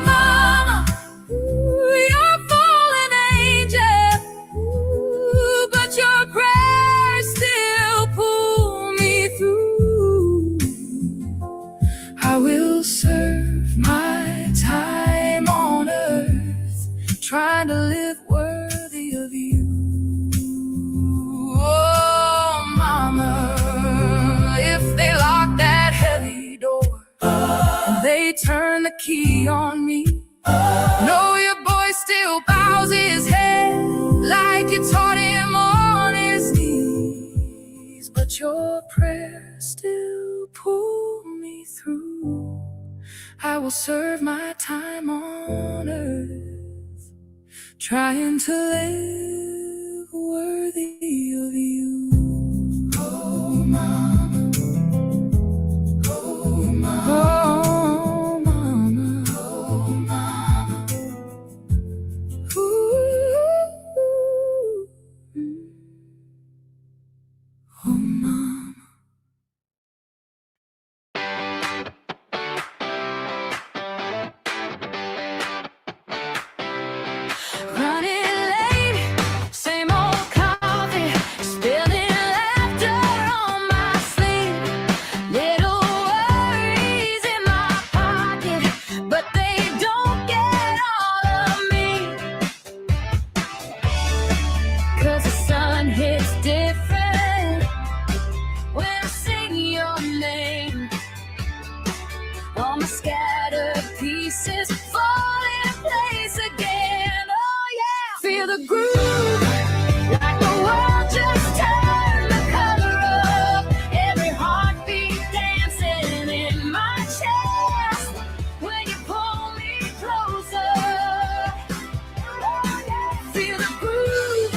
Mama, you're fallen angel, but your prayers still pull me through. I will serve my time on earth, trying to live worthy of you. Oh, Mama, if they lock that heavy door and they turn the key on me, know your boy still bows his head like you taught him on his knees. But your prayers still pull me through. I will serve my time on earth, trying to live worthy of you. Oh, Mama, oh, Mama, oh, Mama, oh, Mama, ooh, oh, Mama. Running late, same old coffee, spilling laughter on my sleeve. Little worries in my pocket, but they don't get all of me. 'Cause the sun hits different when I sing your name. All my scattered pieces fall in place again. Oh yeah, feel the groove, like the world just turned the color up. Every heartbeat dancing in my chest when you pull me closer. Oh yeah, feel the groove,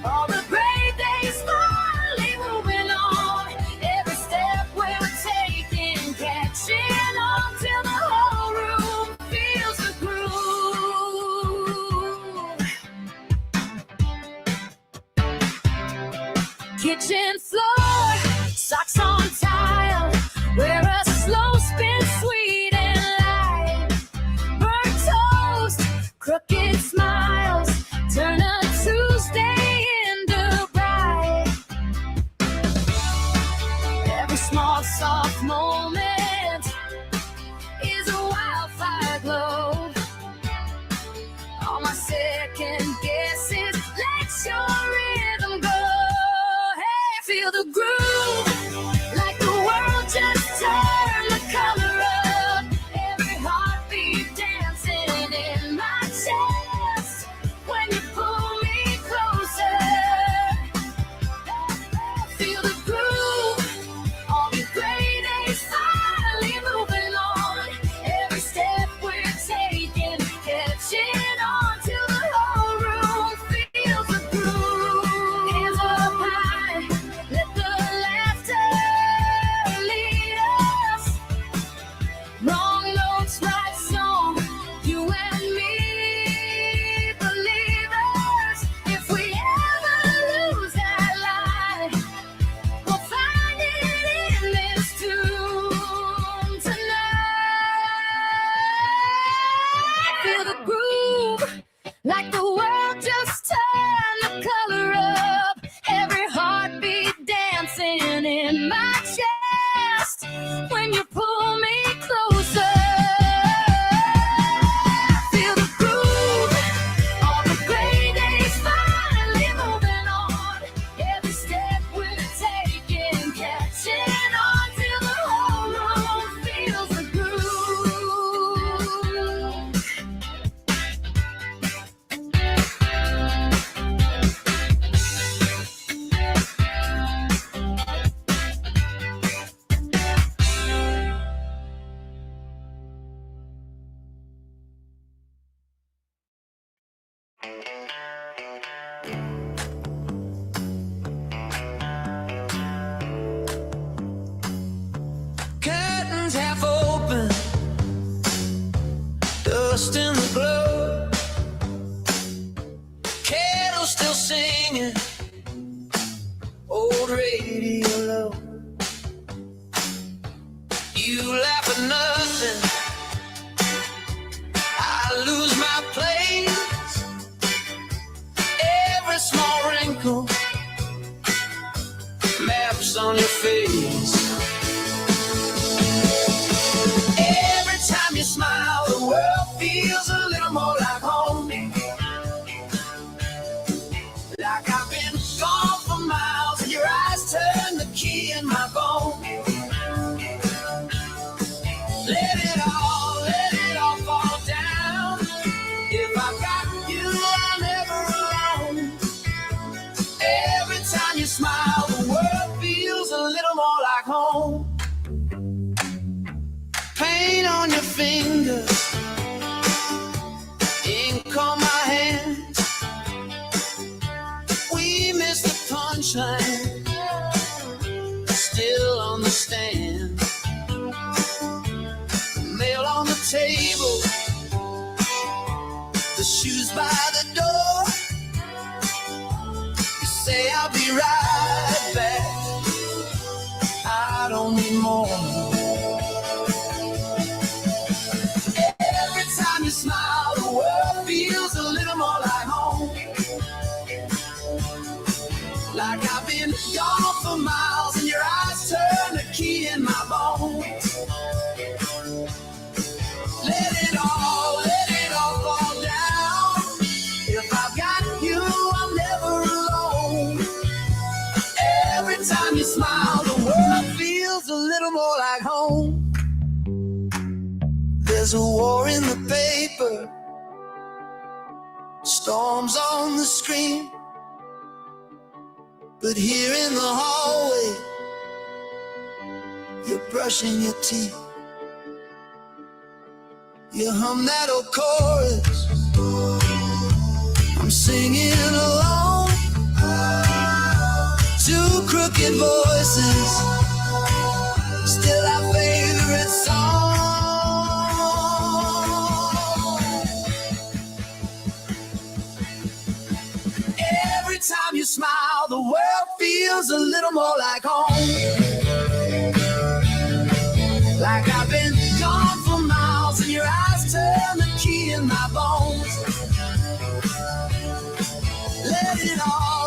all the brave days finally moving on. Every step we're taking, catching on till the whole room feels the groove. Kitchen floor, socks on tile, wear a slow spin, sweet and light. Burnt toast, crooked smiles, turn a Tuesday into bright. Every small soft moment is a wild all my second guesses. Let your rhythm go. Hey, feel the groove, like the world just turned the color up. Every heartbeat dancing in my chest when you pull me closer. Feel the groove, all the gray days finally moving on. Every step we're taking, catching on till the whole room feels the groove. Hands up high, let the laughter lead us. Wrong notes, right song, you and me, believers. If we ever lose that light, we'll find it in this tune tonight. Feel the groove, like the world just turned the color up. Every heartbeat dancing in my chest when you pull me closer. Feel the groove, all the gray days finally moving on. Every step we're taking, catching on till the whole room feels the groove. Curtains half open, dust in the glow. Kettle still singing, old radio low. You laugh at nothing, I lose my place. Every small wrinkle maps on your face. Every time you smile, the world feels a little more like home. Like I've been gone for miles, and your eyes turn the key in my bone. Let it all fall down. If I got you, I'm never alone. Every time you smile, the world feels a little more like home. Paint on your fingers, ink on my hands. We miss the punchline, still on the stand. Mail on the table, the shoes by the door. You say I'll be right back, I don't need more. Every time you smile, the world feels a little more like home. Like I've been gone for miles, and your eyes turn the key in my bones. Let it all fall down. If I've got you, I'm never alone. Every time you smile, the world feels a little more like home. There's a war in the paper, storms on the screen. But here in the hallway, you're brushing your teeth. You hum that old chorus, I'm singing along. Two crooked voices, still our favorite song. Every time you smile, the world feels a little more like home. Like I've been gone for miles, and your eyes turn the key in my bones. Let it all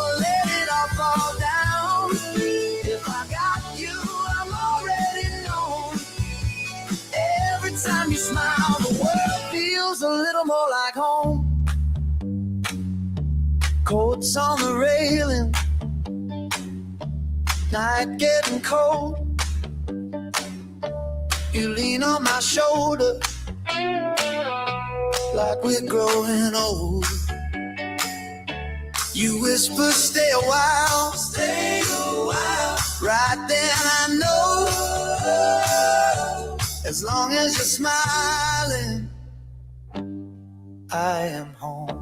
fall down. If I got you, I'm already known. Every time you smile, the world feels a little more like home. Coats on the railing, night getting cold. You lean on my shoulder like we're growing old. You whisper, stay a while, stay a while. Right then I know, as long as you're smiling, I am home.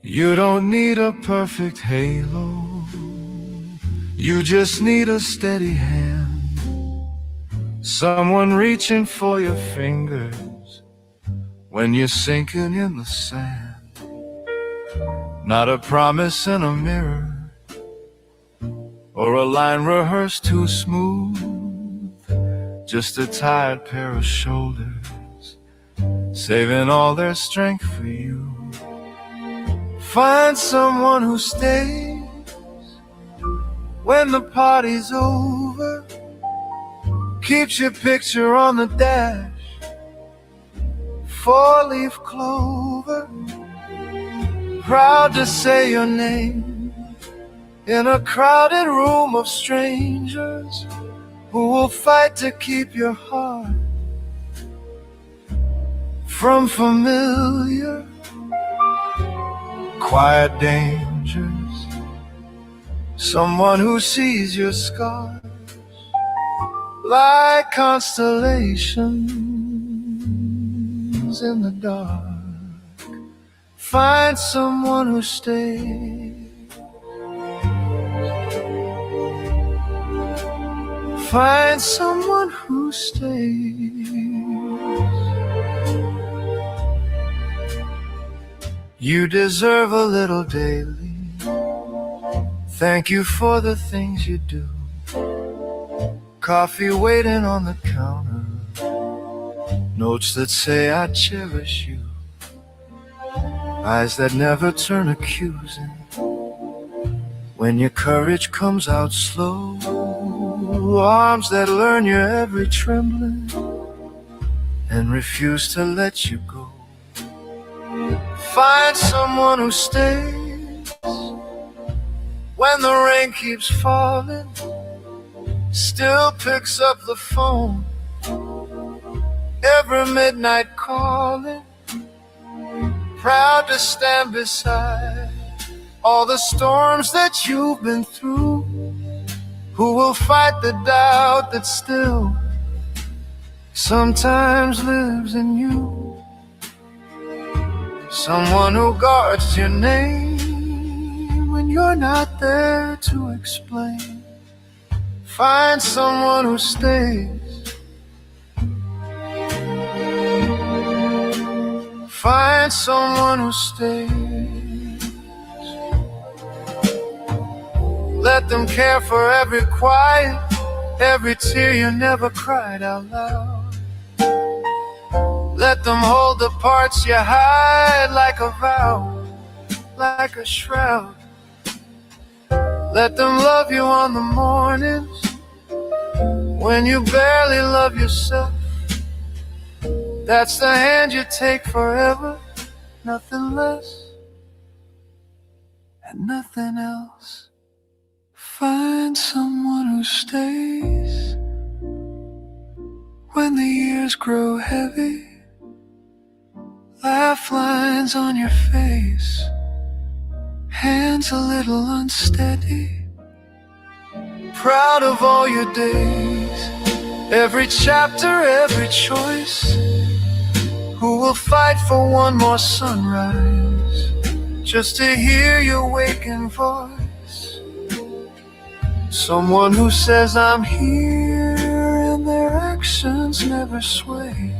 You don't need a perfect halo, you just need a steady hand, someone reaching for your fingers when you're sinking in the sand. Not a promise in a mirror, or a line rehearsed too smooth, just a tired pair of shoulders saving all their strength for you. Find someone who stays when the party's over, keeps your picture on the dash, four-leaf clover, proud to say your name in a crowded room of strangers who will fight to keep your heart from familiar quiet dangers. Someone who sees your scars like constellations in the dark. Find someone who stays. Find someone who stays. You deserve a little daily. Thank you for the things you do. Coffee waiting on the counter, notes that say I cherish you, eyes that never turn accusing when your courage comes out slow, arms that learn your every trembling and refuse to let you go. Find someone who stays when the rain keeps falling, still picks up the phone every midnight calling, proud to stand beside all the storms that you've been through, who will fight the doubt that still sometimes lives in you. Someone who guards your name when you're not there to explain. Find someone who stays. Find someone who stays. Let them care for every quiet, every tear you never cried out loud. Let them hold the parts you hide like a vow, like a shroud. Let them love you on the mornings when you barely love yourself. That's the hand you take forever, nothing less and nothing else. Find someone who stays when the years grow heavy, laugh lines on your face, hands a little unsteady, proud of all your days, every chapter, every choice, who will fight for one more sunrise, just to hear your waking voice. Someone who says I'm here and their actions never sway.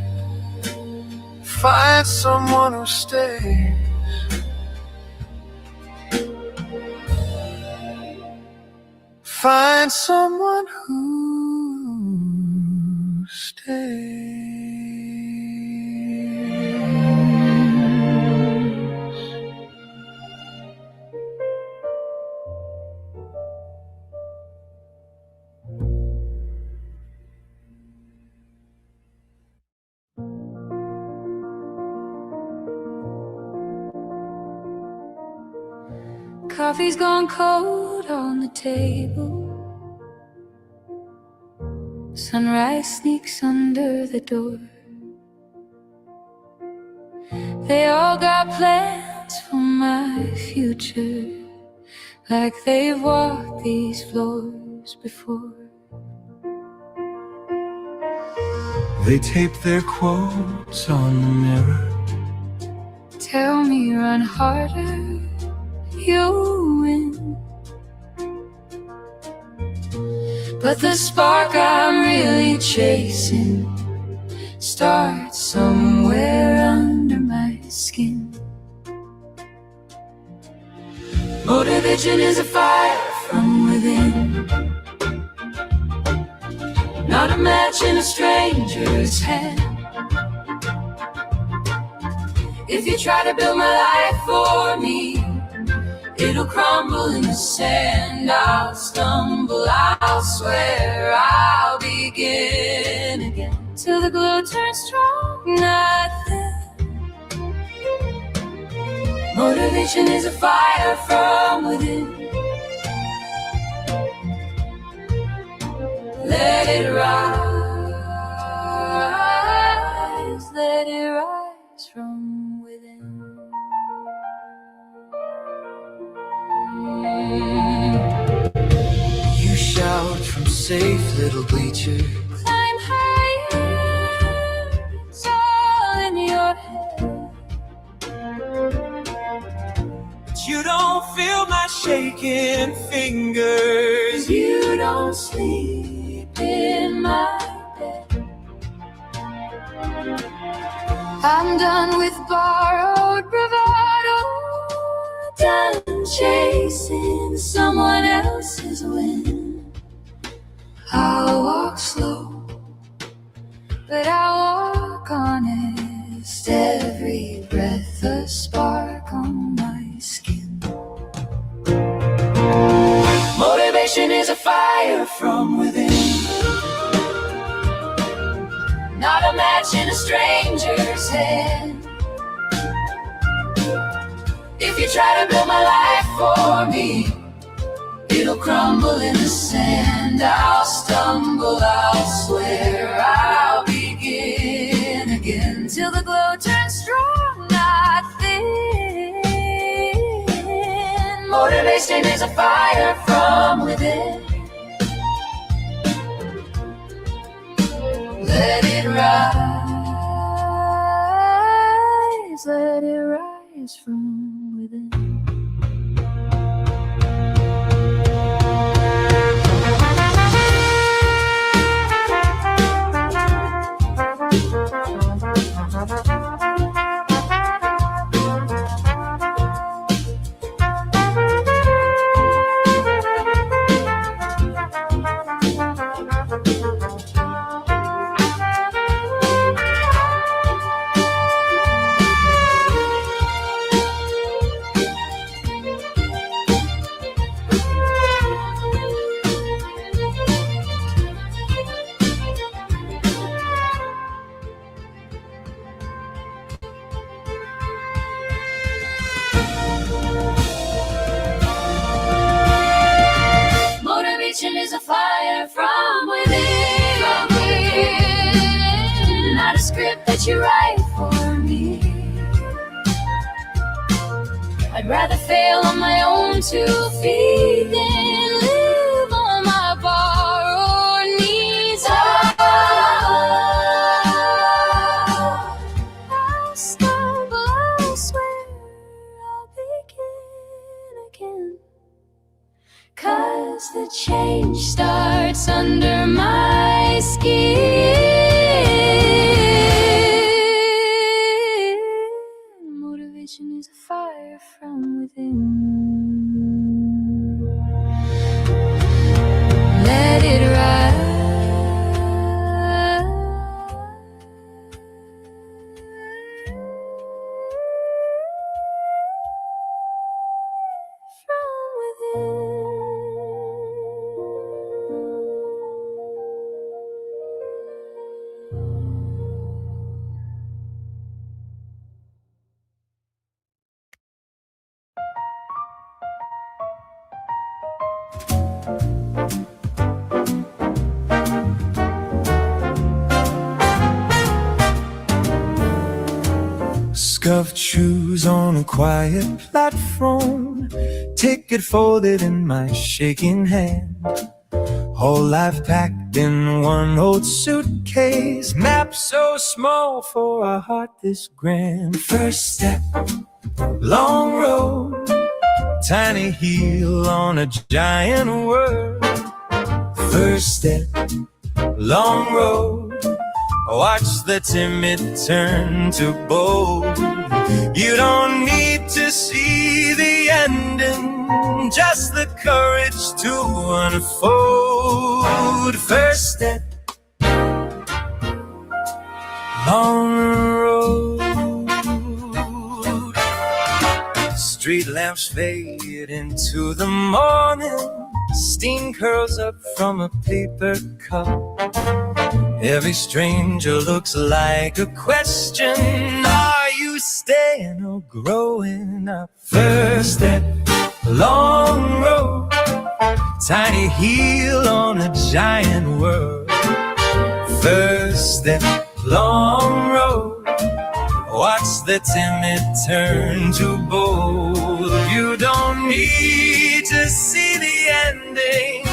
Find someone who stays. Find someone who stays. Coffee's gone cold on the table. Sunrise sneaks under the door. They all got plans for my future, like they've walked these floors before. They tape their quotes on the mirror. Tell me run harder, you win. But the spark I'm really chasing starts somewhere under my skin. Motivation is a fire from within, not a match in a stranger's hand. If you try to build my life for me, it'll crumble in the sand. I'll stumble, I'll swear, I'll begin again. Till the glow turns strong, nothing. Motivation is a fire from within. Let it rise, let it rise from within. You shout from safe little bleacher. Climb higher, it's all in your head. But you don't feel my shaking fingers. You don't sleep in my bed. I'm done with borrowed bravado, done chasing someone else's wind. I'll walk slow, but I'll walk honest. Every breath a spark on my skin. Motivation is a fire from within, not a match in a stranger's hand. If you try to build my life for me, it'll crumble in the sand. I'll stumble, I'll swear, I'll begin again. Till the glow turns strong, not thin. Motivation is a fire from within. Let it rise, let it rise from within. Motivation is a fire from within, not a script that you write for me. I'd rather fail on my own 2 feet than live on my borrowed knees. I'll stumble, I'll swear, I'll begin again. 'Cause the change starts under my skin. Motivation is a fire from within. Let it rise. From within. Scuffed shoes on a quiet platform, ticket folded in my shaking hand. Whole life packed in one old suitcase, map so small for a heart this grand. First step, long road, tiny heel on a giant world. First step, long road, watch the timid turn to bold. You don't need to see the ending, just the courage to unfold. First step, long road. Street lamps fade into the morning, steam curls up from a paper cup. Every stranger looks like a question, are you staying or growing up? First step, long road, tiny heel on a giant world. First step, long road, watch the timid turn to bold. You don't need to see the ending,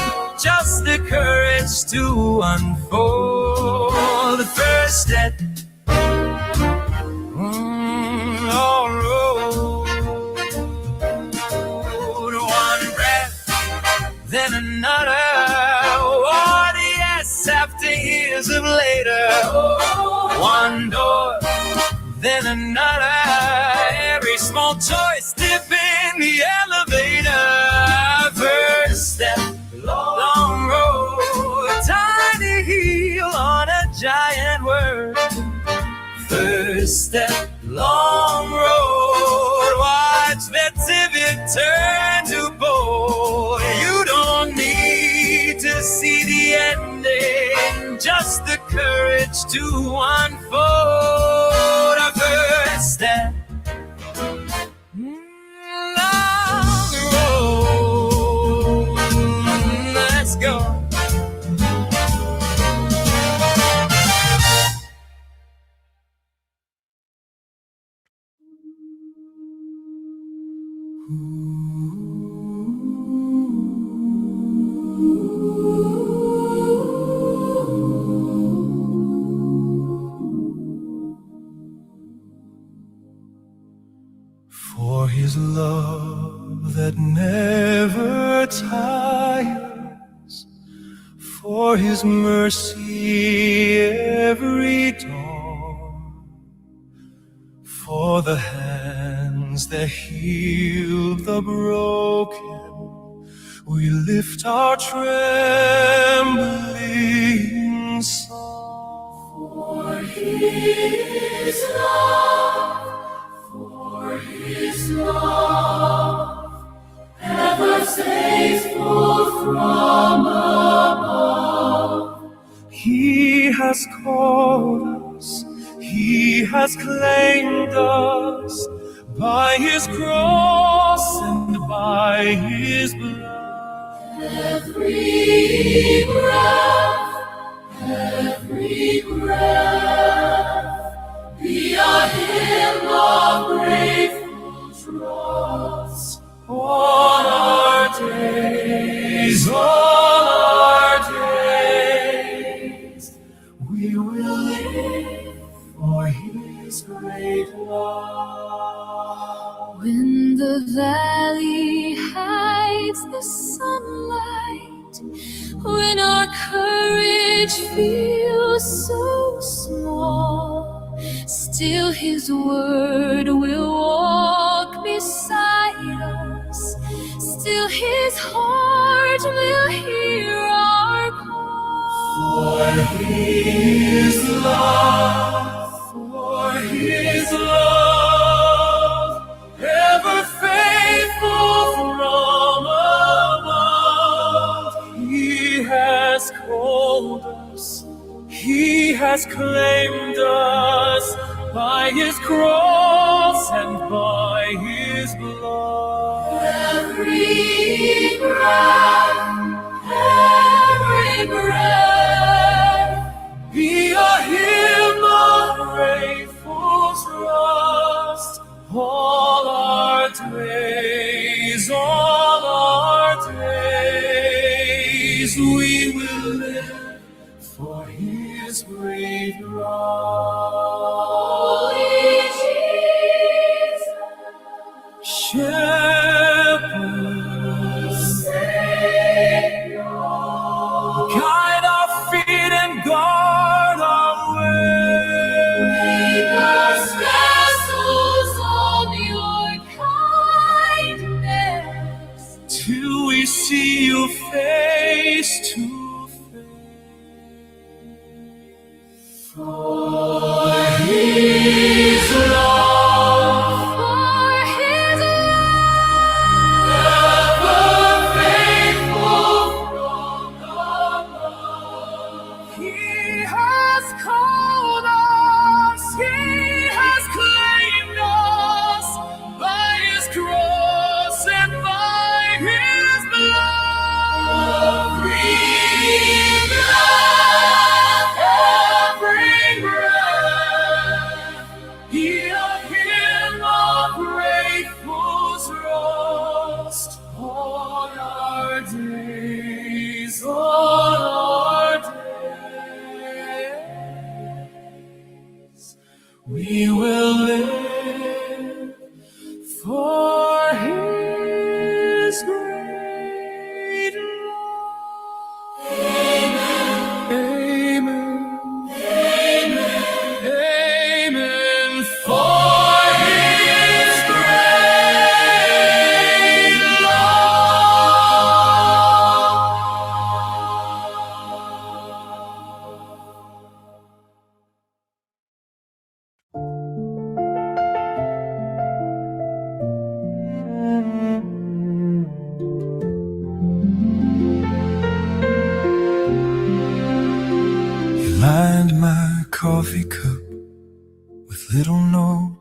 just the courage to unfold. The first step, long road. One breath, then another. Oh, yes, after years of later. One door, then another. Every small choice, dip in the elevator. First step, long road, tiny heel on a giant word. First step, long road, watch the divot turn to bold. You don't need to see the ending, just the courage to unfold. A first step, long road. Let's go. For his love that never tires, for his mercy every dawn, for the hands that heal the broken, we lift our trembling song. For his love, for his love, ever faithful from above. He has called us, he has claimed us by his cross and by his blood. Every breath, be a hymn of grateful trust. All our days, we will live for his great love. When the valley hides the sunlight, when our courage feels so small, still his word will walk beside us, still his heart will hear our call. For his love, ever faithful from above. He has called us, he has claimed us by his cross and by his blood. Every breath, be a hymn of grateful trust.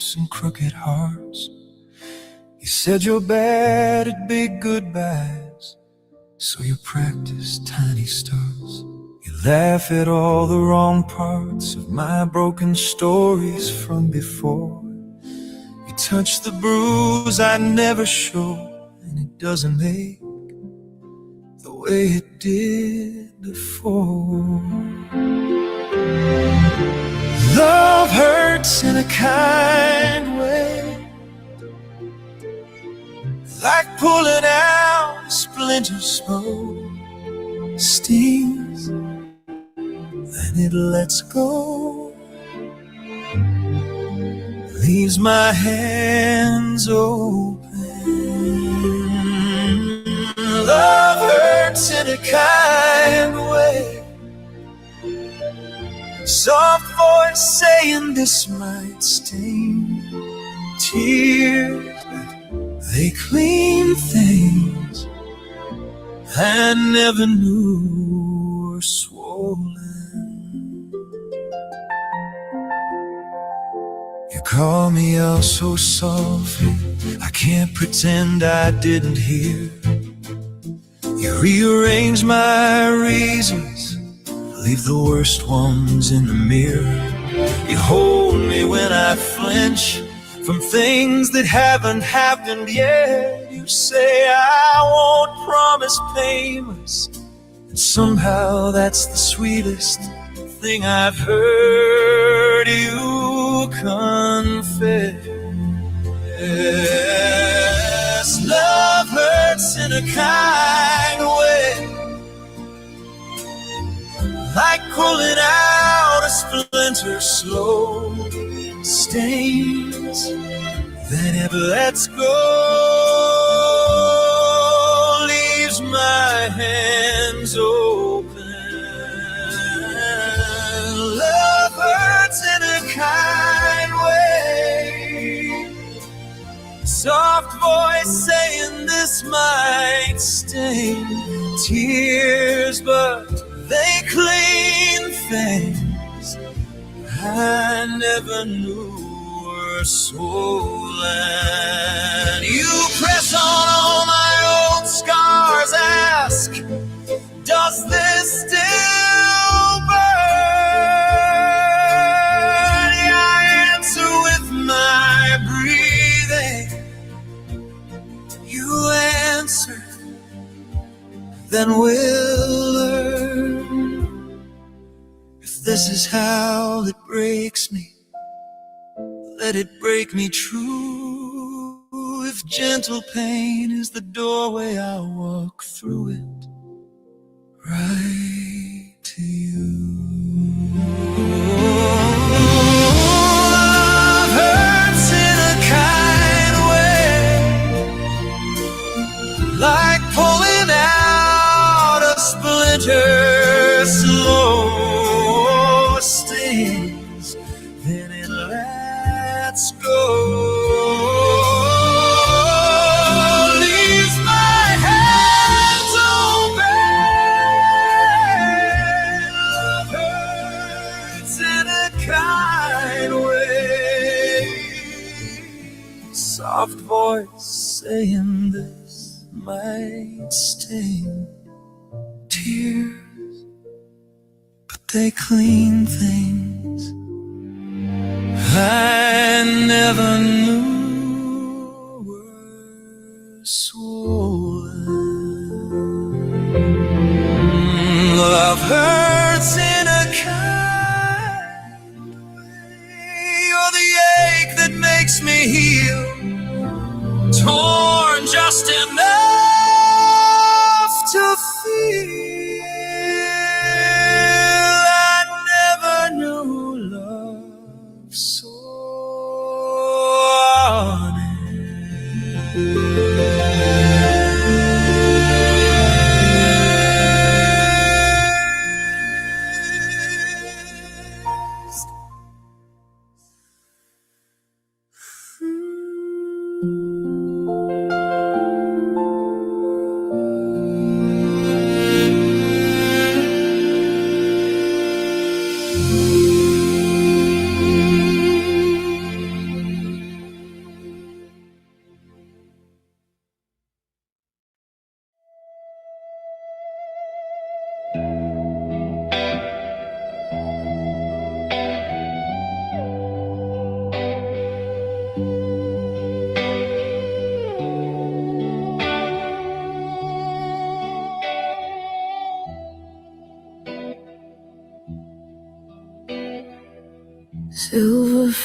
hopes and crooked hearts. You said you're bad at big goodbyes, so you practice tiny starts. You laugh at all the wrong parts of my broken stories from before. You touch the bruise I never show, and it doesn't ache the way it did before. Love hurts in a kind way, like pulling out a splinter smoke. Stings, then it lets go, leaves my hands open. Love hurts in a kind way, soft voice saying this might sting. Tears, they clean things I never knew were swollen. You call me out so softly, I can't pretend I didn't hear. You rearrange my reasons, leave the worst ones in the mirror. You hold me when I flinch from things that haven't happened yet. You say I won't promise painless, and somehow that's the sweetest thing I've heard you confess. Love hurts in a kind way, like pulling out a splinter slow. Stains, then it lets go, leaves my hands open. Love hurts in a kind way, soft voice saying this might sting. Tears, but they clean things I never knew were swollen. You press on all my old scars, ask, does this still burn? Yeah, I answer with my breathing. You answer, then we'll learn. If this is how it breaks me, let it break me true. If gentle pain is the doorway, I'll walk through it right to you. Love hurts in a kind way, like pulling out a splinter slow. Stings, then it lets go, leaves my hands open. Love hurts in a kind way, soft voice saying this might sting. Tears, but they clean things I never knew were swollen. Love hurts in a kind way. You're the ache that makes me heal, torn just enough to feel. I never knew love so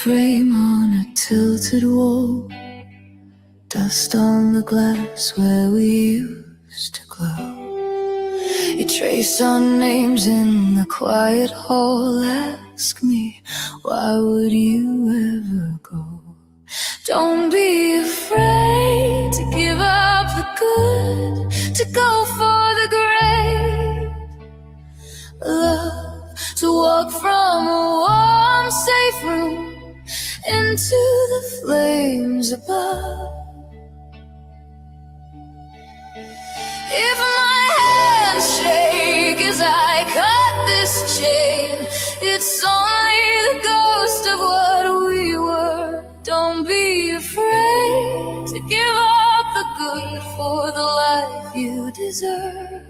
frame on a tilted wall, dust on the glass where we used to glow. You trace our names in the quiet hall. Ask me, why would you ever go? Don't be afraid to give up the good, to go for the great. Love to walk from a warm, safe room into the flames above. If my hands shake as I cut this chain, it's only the ghost of what we were. Don't be afraid to give up the good for the life you deserve.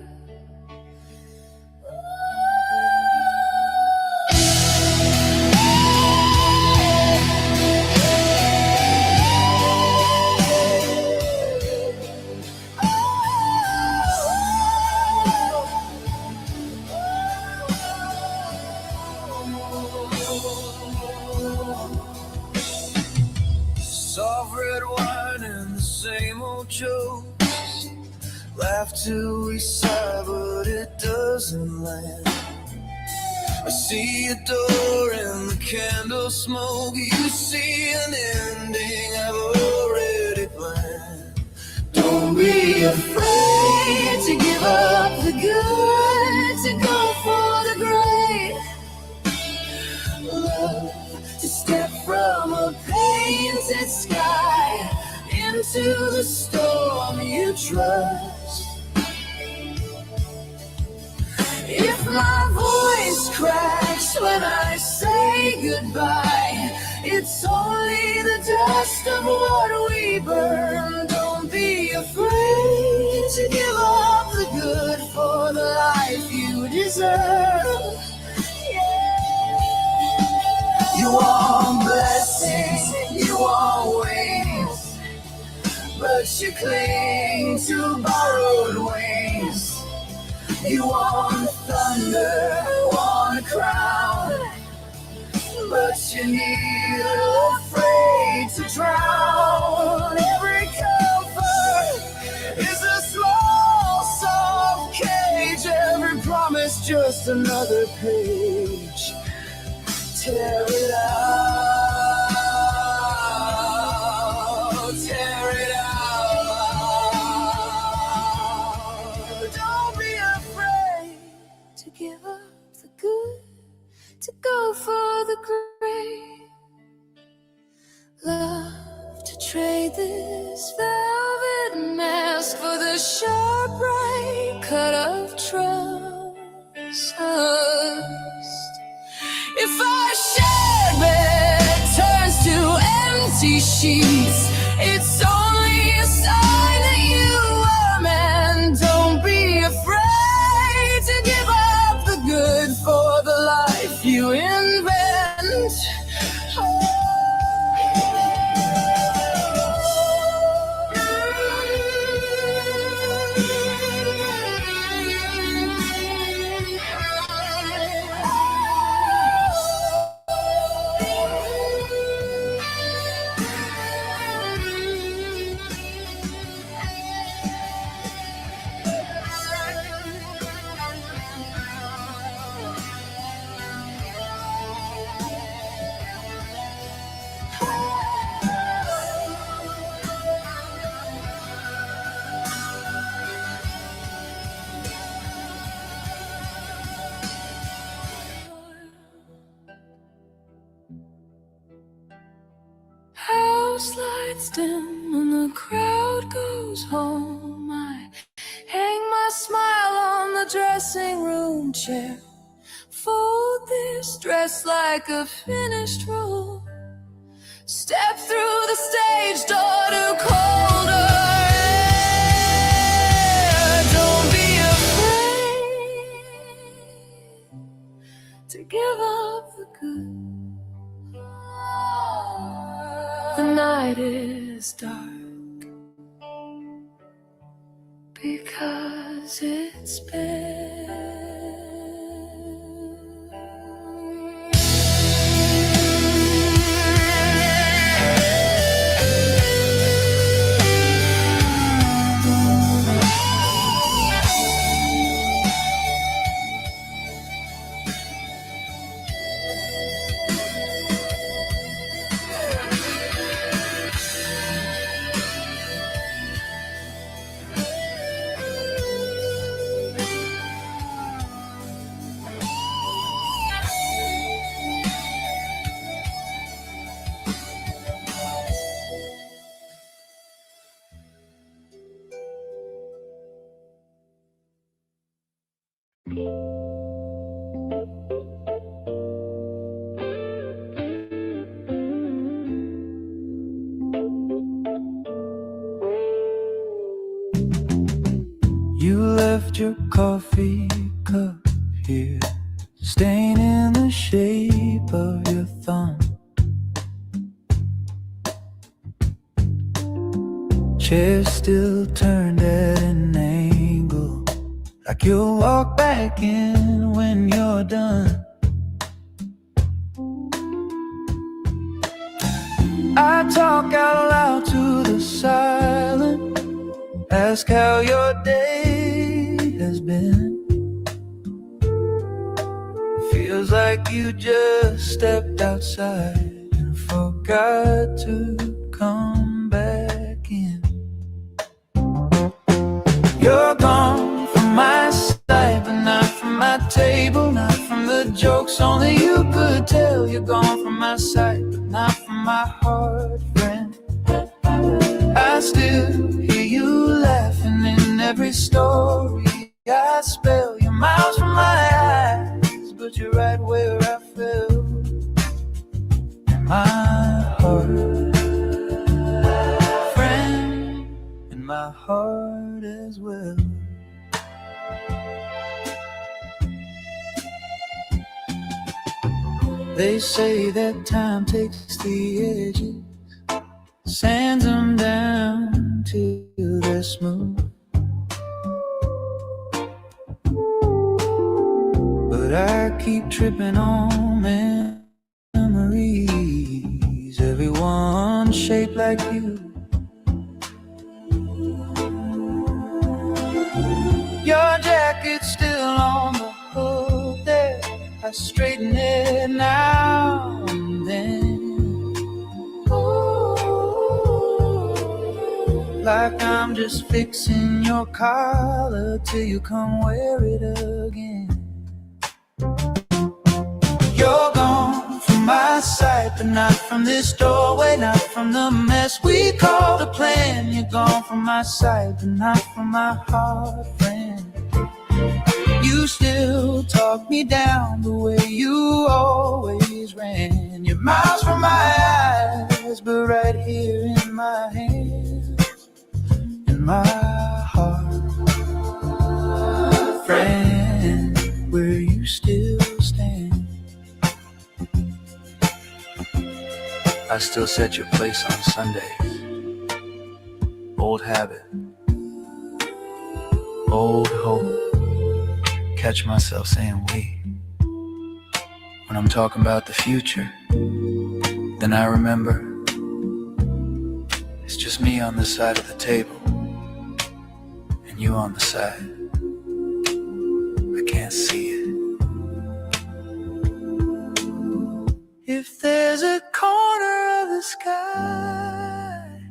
Soft red wine and the same old jokes. Laugh till we sigh, but it doesn't land. I see a door in the candle smoke. You see an ending I've already planned. Don't be afraid to give up the good, to go for the great. Love to step from a painted sky into the storm you trust. If my voice cracks when I say goodbye, it's only the dust of what we burn. Don't be afraid to give up the good for the life you deserve. You want blessings, you want wings, but you cling to borrowed wings. You want thunder, want a crown, but you need afraid to drown. Every comfort is a small, soft cage. Every promise just another page. Tear it out, tear it out. Don't be afraid To give up the good, to go for the great. Love to trade this velvet mask for the sharp, bright cut of trust. If our shared bed turns to empty sheets, it's only a sign that you are meant. Don't be afraid to give up the good for the life you invent. House lights dim and the crowd goes home. I hang my smile on the dressing room chair. Fold this dress like a finished role. Step through the stage door to colder air. Don't be afraid to give up the good. The night is dark because it's been. left your coffee cup here, staining the shape of your thumb. Chair still turned at an angle, like you'll walk back in when you're done. I talk out loud to the silent, ask how your day has been. Feels like you just stepped outside and forgot to come back in. You're gone from my side, but not from my table, not from the jokes only you could tell. You're gone from my side, but not from my heart, friend. I still hear you laughing in every story I spell. You're miles from my eyes, but you're right where I fell. My heart, friend, and my heart as well. They say that time takes the edges, sands them down till they're smooth. But I keep tripping on memories, everyone shaped like you. Your jacket's still on the hook there, I straighten it now and then. Like I'm just fixing your collar till you come wear it again. You're gone from my sight, but not from this doorway, not from the mess we call the plan. You're gone from my sight, but not from my heart, friend. You still talk me down the way you always ran. You're miles from my eyes, but right here in my hands, in my heart, friend, where you still stand. I still set your place on Sundays. Old habit, old hope. Catch myself saying we. When I'm talking about the future, then I remember it's just me on this side of the table and you on the side. I can't see it. If there's a corner of the sky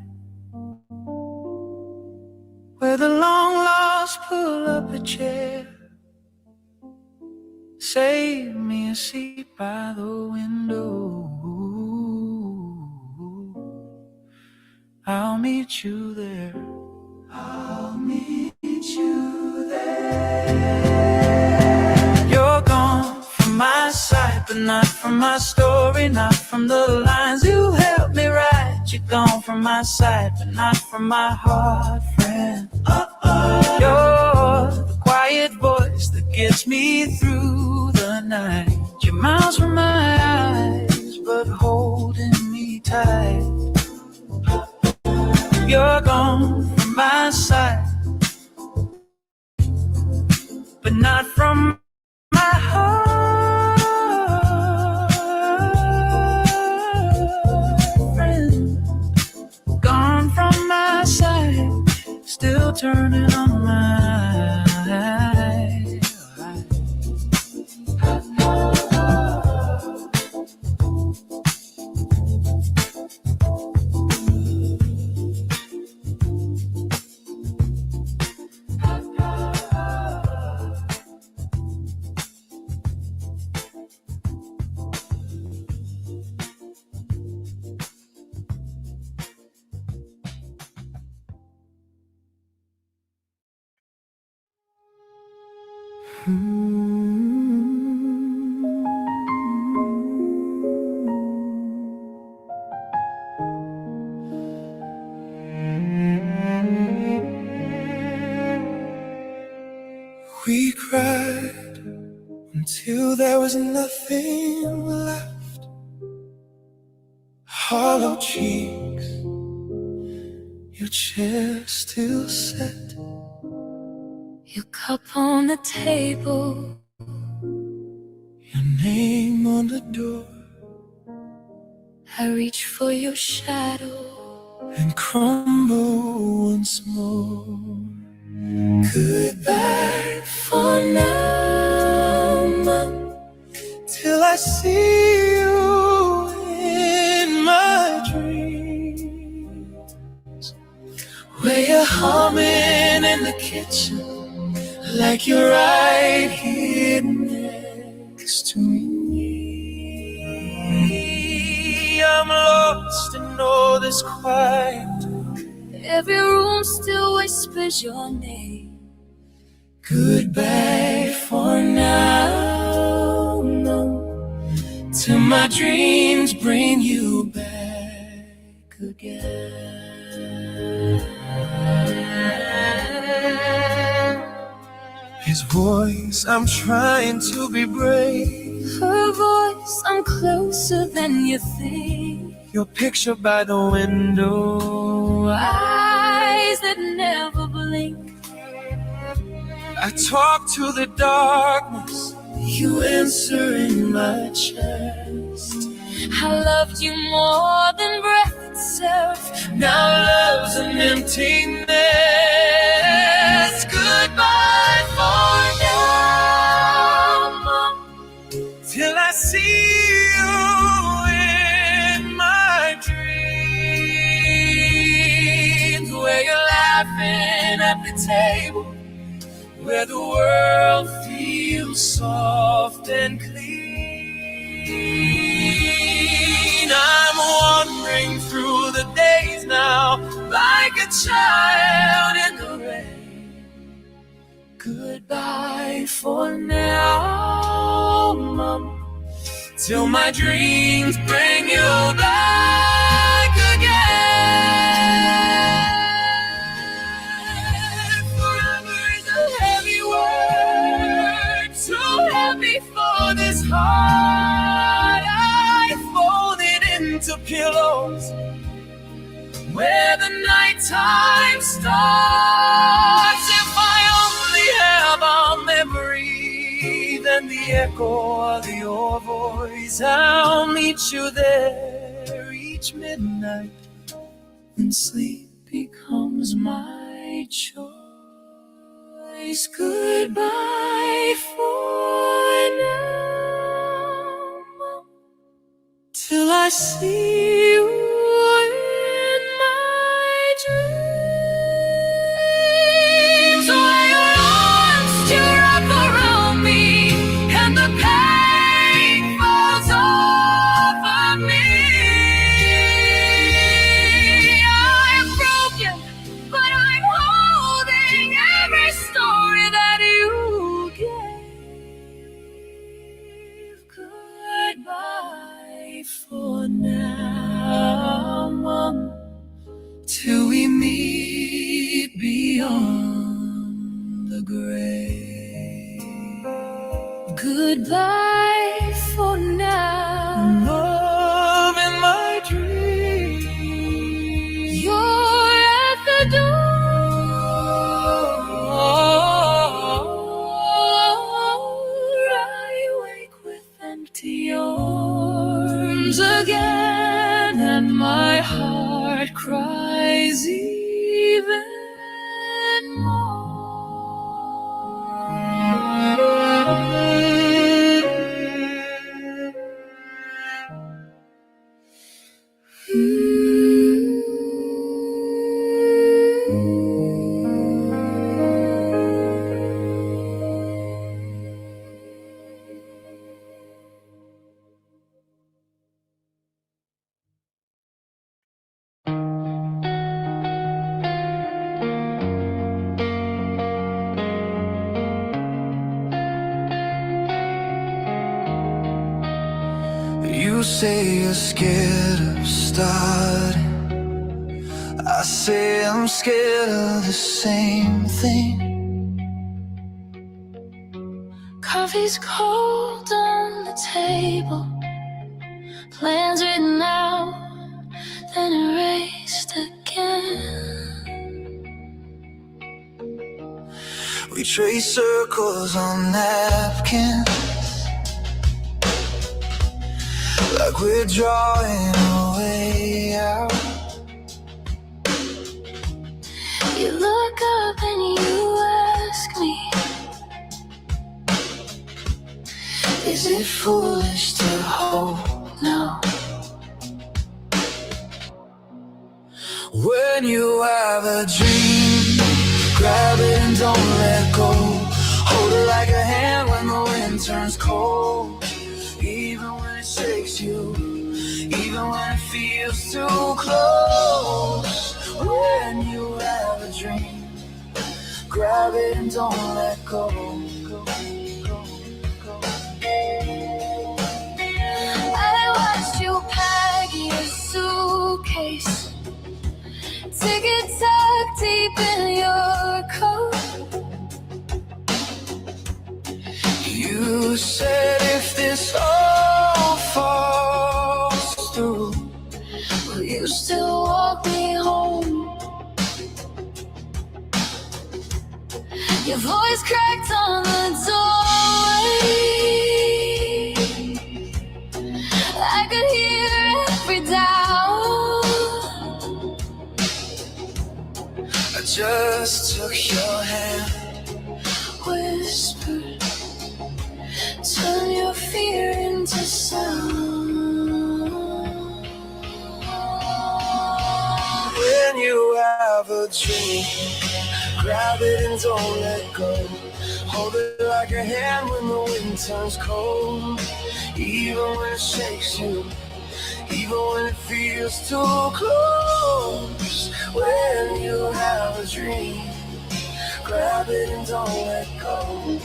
where the long lost pull up a chair, save me a seat by the window. I'll meet you there. I'll meet you there. You're gone from my sight, but not from my story, not from the lines you helped me write. You're gone from my sight, but not from my heart, friend. You're the quiet voice that gets me through the night. You're miles from my eyes, but holding me tight. You're gone from my side, but not from my heart, friend. Gone from my side, still turning on my there was nothing left. Hollow cheeks, your chair still set. Your cup on the table, your name on the door, I reach for your shadow and crumble once more. Goodbye for now, Mom, till I see you in my dreams, where you're humming in the kitchen like you're right here next to me. I'm lost in all this quiet. Every room still whispers your name. Goodbye for now, no, till my dreams bring you back again. His voice, I'm trying to be brave. Her voice, I'm closer than you think. Your picture by the window, Eyes that never blink. I talk to the darkness, you answer in my chest. I loved you more than breath itself. Now love's an emptiness. Goodbye for now, Mom, till I see you in my dreams, where you're laughing at the table, where the world feels soft and clean. I'm wandering through the days now like a child in the rain. Goodbye for now, Mom, till my dreams bring you back again. Forever is a heavy word, too heavy for this heart. I fold it into pillows where the nighttime starts. If I only have a memory, then the echo of your voice, I'll meet you there each midnight when sleep becomes my choice. Goodbye for now, Mom, till I see you in my dreams, where your arms still wrap around me and the pain falls over me. I'm broken, but I'm holding every story that you gave. Goodbye for now, Mom, till we meet beyond the grave. Goodbye for now, love in my dreams. You're at the door. I wake with empty arms again, and my heart cries even You say you're scared of starting, I say I'm scared of the same thing. coffee's cold on the table, plans written out, then erased again. We trace circles on napkins, like we're drawing a way out. You look up and you ask me, is it foolish to hope now? When you have a dream, grab it and don't let go. Hold it like a hand when the wind turns cold. Even when it shakes you, even when it feels too close. When you have a dream, grab it and don't let go. I watched you pack your suitcase, ticket tucked deep in your coat. You said if this all falls through, Will you still walk me home? Your voice cracked on the doorway, I could hear every doubt. I just took your hand, Whispered, turn your fear into sound. when you have a dream, grab it and don't let go. Hold it like a hand when the wind turns cold. Even when it shakes you, even when it feels too close. When you have a dream, grab it and don't let go.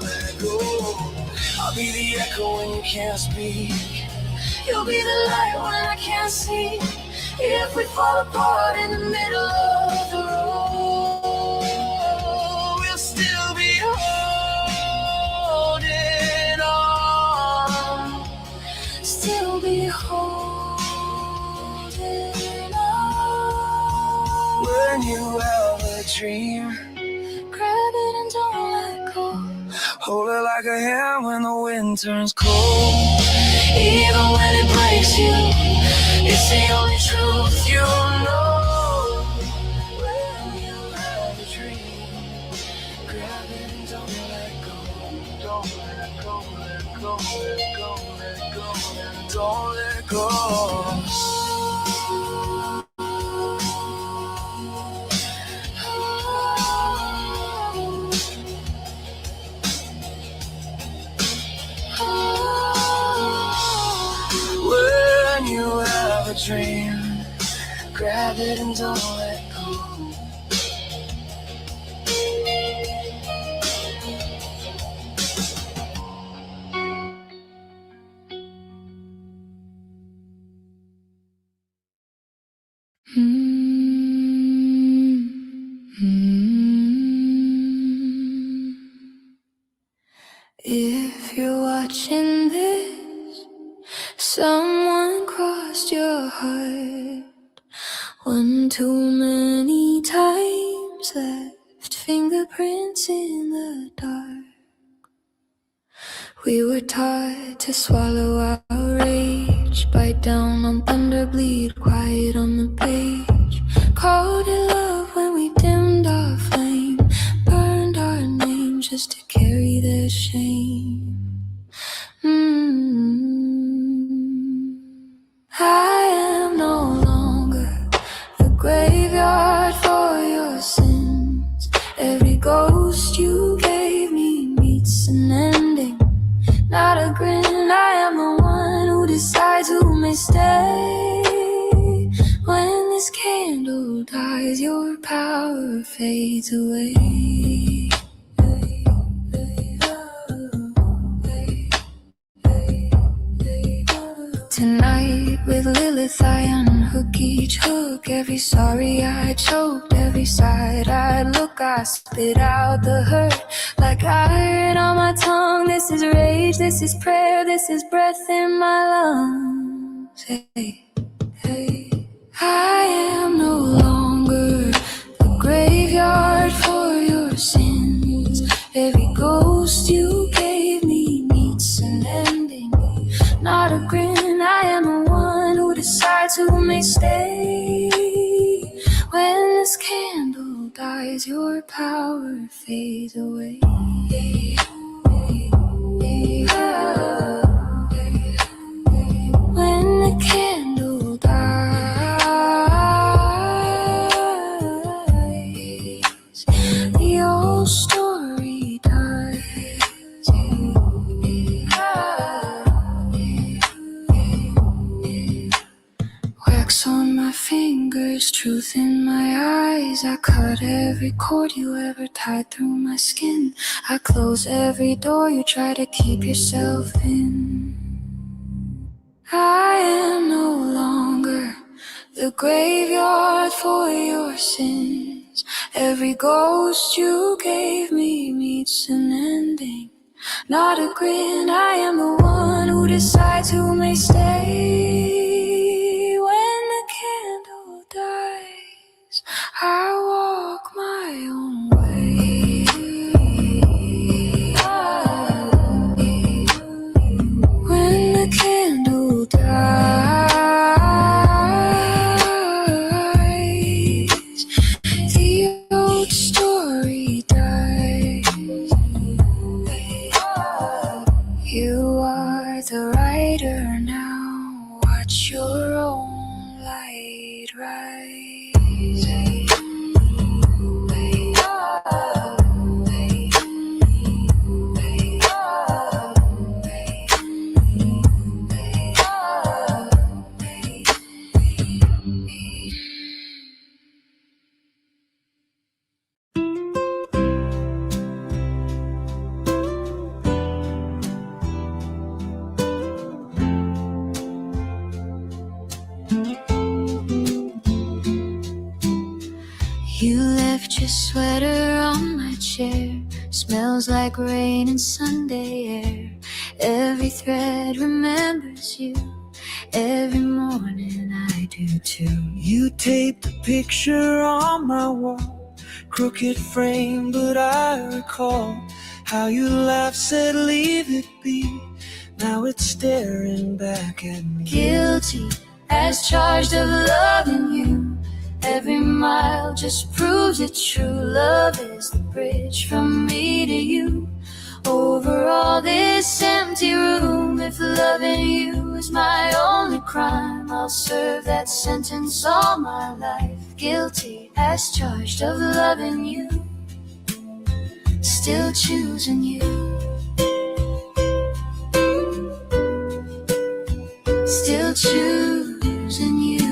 Let go. I'll be the echo when you can't speak. You'll be the light when I can't see. If we fall apart in the middle of the road, We'll still be holding on. still be holding on. When you have a dream, Grab it and don't let go. hold it like a hand when the wind turns cold. Even when it breaks you, it's the only truth You know. When you have a dream, grab it and don't let go. Don't let go, let go, let go, let go, don't let go. When you have a dream, grab it and don't let go. If you're watching this, someone crossed your heart one too many times, left fingerprints in the dark. We were taught to swallow our rage, bite down on thunder, bleed quiet on the page. Called it love when we dimmed our flame, burned our names just to carry their shame. I am no longer the graveyard for your sins. Every ghost you gave me meets an ending, not a grin. I am the one who decides who may stay. When this candle dies, your power fades away. Tonight night with Lilith, I unhook each hook. Every sorry I choked, every side I look, I spit out the hurt like iron on my tongue. This is rage, this is prayer, this is breath in my lungs. Hey, hey. I am no longer the graveyard for your sins. Every ghost you gave me meets an ending, not a grin. I am the one who decides who may stay. When this candle dies, your power fades away. When the candle dies, your story dies. Wax on my fingers, truth in my eyes. I cut every cord you ever tied through my skin. I close every door you try to keep yourself in. I am no longer the graveyard for your sins. Every ghost you gave me meets an ending, not a grin. I am the one who decides who may stay. When the candle dies, I walk my own way. When the candle dies, the old story dies. You are the writer now, watch your own light rise. You left your sweater on my chair, smells like rain and Sunday air. Every thread remembers you, every morning I do too. You taped a picture on my wall, crooked frame, but I recall how you laughed, said leave it be. Now it's staring back at me. Guilty as charged of loving you. Every mile just proves it true. Love is the bridge from me to you. Over all this empty room, if loving you is my only crime, I'll serve that sentence all my life. Guilty as charged of loving you, still choosing you. Still choosing you.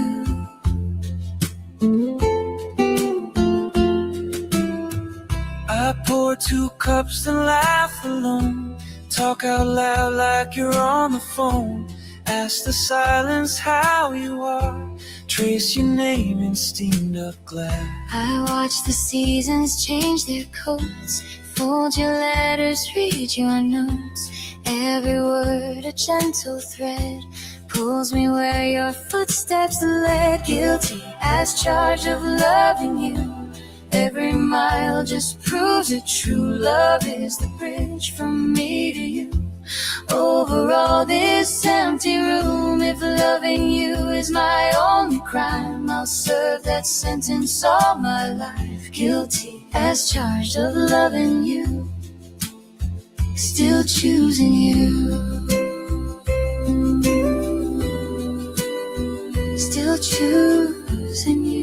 I pour 2 cups and laugh alone, talk out loud like you're on the phone. Ask the silence how you are, trace your name in steamed up glass. I watch the seasons change their coats, fold your letters, read your notes. Every word a gentle thread pulls me where your footsteps led. Guilty as charged of loving you. Every mile just proves it true. Love is the bridge from me to you. Over all this empty room, if loving you is my only crime, I'll serve that sentence all my life. Guilty as charged of loving you, still choosing you. Still choosing you.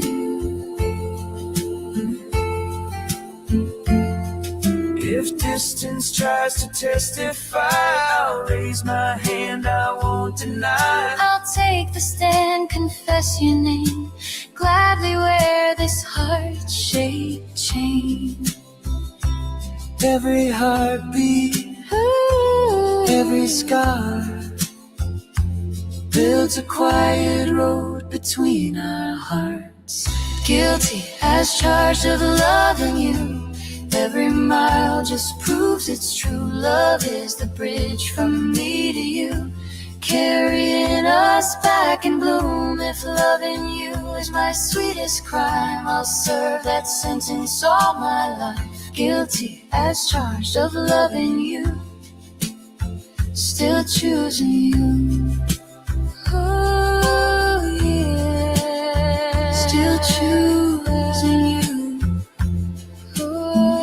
If distance tries to testify, I'll raise my hand, I won't deny. I'll take the stand, confess your name, gladly wear this heart-shaped chain. Every heartbeat, every scar, builds a quiet road between our hearts. Guilty as charged of loving you. Every mile just proves it's true. Love is the bridge from me to you, carrying us back in bloom. If loving you is my sweetest crime, I'll serve that sentence all my life. Guilty as charged of loving you, still choosing you. Oh yeah, still choosing you. Oh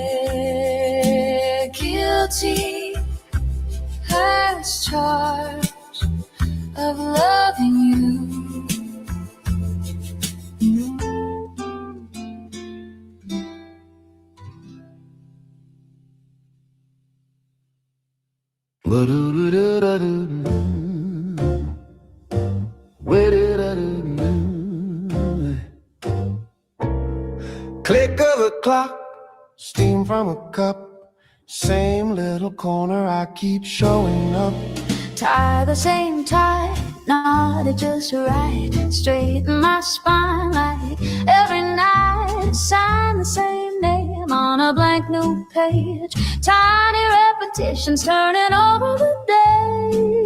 yeah, guilty as charged of loving you. Click of a clock, steam from a cup, same little corner, I keep showing up. Tie the same tie, knotted just right, straighten my spine like every night. Sign the same name on a blank new page, tiny repetitions turning over the days.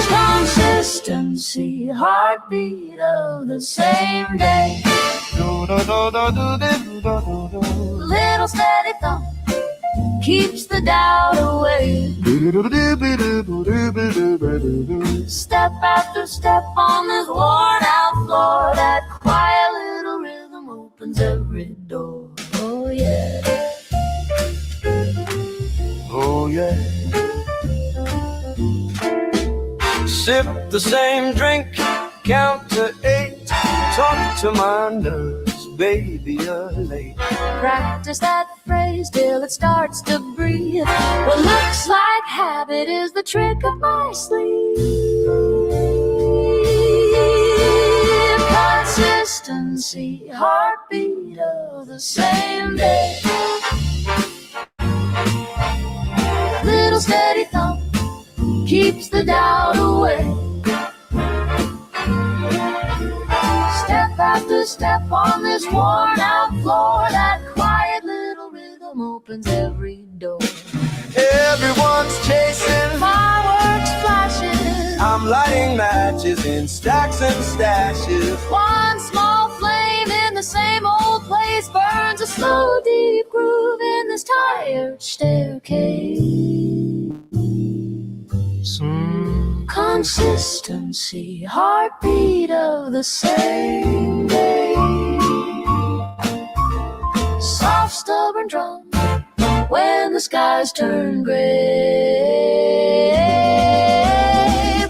Consistency, heartbeat of the same day. Little steady thump keeps the doubt away. Step after step on this worn out floor, that quiet little rhythm opens every door. Oh yeah. Oh yeah. Sip the same drink, count to 8, talk to my nerves, baby, you're late. Practice that phrase till it starts to breathe. What looks like habit is the trick up my sleeve. Consistency, heartbeat of the same day. Little steady thump keeps the doubt away. Step after step on this worn out floor, that quiet little rhythm opens every door. Everyone's chasing Fireworks flashing, I'm lighting matches in stacks and stashes. one small flame in the same old place burns a slow deep groove in this tired staircase. Consistency, heartbeat of the same day. Soft stubborn drum when the skies turn gray.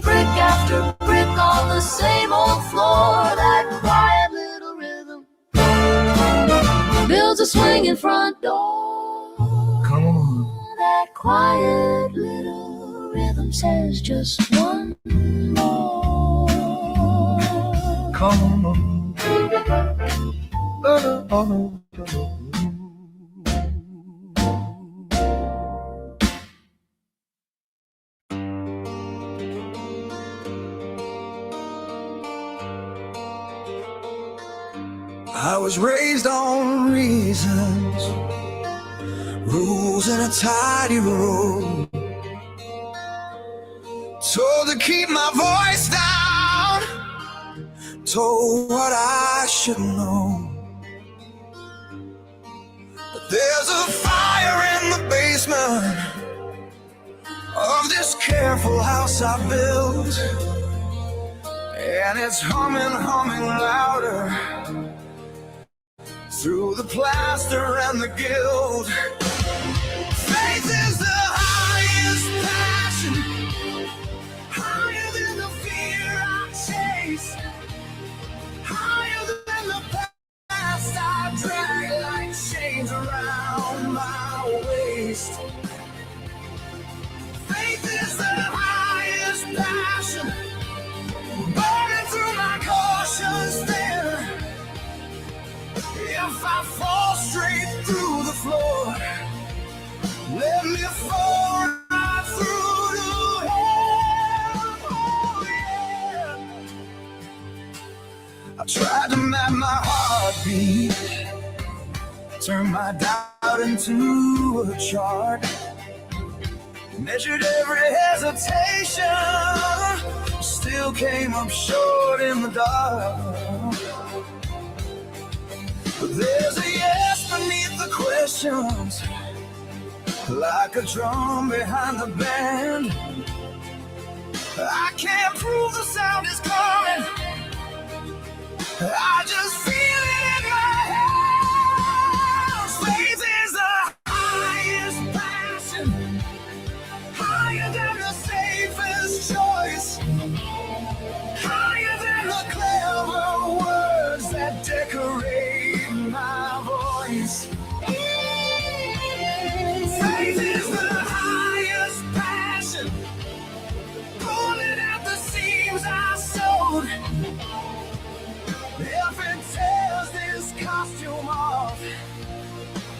Brick after brick on the same old floor, that quiet little rhythm builds a swinging front door. Come on. That quiet little rhythm says just one more. Come on. I was raised on reasons, rules in a tidy room. Told to keep my voice down, told what I should know. But there's a fire in the basement of this careful house I built, and it's humming louder through the plaster and the guild. Faith is the highest passion, higher than the fear I chase, higher than the past I drag like chains around my waist. Faith is the highest passion, burning through my cautious fear. If I fall straight through the floor, let me fall right through. beat. Turned my doubt into a chart. Measured every hesitation. Still came up short in the dark. But there's a yes beneath the questions. Like a drum behind the band. I can't prove the sound is coming. I just feel it in my hands. Faith is the highest passion, higher than the safest choice, higher than the clever words that decorate my voice. Faith is the highest passion, pulling at the seams I sewed. If it tears this costume off,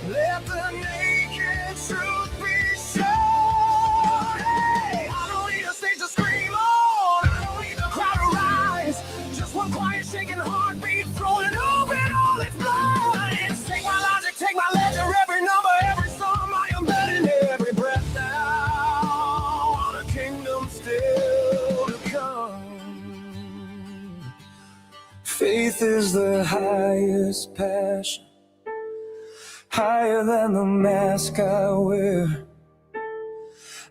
let the naked truth be shown. Hey, I don't need a stage to scream on. I don't need the crowd to rise. Just one quiet, shaking heartbeat, throwing open all its blood. It's take my logic, take my ledger, every number, every song I am betting, every breath now on a kingdom still to come. Faith is the highest passion, higher than the mask I wear,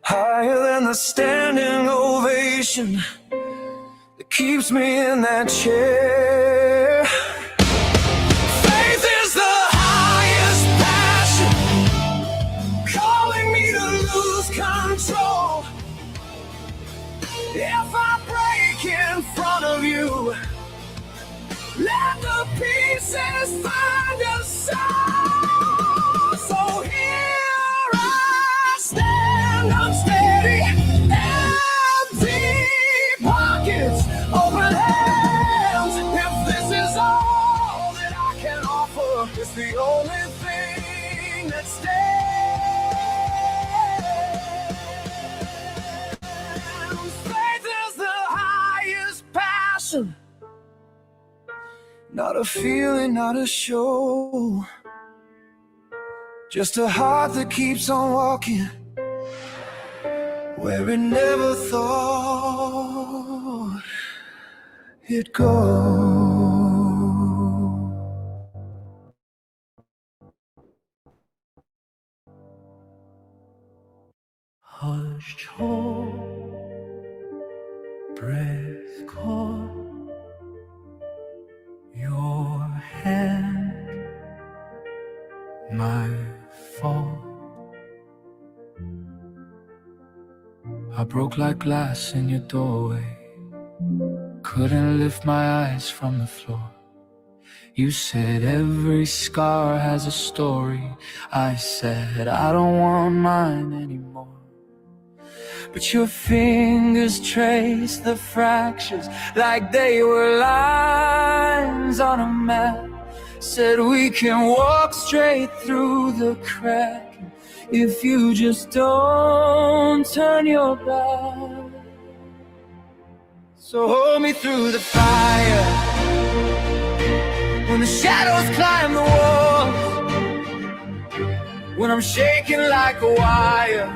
higher than the standing ovation that keeps me in that chair. Faith is the highest passion, calling me to lose control. If I break in front of you, let the pieces find a soul. So here I stand, unsteady, empty pockets, open hands. If this is all that I can offer, it's the only thing that stands. Faith is the highest passion. Not a feeling, not a show. Just a heart that keeps on walking where it never thought it'd go. Hushed hope, breath caught. Your hand, my fault. I broke like glass in your doorway. Couldn't lift my eyes from the floor. You said every scar has a story. I said I don't want mine anymore. But your fingers traced the fractures like they were lines on a map. Said we can walk straight through the crack if you just don't turn your back. So hold me through the fire when the shadows climb the walls, when I'm shaking like a wire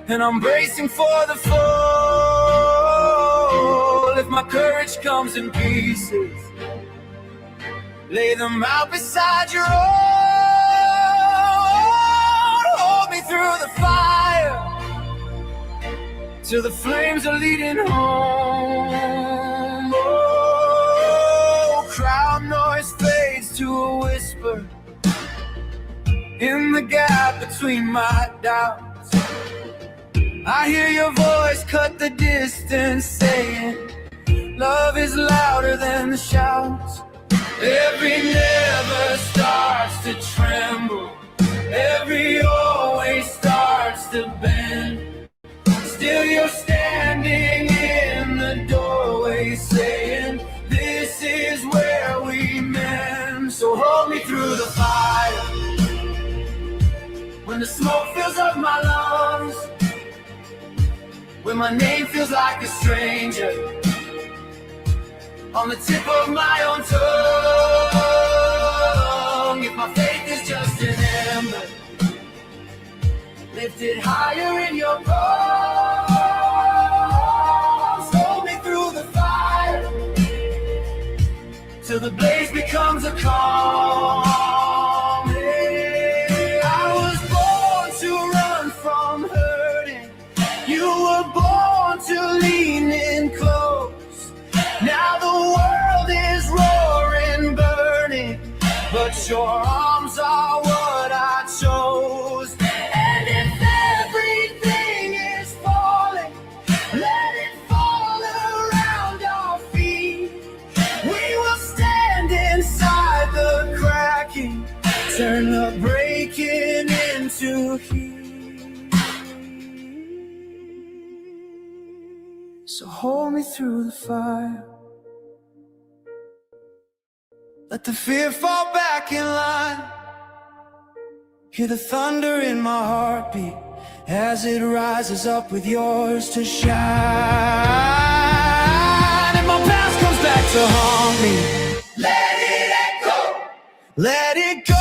and I'm bracing for the fall. If my courage comes in pieces, lay them out beside your own. Hold me through the fire till the flames are leading home. Oh, crowd noise fades to a whisper in the gap between my doubts. I hear your voice cut the distance, saying love is louder than the shouts. Every never starts to tremble, every always starts to bend. Still you're standing in the doorway, saying this is where we mend. So hold me through the fire when the smoke fills up my lungs, when my name feels like a stranger, on the tip of my own tongue. If my faith is just an ember, lift it higher in your arms. Hold me through the fire till the blaze becomes a calm. I was born to run from hurting. You were born to lean in close. Now the world is roaring, burning, but your arms are what I chose. And if everything is falling, let it fall around our feet. We will stand inside the cracking, turn the breaking into heat. So hold me through the fire. Let the fear fall back in line. Hear the thunder in my heartbeat as it rises up with yours to shine. And my past comes back to haunt me. Let it echo. Let it go.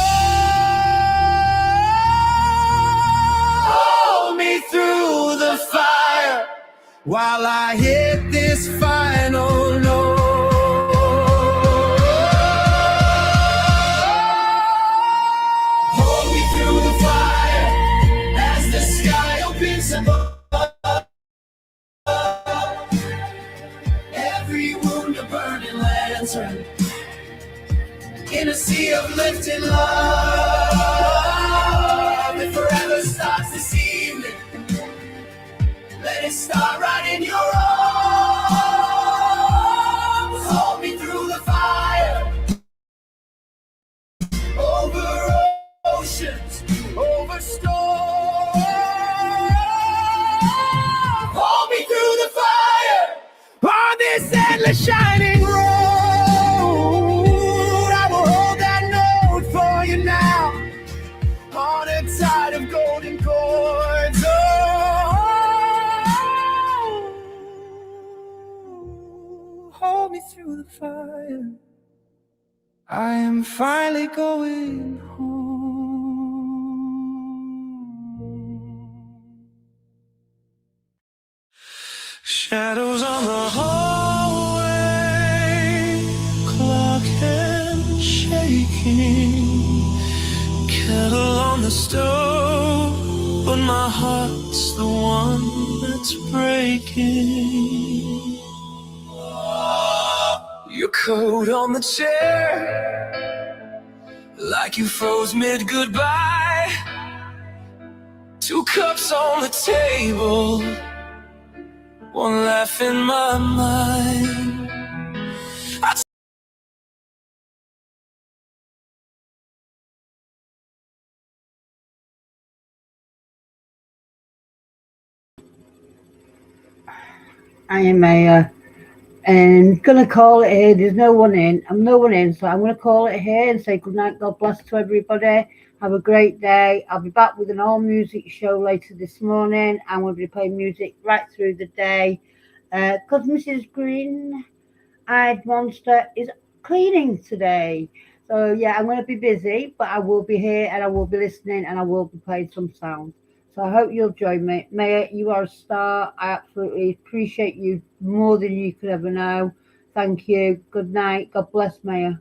Hold me through the fire while I hit this final note. Hold me through the fire as the sky opens above. Every wound a burning lantern in a sea of lifting love. It forever starts this evening. Let it start right in your arms. Hold me through the fire, over oceans, over storms. Hold me through the fire on this endless shining road. I will hold that note for you now on a tide of golden chords. Hold me through the fire. I am finally going home. Shadows on the hallway, clock hand shaking, kettle on the stove, but my heart's the one that's breaking. Your coat on the chair, like you froze mid-goodbye. 2 cups on the table, one laugh in my mind. I am Mayor, and gonna call it here. There's no one in. I'm no one in, so I'm gonna call it here and say good night. God bless to everybody. Have a great day. I'll be back with an all music show later this morning. I'm going to be playing music right through the day because Mrs. Green-eyed Monster is cleaning today. So yeah, I'm going to be busy, but I will be here and I will be listening and I will be playing some sound. So I hope you'll join me. Maya, you are a star. I absolutely appreciate you more than you could ever know. Thank you. Good night. God bless, Maya.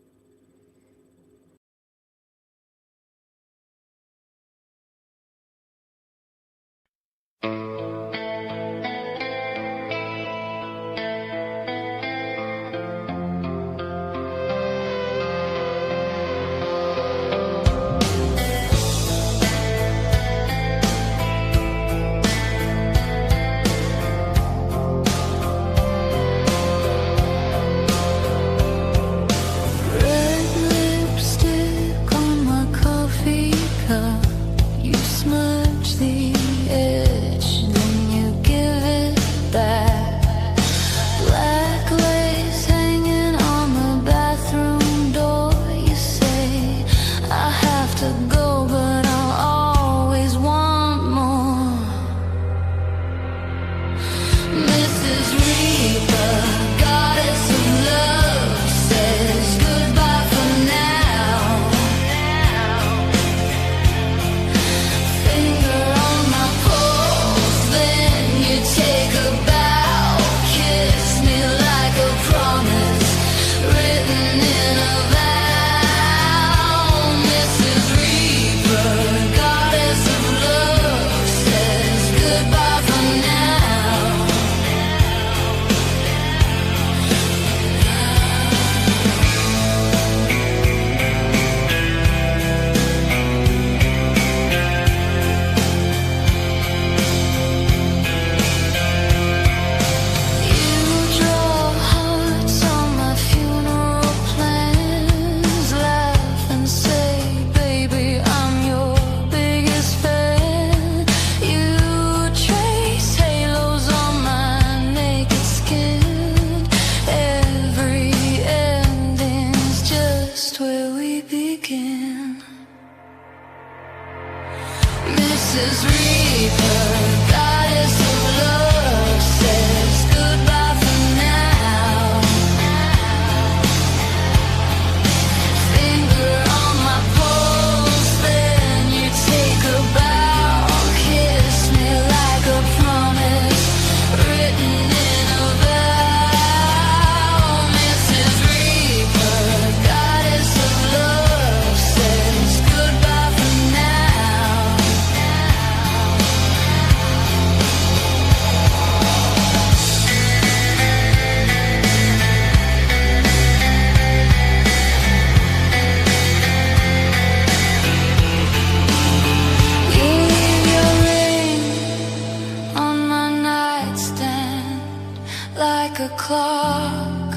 like a clock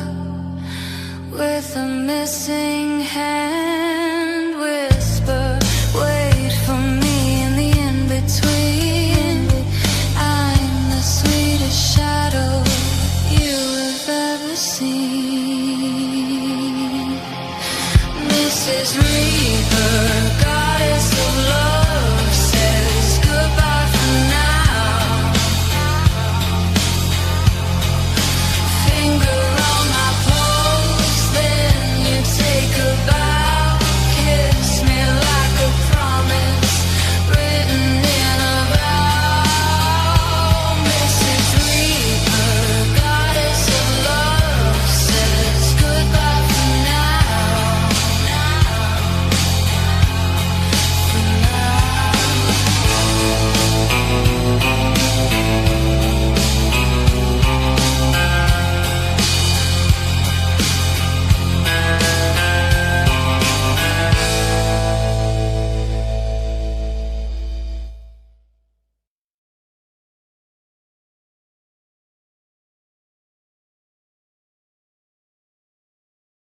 with a missing hand.